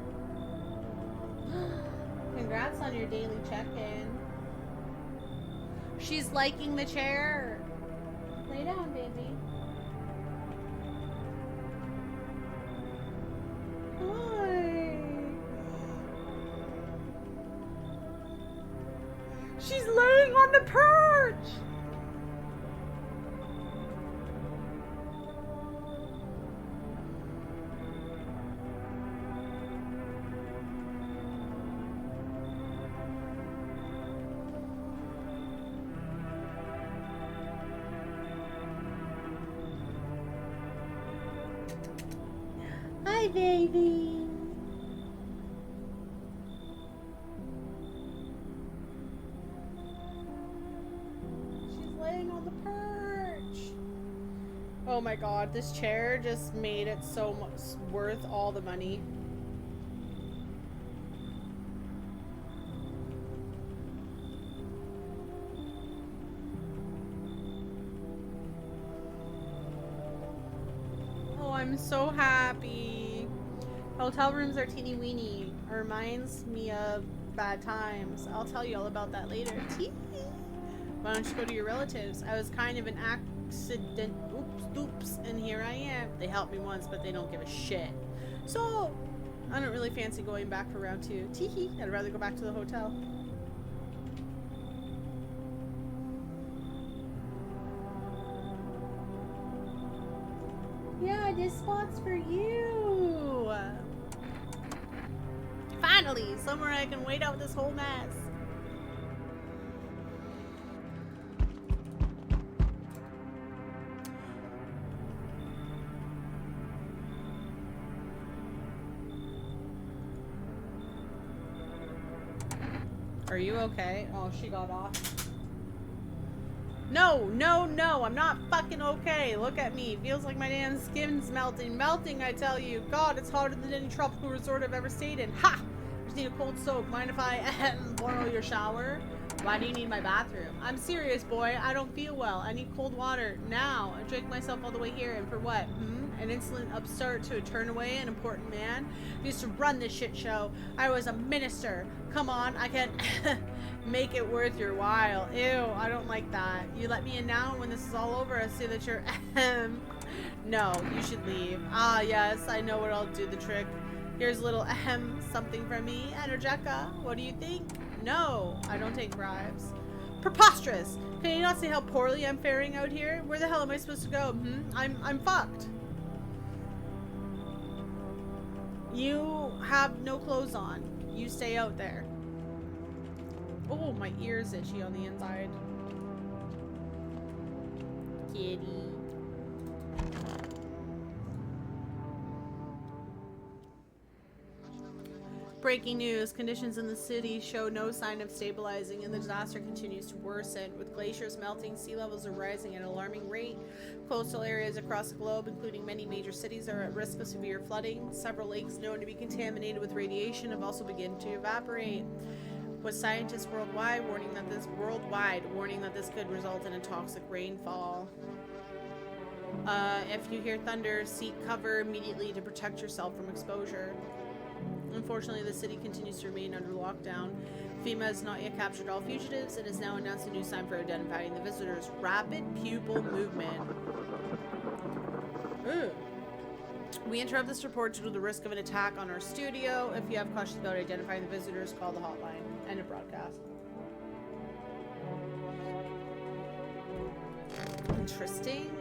Congrats on your daily check-in. She's liking the chair. Lay down, baby. Hi. She's laying on the perch. Hi, baby. She's laying on the perch. Oh my god, this chair just made it so much worth all the money. Oh, I'm so happy. Hotel rooms are teeny weeny. Reminds me of bad times. I'll tell you all about that later. Tee. Why don't you go to your relatives? I was kind of an accident. Oops, and here I am. They helped me once, but they don't give a shit. So, I don't really fancy going back for round 2. Teehee. I'd rather go back to the hotel. Yeah, this spot's for you. Finally, somewhere I can wait out this whole mess. Are you okay? Oh, she got off. No, I'm not fucking okay. Look at me. Feels like my damn skin's melting. Melting, I tell you. God, it's hotter than any tropical resort I've ever stayed in. Ha! Just need a cold soak. Mind if I borrow your shower? Why do you need my bathroom? I'm serious, boy. I don't feel well. I need cold water now. I drank myself all the way here, and for what? An insolent upstart to turn away an important man? I used to run this shit show. I was a minister. Come on, I can make it worth your while. Ew, I don't like that. You let me in now, and when this is all over, I see that you're No, you should leave. Ah, yes, I know what I'll do the trick. Here's a little something from me. Energeca, what do you think? No, I don't take bribes. Preposterous! Can you not see how poorly I'm faring out here? Where the hell am I supposed to go? I'm fucked. You have no clothes on. You stay out there. Oh, my ear's itchy on the inside. Kitty. Breaking news. Conditions in the city show no sign of stabilizing and the disaster continues to worsen. With glaciers melting, sea levels are rising at an alarming rate. Coastal areas across the globe, including many major cities, are at risk of severe flooding. Several lakes known to be contaminated with radiation have also begun to evaporate. With scientists worldwide warning that this could result in a toxic rainfall. If you hear thunder, seek cover immediately to protect yourself from exposure. Unfortunately, the city continues to remain under lockdown. FEMA has not yet captured all fugitives and has now announced a new sign for identifying the visitors. Rapid pupil movement. Ooh. We interrupt this report due to the risk of an attack on our studio. If you have questions about identifying the visitors, call the hotline. End of broadcast. Interesting.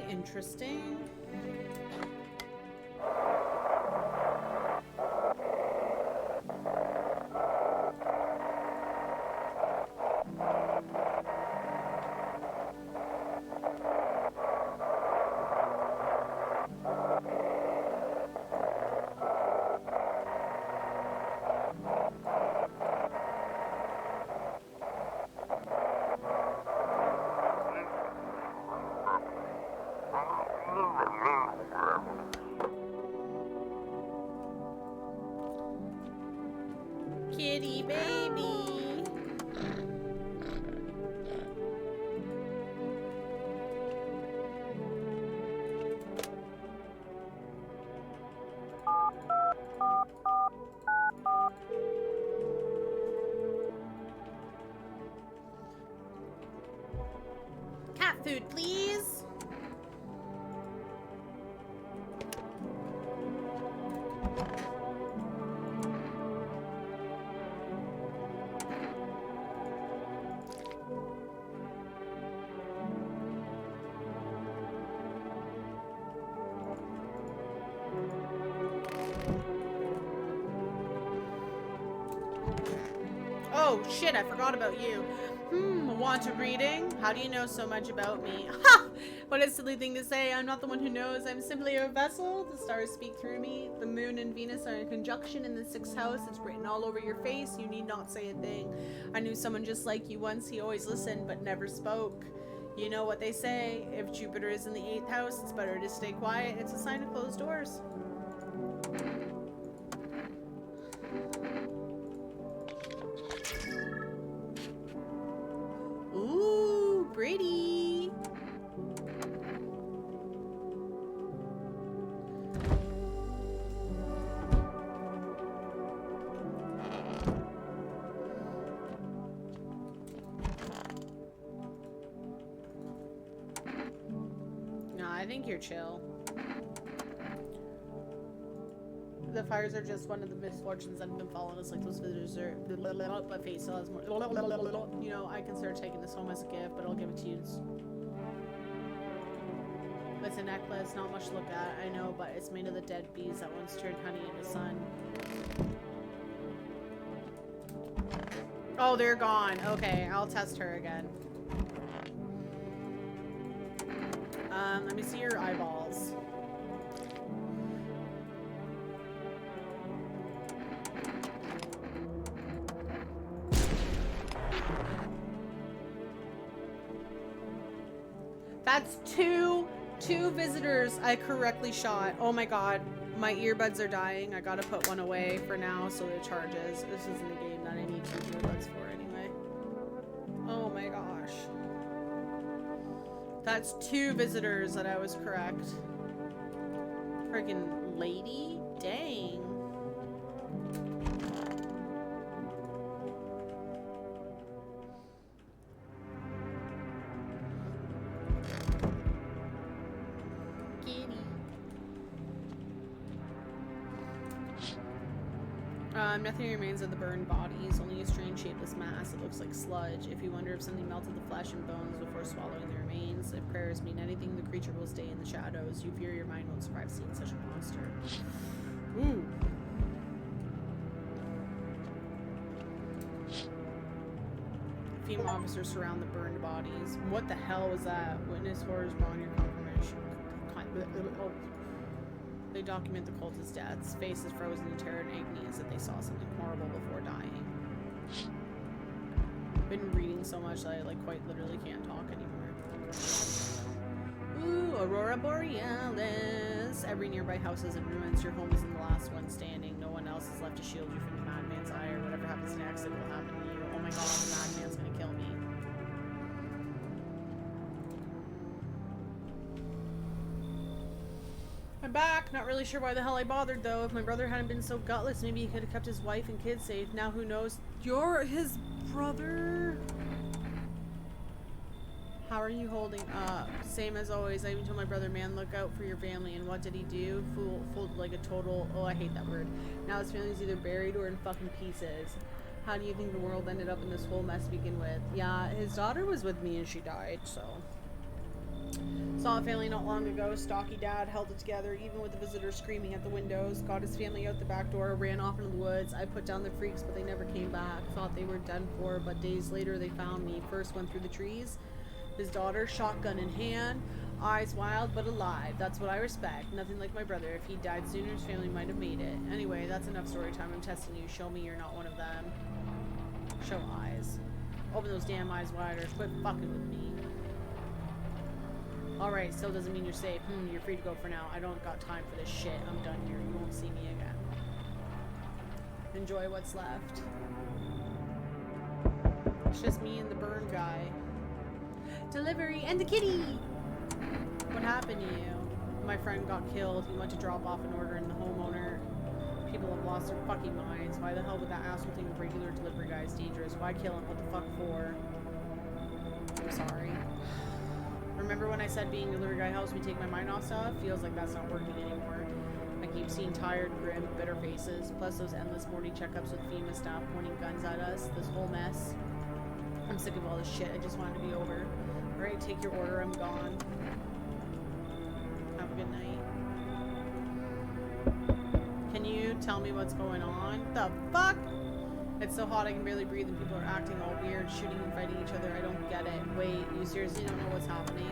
Kitty baby. Food, please. Oh, shit, I forgot about you. Want a reading? How do you know so much about me? Ha! What a silly thing to say. I'm not the one who knows. I'm simply a vessel. The stars speak through me. The moon and Venus are in conjunction in the 6th house. It's written all over your face. You need not say a thing. I knew someone just like you once. He always listened, but never spoke. You know what they say. If Jupiter is in the 8th house, it's better to stay quiet. It's a sign of closed doors. Ooh, pretty. No, I think you're chill. The fires are just one of the misfortunes that have been following us, like those visitors are. My face still has more. You know, I consider taking this home as a gift, but I'll give it to you. It's a necklace, not much to look at, I know, but it's made of the dead bees that once turned honey into sun. Oh, they're gone. Okay, I'll test her again. Let me see your eyeballs. That's two visitors I correctly shot. Oh my god, my earbuds are dying. I gotta put one away for now so it charges. This isn't a game that I need 2 earbuds for anyway. Oh my gosh. That's 2 visitors that I was correct. Friggin' lady? Dang. Nothing remains of the burned bodies, only a strange shapeless mass that looks like sludge. If you wonder if something melted the flesh and bones before swallowing the remains, if prayers mean anything, the creature will stay in the shadows. You fear your mind won't survive seeing such a monster. Ooh. Female officers surround the burned bodies. What the hell was that? Witness horrors beyond your confirmation. They document the cultist's deaths. Faces frozen in terror and agony as if they saw something horrible before dying. I've been reading so much that I quite literally can't talk anymore. Ooh, Aurora Borealis. Every nearby house is in ruins. Your home is in the last one standing. No one else is left to shield you from the madman's eye or whatever happens next. It will happen to you. Oh my god, the madman's gonna kill me. I'm back. Not really sure why the hell I bothered, though. If my brother hadn't been so gutless, maybe he could have kept his wife and kids safe. Now who knows? You're his brother? How are you holding up? Same as always. I even told my brother, man, look out for your family. And what did he do? Fooled like a total... Oh, I hate that word. Now his family's either buried or in fucking pieces. How do you think the world ended up in this whole mess to begin with? Yeah, his daughter was with me and she died, so... Saw a family not long ago. Stocky dad held it together, even with the visitors screaming at the windows. Got his family out the back door, ran off into the woods. I put down the freaks, but they never came back. Thought they were done for, but days later they found me. First went through the trees. His daughter, shotgun in hand, eyes wild but alive. That's what I respect. Nothing like my brother. If he died sooner, his family might have made it. Anyway, that's enough story time. I'm testing you. Show me you're not one of them. Show eyes. Open those damn eyes wider. Quit fucking with me. Alright, still doesn't mean you're safe. You're free to go for now. I don't got time for this shit. I'm done here. You won't see me again. Enjoy what's left. It's just me and the burn guy. Delivery and the kitty! What happened to you? My friend got killed. He went to drop off an order and the homeowner. People have lost their fucking minds. Why the hell would that asshole think a regular delivery guy is dangerous? Why kill him? What the fuck for? I'm sorry. Remember when I said being a delivery guy helps me take my mind off stuff? Feels like that's not working anymore. I keep seeing tired, grim, bitter faces, plus those endless morning checkups with FEMA staff pointing guns at us. This whole mess. I'm sick of all this shit. I just want it to be over. Alright, take your order. I'm gone. Have a good night. Can you tell me what's going on? The fuck? It's so hot I can barely breathe and people are acting all weird, shooting and fighting each other. I don't get it. Wait, you seriously don't know what's happening?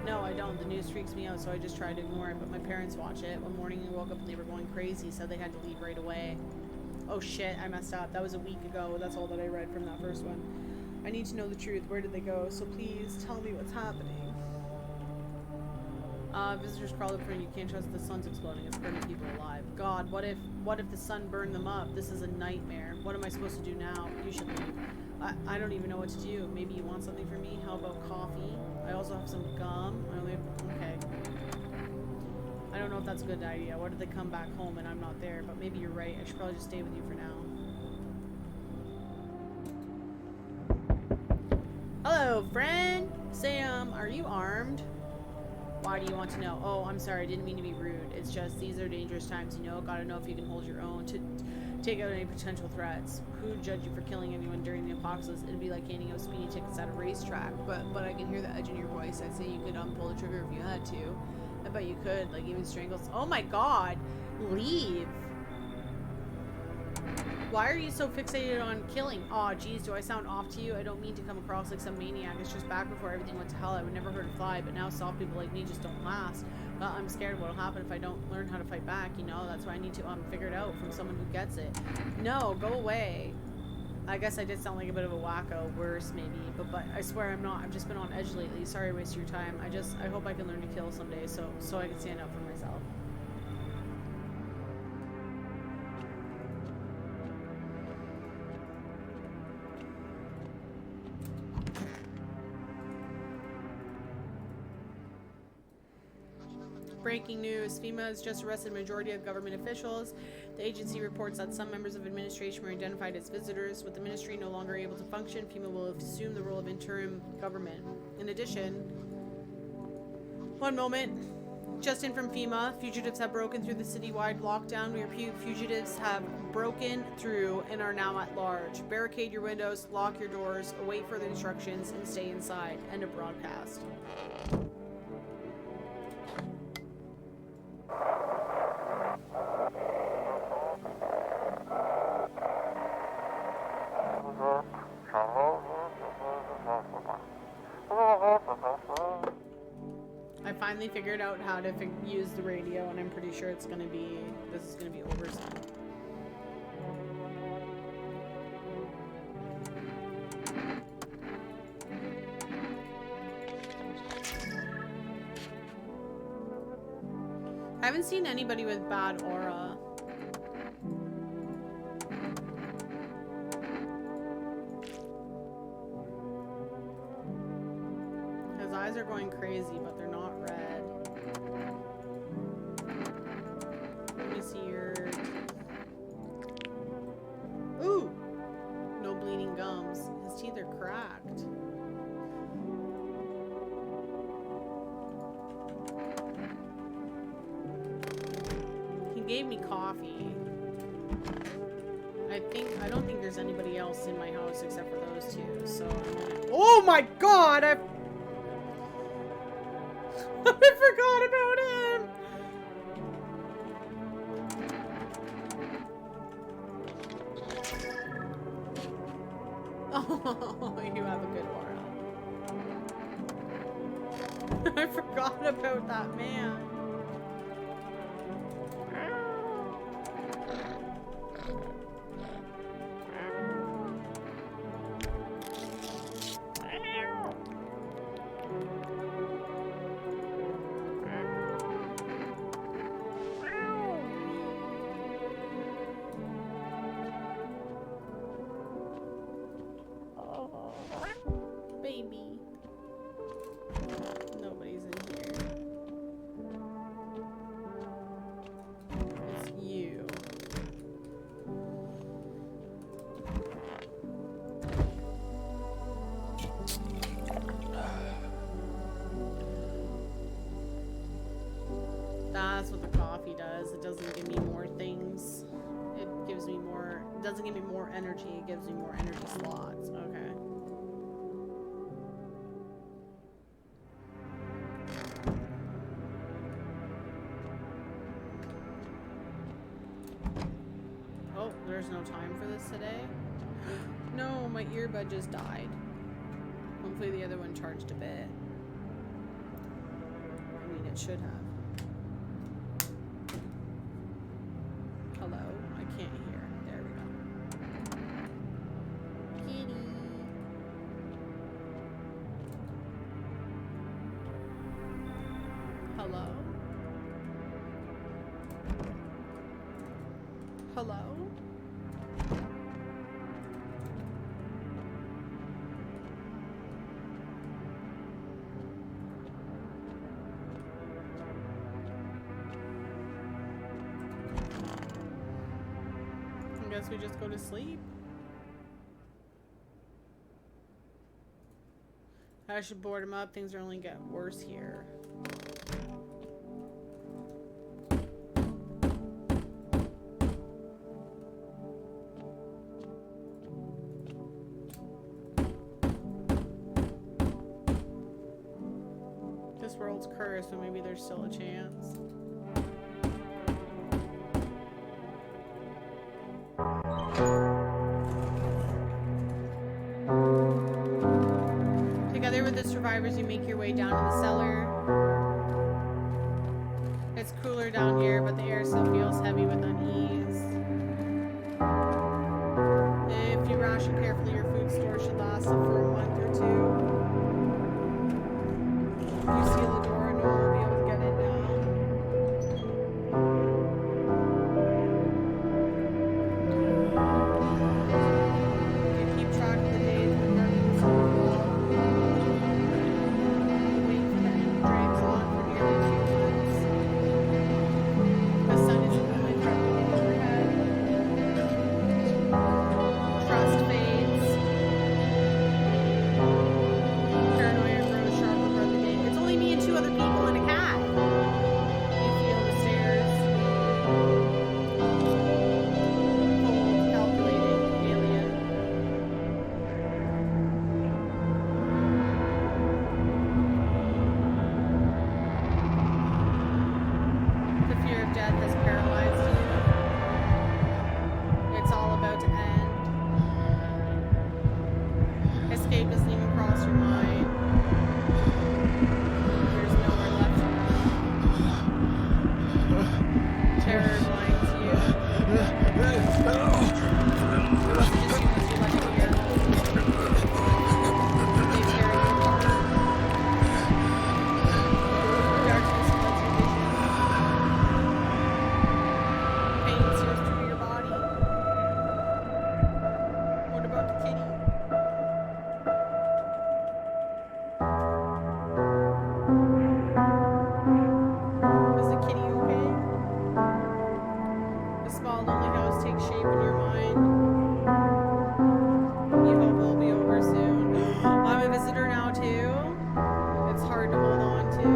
No, I don't. The news freaks me out, so I just try to ignore it, but my parents watch it. One morning I woke up and they were going crazy, so they had to leave right away. Oh shit, I messed up. That was a week ago. That's all that I read from that first one. I need to know the truth. Where did they go? So please tell me what's happening. Visitors crawled up and you can't trust the sun's exploding. It's burning people alive. God, what if the sun burned them up? This is a nightmare. What am I supposed to do now? You should leave. I don't even know what to do. Maybe you want something from me? How about coffee? I also have some gum. Okay. I don't know if that's a good idea. What if they come back home and I'm not there? But maybe you're right. I should probably just stay with you for now. Hello, friend. Sam, are you armed? Why do you want to know? Oh, I'm sorry. I didn't mean to be rude. It's just these are dangerous times, you know. Gotta know if you can hold your own to take out any potential threats. Who'd judge you for killing anyone during the apocalypse? It'd be like handing out speeding tickets at a racetrack. But I can hear the edge in your voice. I'd say you could pull the trigger if you had to. I bet you could, like even strangle. Oh my God, leave. Why are you so fixated on killing? Aw, geez, do I sound off to you? I don't mean to come across like some maniac. It's just back before everything went to hell. I would never hurt a fly, but now soft people like me just don't last. Well, I'm scared what'll happen if I don't learn how to fight back, you know? That's why I need to figure it out from someone who gets it. No, go away. I guess I did sound like a bit of a wacko, worse maybe, but I swear I'm not. I've just been on edge lately. Sorry I wasted your time. I hope I can learn to kill someday so I can stand up for myself. Breaking news. FEMA has just arrested a majority of government officials. The agency reports that some members of administration were identified as visitors. With the ministry no longer able to function, FEMA will assume the role of interim government. In addition, one moment. Just in from FEMA, fugitives have broken through the citywide lockdown. We repeat, fugitives have broken through and are now at large. Barricade your windows, lock your doors, await further instructions, and stay inside. End of broadcast. I finally figured out how to use the radio, and I'm pretty sure this is gonna be over soon. I haven't seen anybody with bad aura. His eyes are going crazy, but they're not red. Let me see your... Ooh! No bleeding gums. His teeth are cracked. He gave me coffee. I don't think there's anybody else in my house except for those two, so I'm gonna... Oh my God! I forgot about him! Oh, you have a good aura. I forgot about that man. Baby. Nobody's in here. It's you. doesn't give me more energy, it gives me more energy slots. Okay. Oh, there's no time for this today? No, my earbud just died. Hopefully the other one charged a bit. I mean, it should have. Hello? I can't hear. There we go. Kitty. Hello? Hello? I guess we just go to sleep. I should board him up. Things are only getting worse here. This world's cursed, but maybe there's still a chance. Together with the survivors, you make your way down to the cellar. It's cooler down here, but the air still feels heavy with unease. If you ration carefully, your food store should last for a month or two. You seal the door and no one will be able to get in now. You keep track of the days when Marvin's so cool. You wait for the end drags on for nearly 2 months. The sun is only creeping overhead. Trust fades. Paranoia grows sharper by the day. It's only me and 2 other people and a cat. You feel the stairs. Cold, calculating, alien. The fear of death has paralyzed you. It's all about to end. Escape doesn't even cross your mind. There's nowhere left to run. Terror blinds you. Just as soon as you let it hear, they tear you apart. Darkness floods your vision. Pain sears through your body. What about the kitty? Is the kitty okay? The small lonely house takes shape in your mind. You hope it'll be over soon. I'm a visitor now too. It's hard to hold on to.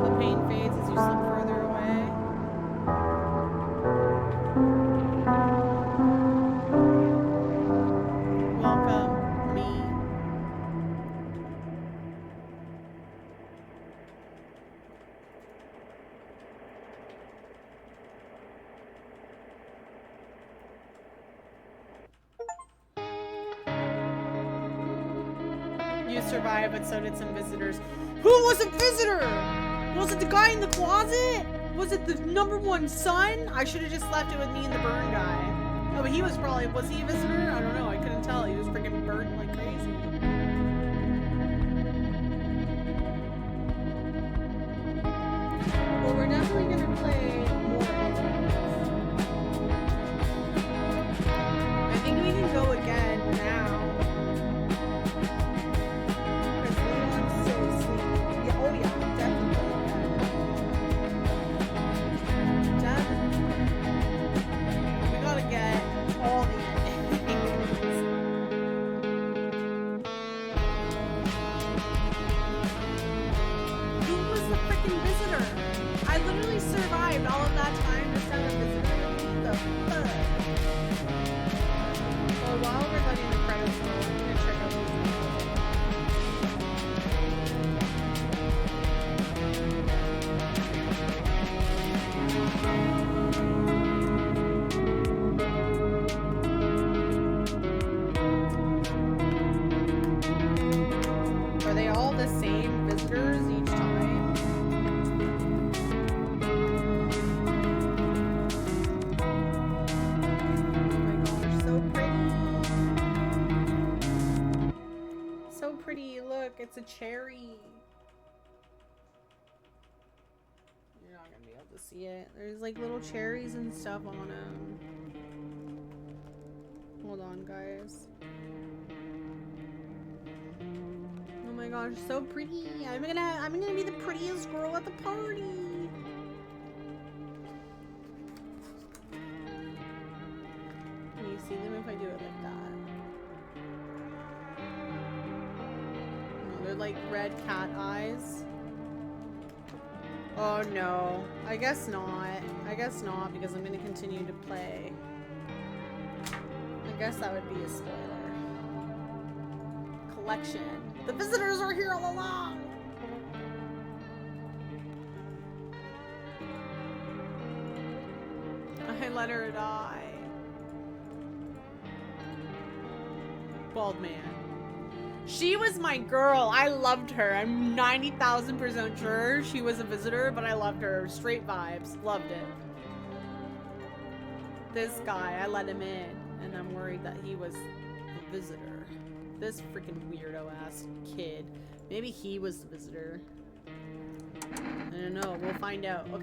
The pain fades as you slip further away. Welcome, me. You survived, but so did some visitors. Who was a visitor? Was it the guy in the closet? Was it the #1 son? I should have just left it with me and the burn guy. Oh, but he was probably, was he a visitor? I don't know, I couldn't tell. He was freaking burning like crazy. Well, we're definitely gonna play more of these. I think we can go again now. Because Leon's so sleepy. Yeah, oh yeah, definitely. Definitely. We gotta get all the endings. a cherry. You're not gonna be able to see it. There's like little cherries and stuff on him. Hold on, guys. Oh my gosh, so pretty. I'm gonna be the prettiest girl at the party. Can you see them if I do it like that? No, they're like red cat eyes. Oh no. I guess not. I guess not, because I'm gonna continue to play. I guess that would be a spoiler. Collection. The visitors are here all along! I let her die. Bald man. She was my girl. I loved her. I'm 90,000% sure she was a visitor, but I loved her. Straight vibes. Loved it. This guy, I let him in, and I'm worried that he was the visitor. This freaking weirdo ass kid. Maybe he was the visitor. I don't know. We'll find out. Okay.